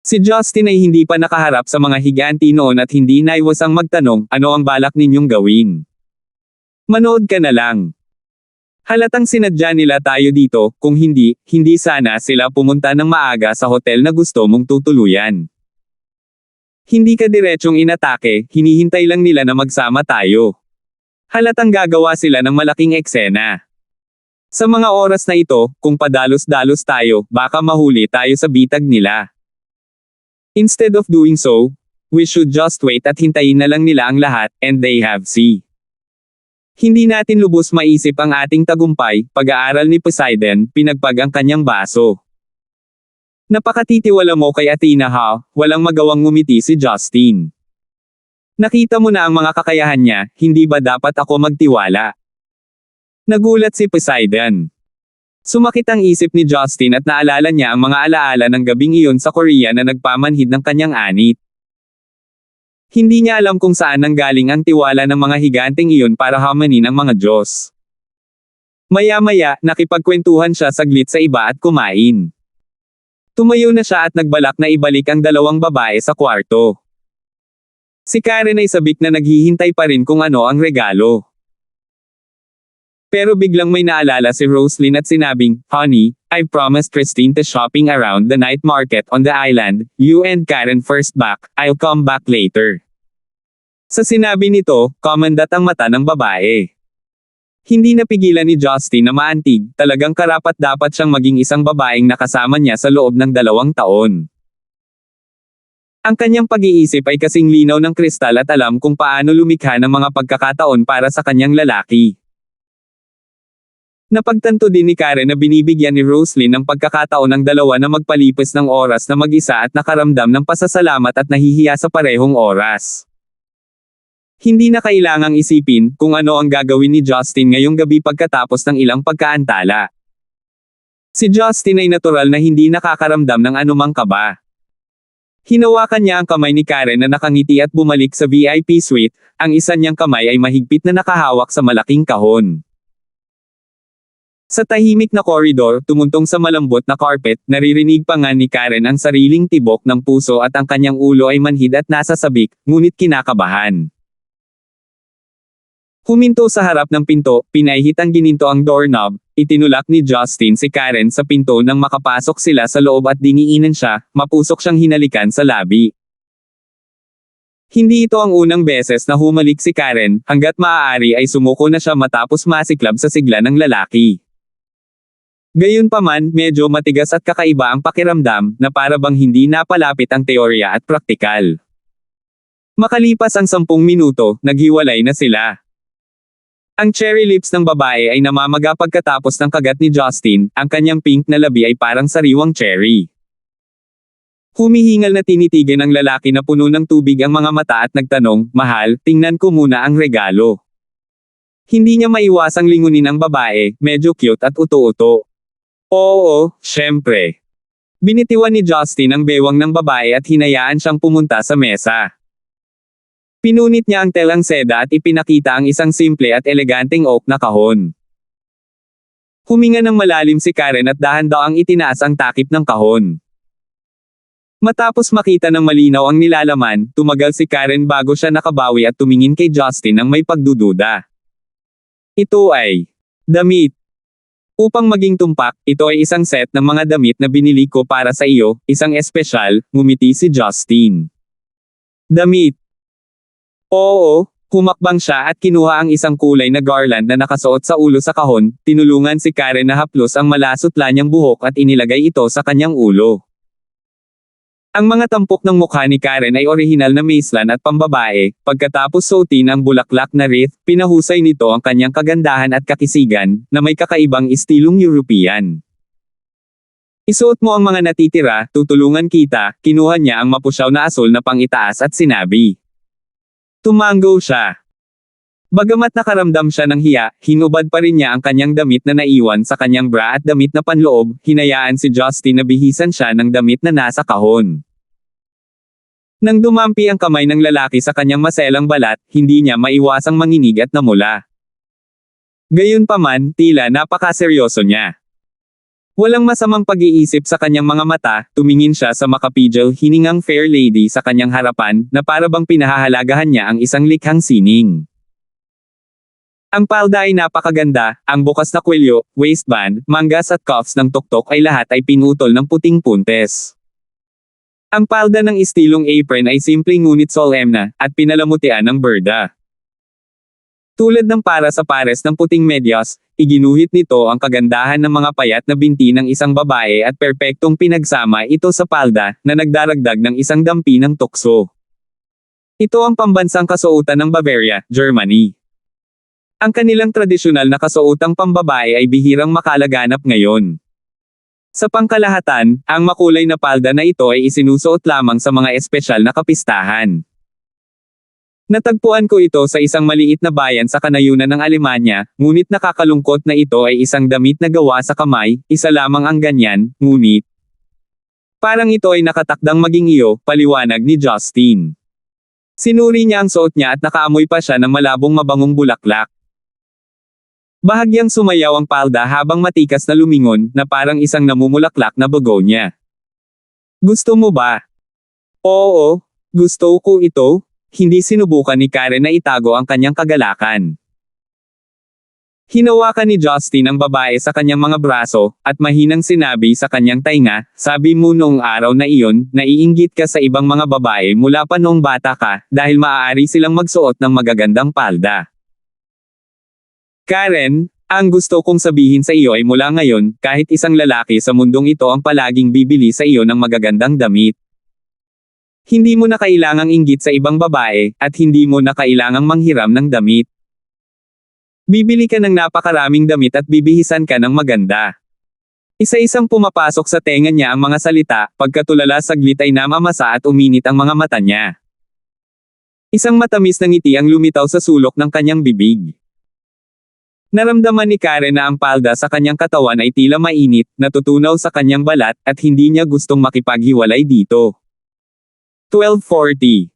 A: Si Justin ay hindi pa nakaharap sa mga higanti noon at hindi naiwasang magtanong, ano ang balak ninyong gawin? Manood ka na lang. Halatang sinadya nila tayo dito, kung hindi, hindi sana sila pumunta ng maaga sa hotel na gusto mong tutuluyan. Hindi ka diretsong inatake, hinihintay lang nila na magsama tayo. Halatang gagawa sila ng malaking eksena. Sa mga oras na ito, kung padalos-dalos tayo, baka mahuli tayo sa bitag nila. Instead of doing so, we should just wait at hintayin na lang nila ang lahat, and they have see. Hindi natin lubos maisip ang ating tagumpay, pag-aaral ni Poseidon, pinagpag ang kanyang baso. Napakatitiwala mo kay Athena ha, walang magawang ngumiti si Justin. Nakita mo na ang mga kakayahan niya, hindi ba dapat ako magtiwala? Nagulat si Poseidon. Sumakit ang isip ni Justin at naalala niya ang mga alaala ng gabing iyon sa Korea na nagpamanhid ng kanyang anit. Hindi niya alam kung saan nanggaling ang tiwala ng mga higanteng iyon para hamanin ang mga Diyos. Maya-maya, nakipagkwentuhan siya saglit sa iba at kumain. Tumayo na siya at nagbalak na ibalik ang dalawang babae sa kwarto. Si Karen ay sabik na naghihintay pa rin kung ano ang regalo. Pero biglang may naalala si Roslyn at sinabing, "Honey, I promised Christine to shopping around the night market on the island, you and Karen first back, I'll come back later." Sa sinabi nito, kumandat ang mata ng babae. Hindi napigilan ni Justin na maantig, talagang karapat-dapat siyang maging isang babaeng nakasama niya sa loob ng 2 taon. Ang kanyang pag-iisip ay kasing linaw ng kristal at alam kung paano lumikha ng mga pagkakataon para sa kanyang lalaki. Napagtanto din ni Karen na binibigyan ni Roslyn ng pagkakataon ng dalawa na magpalipas ng oras na mag-isa at nakaramdam ng pasasalamat at nahihiya sa parehong oras. Hindi na kailangang isipin kung ano ang gagawin ni Justin ngayong gabi pagkatapos ng ilang pagkaantala. Si Justin ay natural na hindi nakakaramdam ng anumang kaba. Hinawakan niya ang kamay ni Karen na nakangiti at bumalik sa VIP suite, ang isa niyang kamay ay mahigpit na nakahawak sa malaking kahon. Sa tahimik na koridor, tumuntong sa malambot na carpet, naririnig pa nga ni Karen ang sariling tibok ng puso at ang kanyang ulo ay manhid at nasa sabik, ngunit kinakabahan. Huminto sa harap ng pinto, pinahit ang gininto ang doorknob, itinulak ni Justin si Karen sa pinto nang makapasok sila sa loob at diniinan siya, mapusok siyang hinalikan sa labi. Hindi ito ang unang beses na humalik si Karen, hanggat maaari ay sumuko na siya matapos masiklab sa sigla ng lalaki. Gayunpaman, medyo matigas at kakaiba ang pakiramdam, na para bang hindi napalapit ang teorya at praktikal. Makalipas ang 10 minuto, naghiwalay na sila. Ang cherry lips ng babae ay namamaga pagkatapos ng kagat ni Justin, ang kanyang pink na labi ay parang sariwang cherry. Humihingal na tinitigan ng lalaki na puno ng tubig ang mga mata at nagtanong, "Mahal, tingnan ko muna ang regalo." Hindi niya maiwasang lingunin ang babae, medyo cute at uto-uto. Oo, syempre. Binitiwan ni Justin ang bewang ng babae at hinayaan siyang pumunta sa mesa. Pinunit niya ang telang seda at ipinakita ang isang simple at eleganteng oak na kahon. Huminga ng malalim si Karen at dahan-dahang itinaas ang takip ng kahon. Matapos makita ng malinaw ang nilalaman, tumagal si Karen bago siya nakabawi at tumingin kay Justin ng may pagdududa. Ito ay damit. Upang maging tumpak, ito ay isang set ng mga damit na binili ko para sa iyo, isang espesyal, ngumiti si Justin. Damit. Oo, humakbang siya at kinuha ang isang kulay na garland na nakasuot sa ulo sa kahon, tinulungan si Karen na haplos ang malasutla niyang buhok at inilagay ito sa kanyang ulo. Ang mga tampok ng mukha ni Karen ay orihinal na maislan at pambabae, pagkatapos suotin ang bulaklak na wreath, pinahusay nito ang kanyang kagandahan at kakisigan, na may kakaibang istilong European. Isuot mo ang mga natitira, tutulungan kita, kinuha niya ang mapusyaw na asul na pang-itaas at sinabi. Tumango siya. Bagamat nakaramdam siya ng hiya, hinubad pa rin niya ang kanyang damit na naiwan sa kanyang bra at damit na panloob, hinayaan si Justin na bihisan siya ng damit na nasa kahon. Nang dumampi ang kamay ng lalaki sa kanyang maselang balat, hindi niya maiwasang manginig at namula. Gayunpaman, tila napakaseryoso niya. Walang masamang pag-iisip sa kanyang mga mata, tumingin siya sa makapidyo hiningang fair lady sa kanyang harapan, na para bang pinahahalagahan niya ang isang likhang sining. Ang palda ay napakaganda, ang bukas na kwelyo, waistband, manggas at cuffs ng tuktok ay lahat ay pinutol ng puting puntes. Ang palda ng istilong apron ay simple ngunit solemna, at pinalamutian ng berda. Tulad ng para sa pares ng puting medyas, iginuhit nito ang kagandahan ng mga payat na binti ng isang babae at perpektong pinagsama ito sa palda, na nagdaragdag ng isang dampi ng tukso. Ito ang pambansang kasuotan ng Bavaria, Germany. Ang kanilang tradisyonal na kasuotang pambabae ay bihirang makalaganap ngayon. Sa pangkalahatan, ang makulay na palda na ito ay isinusuot lamang sa mga espesyal na kapistahan. Natagpuan ko ito sa isang maliit na bayan sa kanayunan ng Alemanya, ngunit nakakalungkot na ito ay isang damit na gawa sa kamay, isa lamang ang ganyan, ngunit parang ito ay nakatakdang maging iyo, paliwanag ni Justin. Sinuri niya ang suot niya at nakaamoy pa siya ng malabong mabangong bulaklak. Bahagyang sumayaw ang palda habang matikas na lumingon, na parang isang namumulaklak na begonia. Gusto mo ba? Oo, gusto ko ito. Hindi sinubukan ni Karen na itago ang kanyang kagalakan. Hinawakan ni Justin ang babae sa kanyang mga braso, at mahinang sinabi sa kanyang tainga, sabi mo noong araw na iyon, naiinggit ka sa ibang mga babae mula pa noong bata ka, dahil maaari silang magsuot ng magagandang palda. Karen, ang gusto kong sabihin sa iyo ay mula ngayon, kahit isang lalaki sa mundong ito ang palaging bibili sa iyo ng magagandang damit. Hindi mo na kailangang inggit sa ibang babae, at hindi mo na kailangang manghiram ng damit. Bibili ka ng napakaraming damit at bibihisan ka ng maganda. Isa-isang pumapasok sa tenga niya ang mga salita, pagkatulala saglit ay namamasa at uminit ang mga mata niya. Isang matamis na ngiti ang lumitaw sa sulok ng kanyang bibig. Naramdaman ni Karen na ang palda sa kanyang katawan ay tila mainit, natutunaw sa kanyang balat, at hindi niya gustong makipaghiwalay dito. 12:40.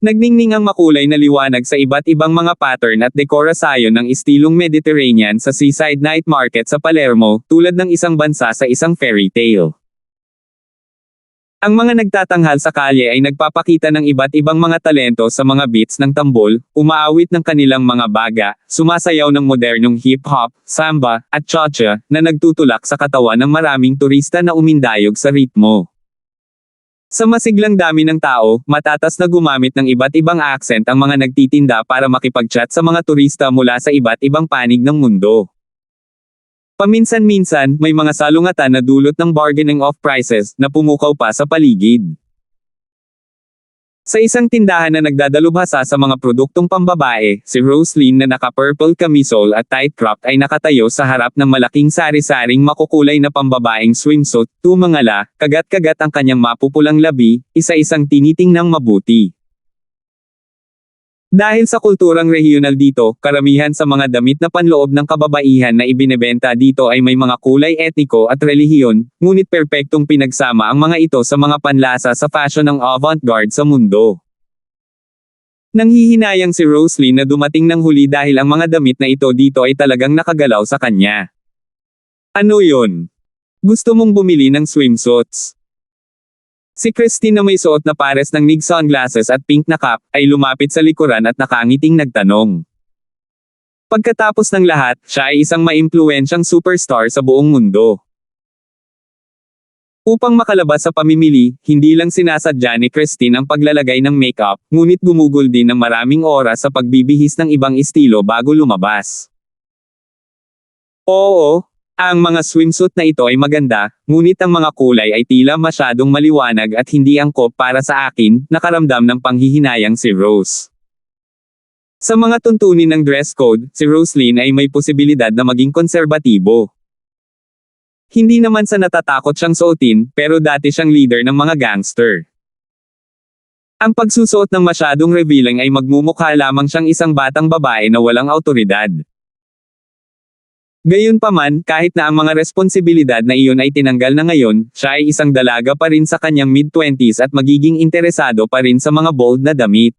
A: Nagningning ang makulay na liwanag sa iba't ibang mga pattern at dekorasyon ng estilong Mediterranean sa seaside night market sa Palermo, tulad ng isang bansa sa isang fairy tale. Ang mga nagtatanghal sa kalye ay nagpapakita ng iba't ibang mga talento sa mga beats ng tambol, umaawit ng kanilang mga baga, sumasayaw ng modernong hip-hop, samba, at cha-cha, na nagtutulak sa katawan ng maraming turista na umindayog sa ritmo. Sa masiglang dami ng tao, matatas na gumamit ng iba't ibang accent ang mga nagtitinda para makipag-chat sa mga turista mula sa iba't ibang panig ng mundo. Paminsan-minsan, may mga salungatan na dulot ng bargaining of prices, na pumukaw pa sa paligid. Sa isang tindahan na nagdadalubhasa sa mga produktong pambabae, si Roslyn na naka-purple camisole at tight crop ay nakatayo sa harap ng malaking sari-saring makukulay na pambabaeng swimsuit, tumangala, kagat-kagat ang kanyang mapupulang labi, isa-isang tinitingnang mabuti. Dahil sa kulturang regional dito, karamihan sa mga damit na panloob ng kababaihan na ibinebenta dito ay may mga kulay etniko at relihiyon, ngunit perpektong pinagsama ang mga ito sa mga panlasa sa fashion ng avant-garde sa mundo. Nanghihinayang si Roslyn na dumating ng huli dahil ang mga damit na ito dito ay talagang nakagalaw sa kanya. Ano yon? Gusto mong bumili ng swimsuits? Si Christine na may suot na pares ng nig sunglasses at pink na cap, ay lumapit sa likuran at nakangiting nagtanong. Pagkatapos ng lahat, siya ay isang maimpluwensyang superstar sa buong mundo. Upang makalabas sa pamimili, hindi lang sinasadya ni Christine ang paglalagay ng makeup, ngunit gumugol din ng maraming oras sa pagbibihis ng ibang estilo bago lumabas. Oo, ang mga swimsuit na ito ay maganda, ngunit ang mga kulay ay tila masyadong maliwanag at hindi angkop para sa akin, nakaramdam ng panghihinayang si Rose. Sa mga tuntunin ng dress code, si Roslyn ay may posibilidad na maging konserbatibo. Hindi naman sa natatakot siyang suotin, pero dati siyang leader ng mga gangster. Ang pagsusuot ng masyadong revealing ay magmumukha lamang siyang isang batang babae na walang awtoridad. Gayunpaman, kahit na ang mga responsibilidad na iyon ay tinanggal na ngayon, siya ay isang dalaga pa rin sa kanyang mid-20s at magiging interesado pa rin sa mga bold na damit.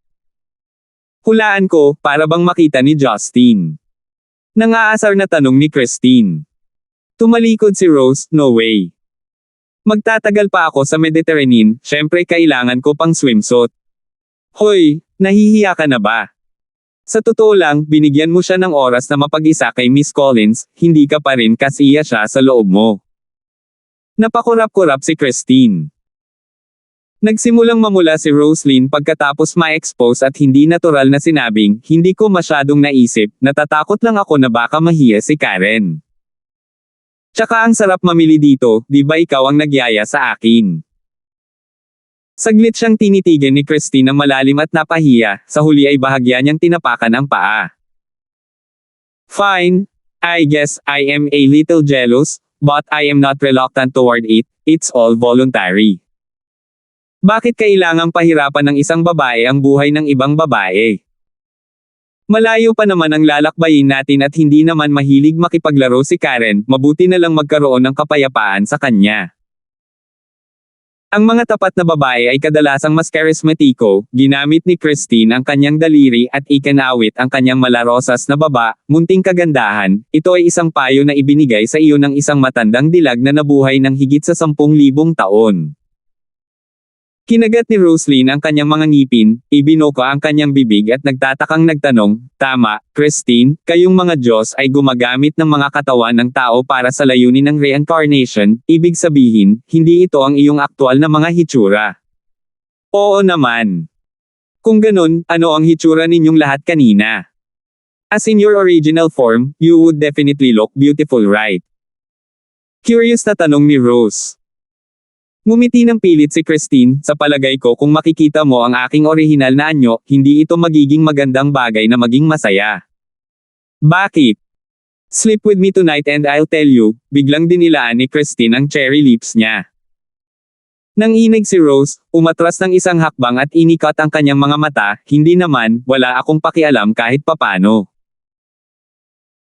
A: Hulaan ko, para bang makita ni Justin. Nangaasar na tanong ni Christine. Tumalikod si Rose, no way. Magtatagal pa ako sa Mediterranean, syempre kailangan ko pang swimsuit. Hoy, nahihiya ka na ba? Sa totoo lang, binigyan mo siya ng oras na mapag-isa kay Miss Collins, hindi ka pa rin kasiya siya sa loob mo. Napakurap-kurap si Christine. Nagsimulang mamula si Roslyn pagkatapos ma-expose at hindi natural na sinabing, hindi ko masyadong naisip, natatakot lang ako na baka mahiya si Karen. Tsaka ang sarap mamili dito, di ba ikaw ang nagyaya sa akin? Saglit siyang tinitigan ni Christine ng malalim at napahiya, sa huli ay bahagya niyang tinapakan ang paa. Fine, I guess I am a little jealous, but I am not reluctant toward it, it's all voluntary. Bakit kailangang pahirapan ng isang babae ang buhay ng ibang babae? Malayo pa naman ang lalakbayin natin at hindi naman mahilig makipaglaro si Karen, mabuti na lang magkaroon ng kapayapaan sa kanya. Ang mga tapat na babae ay kadalasang mas karismatiko, ginamit ni Christine ang kanyang daliri at ikinawit ang kanyang malarosas na baba, munting kagandahan, ito ay isang payo na ibinigay sa iyo ng isang matandang dilag na nabuhay ng higit sa 10,000 taon. Kinagat ni Roslyn ang kanyang mga ngipin, ibinuka ang kanyang bibig at nagtatakang nagtanong, tama, Christine, kayong mga Diyos ay gumagamit ng mga katawan ng tao para sa layunin ng reincarnation, ibig sabihin, hindi ito ang iyong aktwal na mga hitsura. Oo naman. Kung ganun, ano ang hitsura ninyong lahat kanina? As in your original form, you would definitely look beautiful, right? Curious na tanong ni Rose. Ngumiti ng pilit si Christine, sa palagay ko kung makikita mo ang aking orihinal na anyo, hindi ito magiging magandang bagay na maging masaya. Bakit? Sleep with me tonight and I'll tell you, biglang dinilaan ni Christine ang cherry lips niya. Nang inig si Rose, umatras ng isang hakbang at inikat ang kanyang mga mata, hindi naman, wala akong pakialam kahit papano.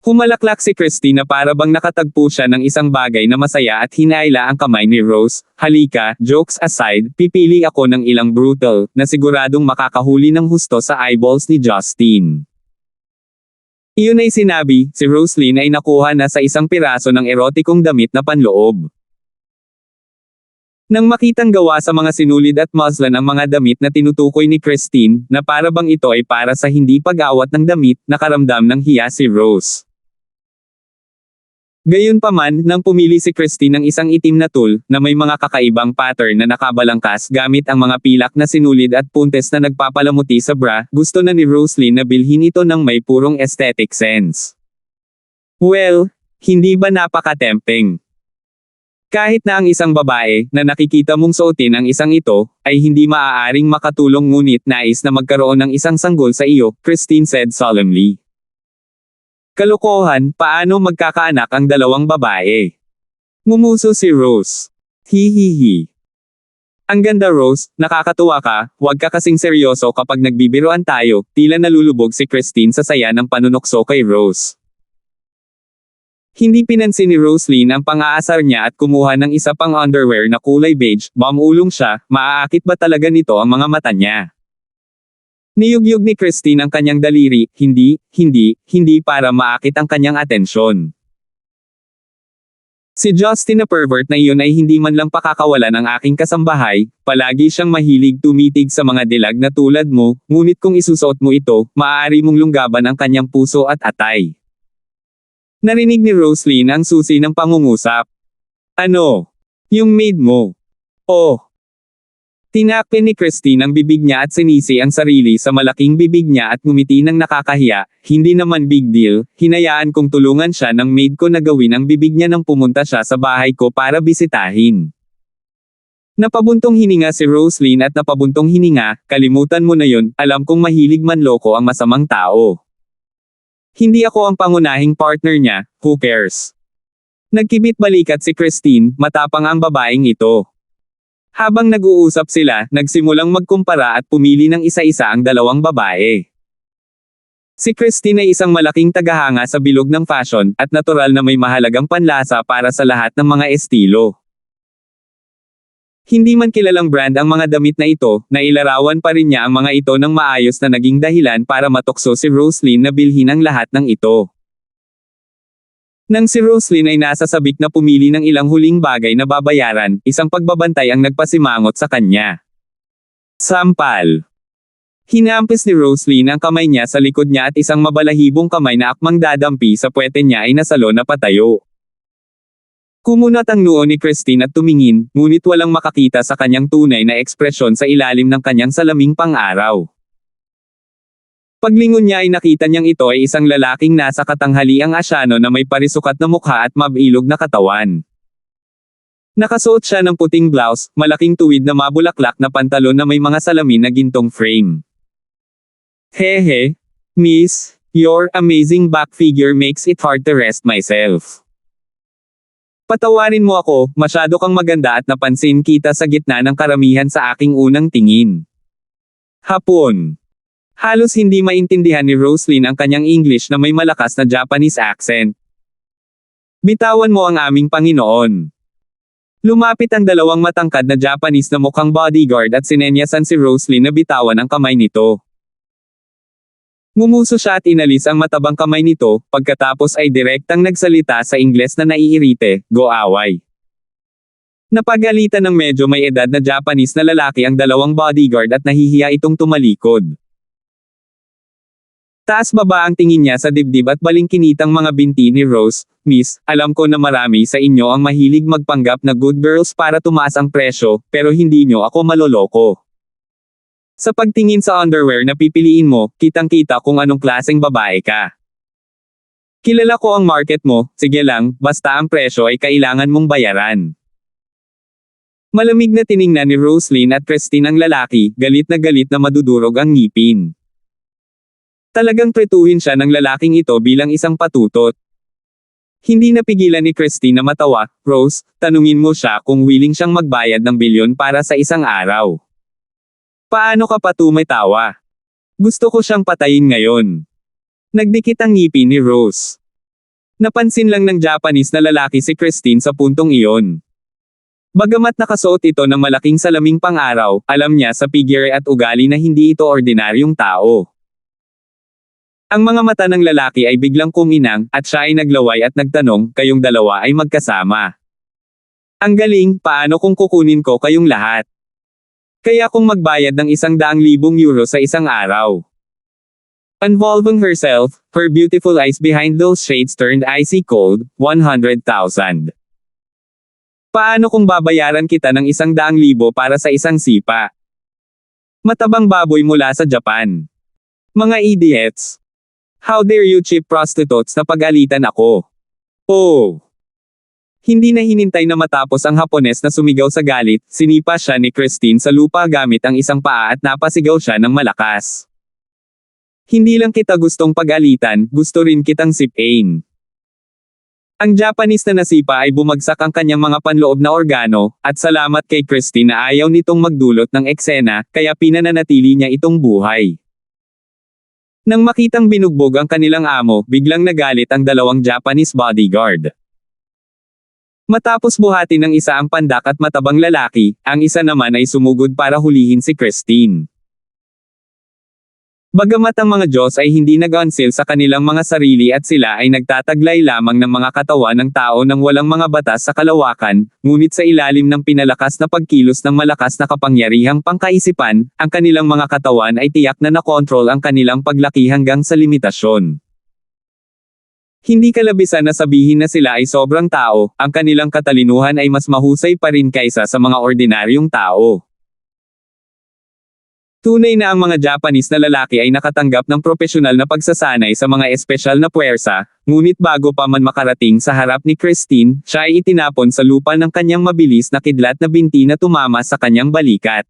A: Humalaklak si Christine na para bang nakatagpo siya ng isang bagay na masaya at hinaila ang kamay ni Rose. Halika, jokes aside, pipili ako ng ilang brutal, na siguradong makakahuli ng husto sa eyeballs ni Justine. Iyon ay sinabi, si Roslyn ay nakuha na sa isang piraso ng erotikong damit na panloob. Nang makitang gawa sa mga sinulid at muslin ang mga damit na tinutukoy ni Christine, na para bang ito ay para sa hindi pag-awat ng damit, nakaramdam ng hiya si Rose. Gayunpaman, nang pumili si Christine ng isang itim na tool, na may mga kakaibang pattern na nakabalangkas gamit ang mga pilak na sinulid at puntes na nagpapalamuti sa bra, gusto na ni Roslyn na bilhin ito ng may purong aesthetic sense. Well, hindi ba napaka-tempting? Kahit na ang isang babae, na nakikita mong suotin ang isang ito, ay hindi maaaring makatulong ngunit nais na magkaroon ng isang sanggol sa iyo, Christine said solemnly. Kalokohan, paano magkakaanak ang dalawang babae? Ngumuso si Rose. Hihihi. Ang ganda Rose, nakakatuwa ka, huwag ka kasing seryoso kapag nagbibiroan tayo, tila nalulubog si Christine sa saya ng panunokso kay Rose. Hindi pinansin ni Roslyn ang pang-aasar niya at kumuha ng isa pang underwear na kulay beige, mamulong siya, maaakit ba talaga nito ang mga mata niya? Niyugyug ni Christine ang kanyang daliri, hindi para maakit ang kanyang atensyon. Si Justin na pervert na iyon ay hindi man lang pakakawalan ang aking kasambahay, palagi siyang mahilig tumitig sa mga dilag na tulad mo, ngunit kung isusuot mo ito, maaari mong lunggaban ang kanyang puso at atay. Narinig ni Roslyn ang susi ng pangungusap. Ano? Yung maid mo? Oh. Tinakpin ni Christine ang bibig niya at sinisi ang sarili sa malaking bibig niya at ngumiti ng nakakahiya, hindi naman big deal, hinayaan kong tulungan siya ng maid ko na gawin ang bibig niya nang pumunta siya sa bahay ko para bisitahin. Napabuntong hininga si Roslyn at napabuntong hininga, kalimutan mo na yun, alam kong mahilig manloko ang masamang tao. Hindi ako ang pangunahing partner niya, who cares? Nagkibit balikat si Christine, matapang ang babaeng ito. Habang nag-uusap sila, nagsimulang magkumpara at pumili ng isa-isa ang dalawang babae. Si Christine ay isang malaking tagahanga sa bilog ng fashion, at natural na may mahalagang panlasa para sa lahat ng mga estilo. Hindi man kilalang brand ang mga damit na ito, nailarawan pa rin niya ang mga ito ng maayos na naging dahilan para matukso si Roslyn na bilhin ang lahat ng ito. Nang si Roslyn ay nasa sabik na pumili ng ilang huling bagay na babayaran, isang pagbabantay ang nagpasimangot sa kanya. Sampal. Hinampis ni Roslyn ang kamay niya sa likod niya at isang mabalahibong kamay na akmang dadampi sa puwete niya ay nasalo na patayo. Kumunat ang noo ni Christine at tumingin, ngunit walang makakita sa kanyang tunay na ekspresyon sa ilalim ng kanyang salaming pang-araw. Paglingon niya ay nakita niyang ito ay isang lalaking nasa katanghaliang asyano na may parisukat na mukha at mabilog na katawan. Nakasuot siya ng puting blouse, malaking tuwid na mabulaklak na pantalon na may mga salamin na gintong frame. Hehe, miss, your amazing back figure makes it hard to rest myself. Patawarin mo ako, masyado kang maganda at napansin kita sa gitna ng karamihan sa aking unang tingin. Hapon. Halos hindi maintindihan ni Roslyn ang kanyang English na may malakas na Japanese accent. Bitawan mo ang aming Panginoon. Lumapit ang dalawang matangkad na Japanese na mukhang bodyguard at sinenyasan si Roslyn na bitawan ang kamay nito. Ngumuso siya at inalis ang matabang kamay nito, pagkatapos ay direktang nagsalita sa Ingles na naiirite, "Go away." Napagalitan ng medyo may edad na Japanese na lalaki ang dalawang bodyguard at nahihiya itong tumalikod. Taas-baba ang tingin niya sa dibdib at balingkinitang mga binti ni Rose. "Miss, alam ko na marami sa inyo ang mahilig magpanggap na good girls para tumaas ang presyo, pero hindi nyo ako maloloko. Sa pagtingin sa underwear na pipiliin mo, kitang-kita kung anong klaseng babae ka. Kilala ko ang market mo, sige lang, basta ang presyo ay kailangan mong bayaran." Malamig na tiningnan ni Roslyn at Christine ang lalaki, galit na madudurog ang ngipin. Talagang pretuhin siya ng lalaking ito bilang isang patutot. Hindi napigilan ni Christine na matawa. "Rose, tanungin mo siya kung willing siyang magbayad ng bilyon para sa isang araw. Paano ka pa tumatawa? Gusto ko siyang patayin ngayon." Nagdikit ang ngipin ni Rose. Napansin lang ng Japanese na lalaki si Christine sa puntong iyon. Bagamat nakasuot ito ng malaking salaming pang-araw, alam niya sa figure at ugali na hindi ito ordinaryong tao. Ang mga mata ng lalaki ay biglang kuminang, at siya ay naglaway at nagtanong, "Kayong dalawa ay magkasama? Ang galing, paano kung kukunin ko kayong lahat? Kaya kung magbayad ng 100,000 euro sa isang araw." Involving herself, her beautiful eyes behind those shades turned icy cold, 100,000. Paano kung babayaran kita ng 100,000 para sa isang sipa? Matabang baboy mula sa Japan. Mga idiots. How dare you cheap prostitutes na pagalitan ako? Oh! Hindi na hinintay na matapos ang Hapones na sumigaw sa galit, sinipa siya ni Christine sa lupa gamit ang isang paa at napasigaw siya ng malakas. "Hindi lang kita gustong pagalitan, gusto rin kitang sipain." Ang Japanese na nasipa ay bumagsak ang kanyang mga panloob na organo, at salamat kay Christine na ayaw nitong magdulot ng eksena, kaya pinananatili niya itong buhay. Nang makitang binugbog ang kanilang amo, biglang nagalit ang dalawang Japanese bodyguard. Matapos buhatin ng isa ang pandak at matabang lalaki, ang isa naman ay sumugod para hulihin si Christine. Bagamat ang mga Diyos ay hindi nag-onsil sa kanilang mga sarili at sila ay nagtataglay lamang ng mga katawan ng tao nang walang mga batas sa kalawakan, ngunit sa ilalim ng pinalakas na pagkilos ng malakas na kapangyarihang pangkaisipan, ang kanilang mga katawan ay tiyak na nakontrol ang kanilang paglaki hanggang sa limitasyon. Hindi kalabisan na sabihin na sila ay sobrang tao, ang kanilang katalinuhan ay mas mahusay pa rin kaysa sa mga ordinaryong tao. Tunay na ang mga Japanese na lalaki ay nakatanggap ng propesyonal na pagsasanay sa mga espesyal na puwersa, ngunit bago pa man makarating sa harap ni Christine, siya ay itinapon sa lupa ng kanyang mabilis na kidlat na binti na tumama sa kanyang balikat.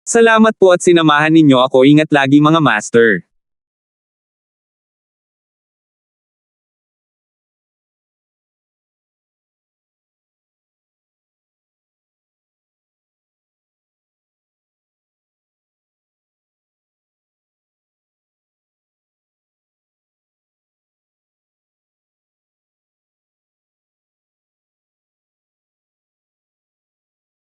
A: Salamat po at sinamahan ninyo ako, ingat lagi mga master.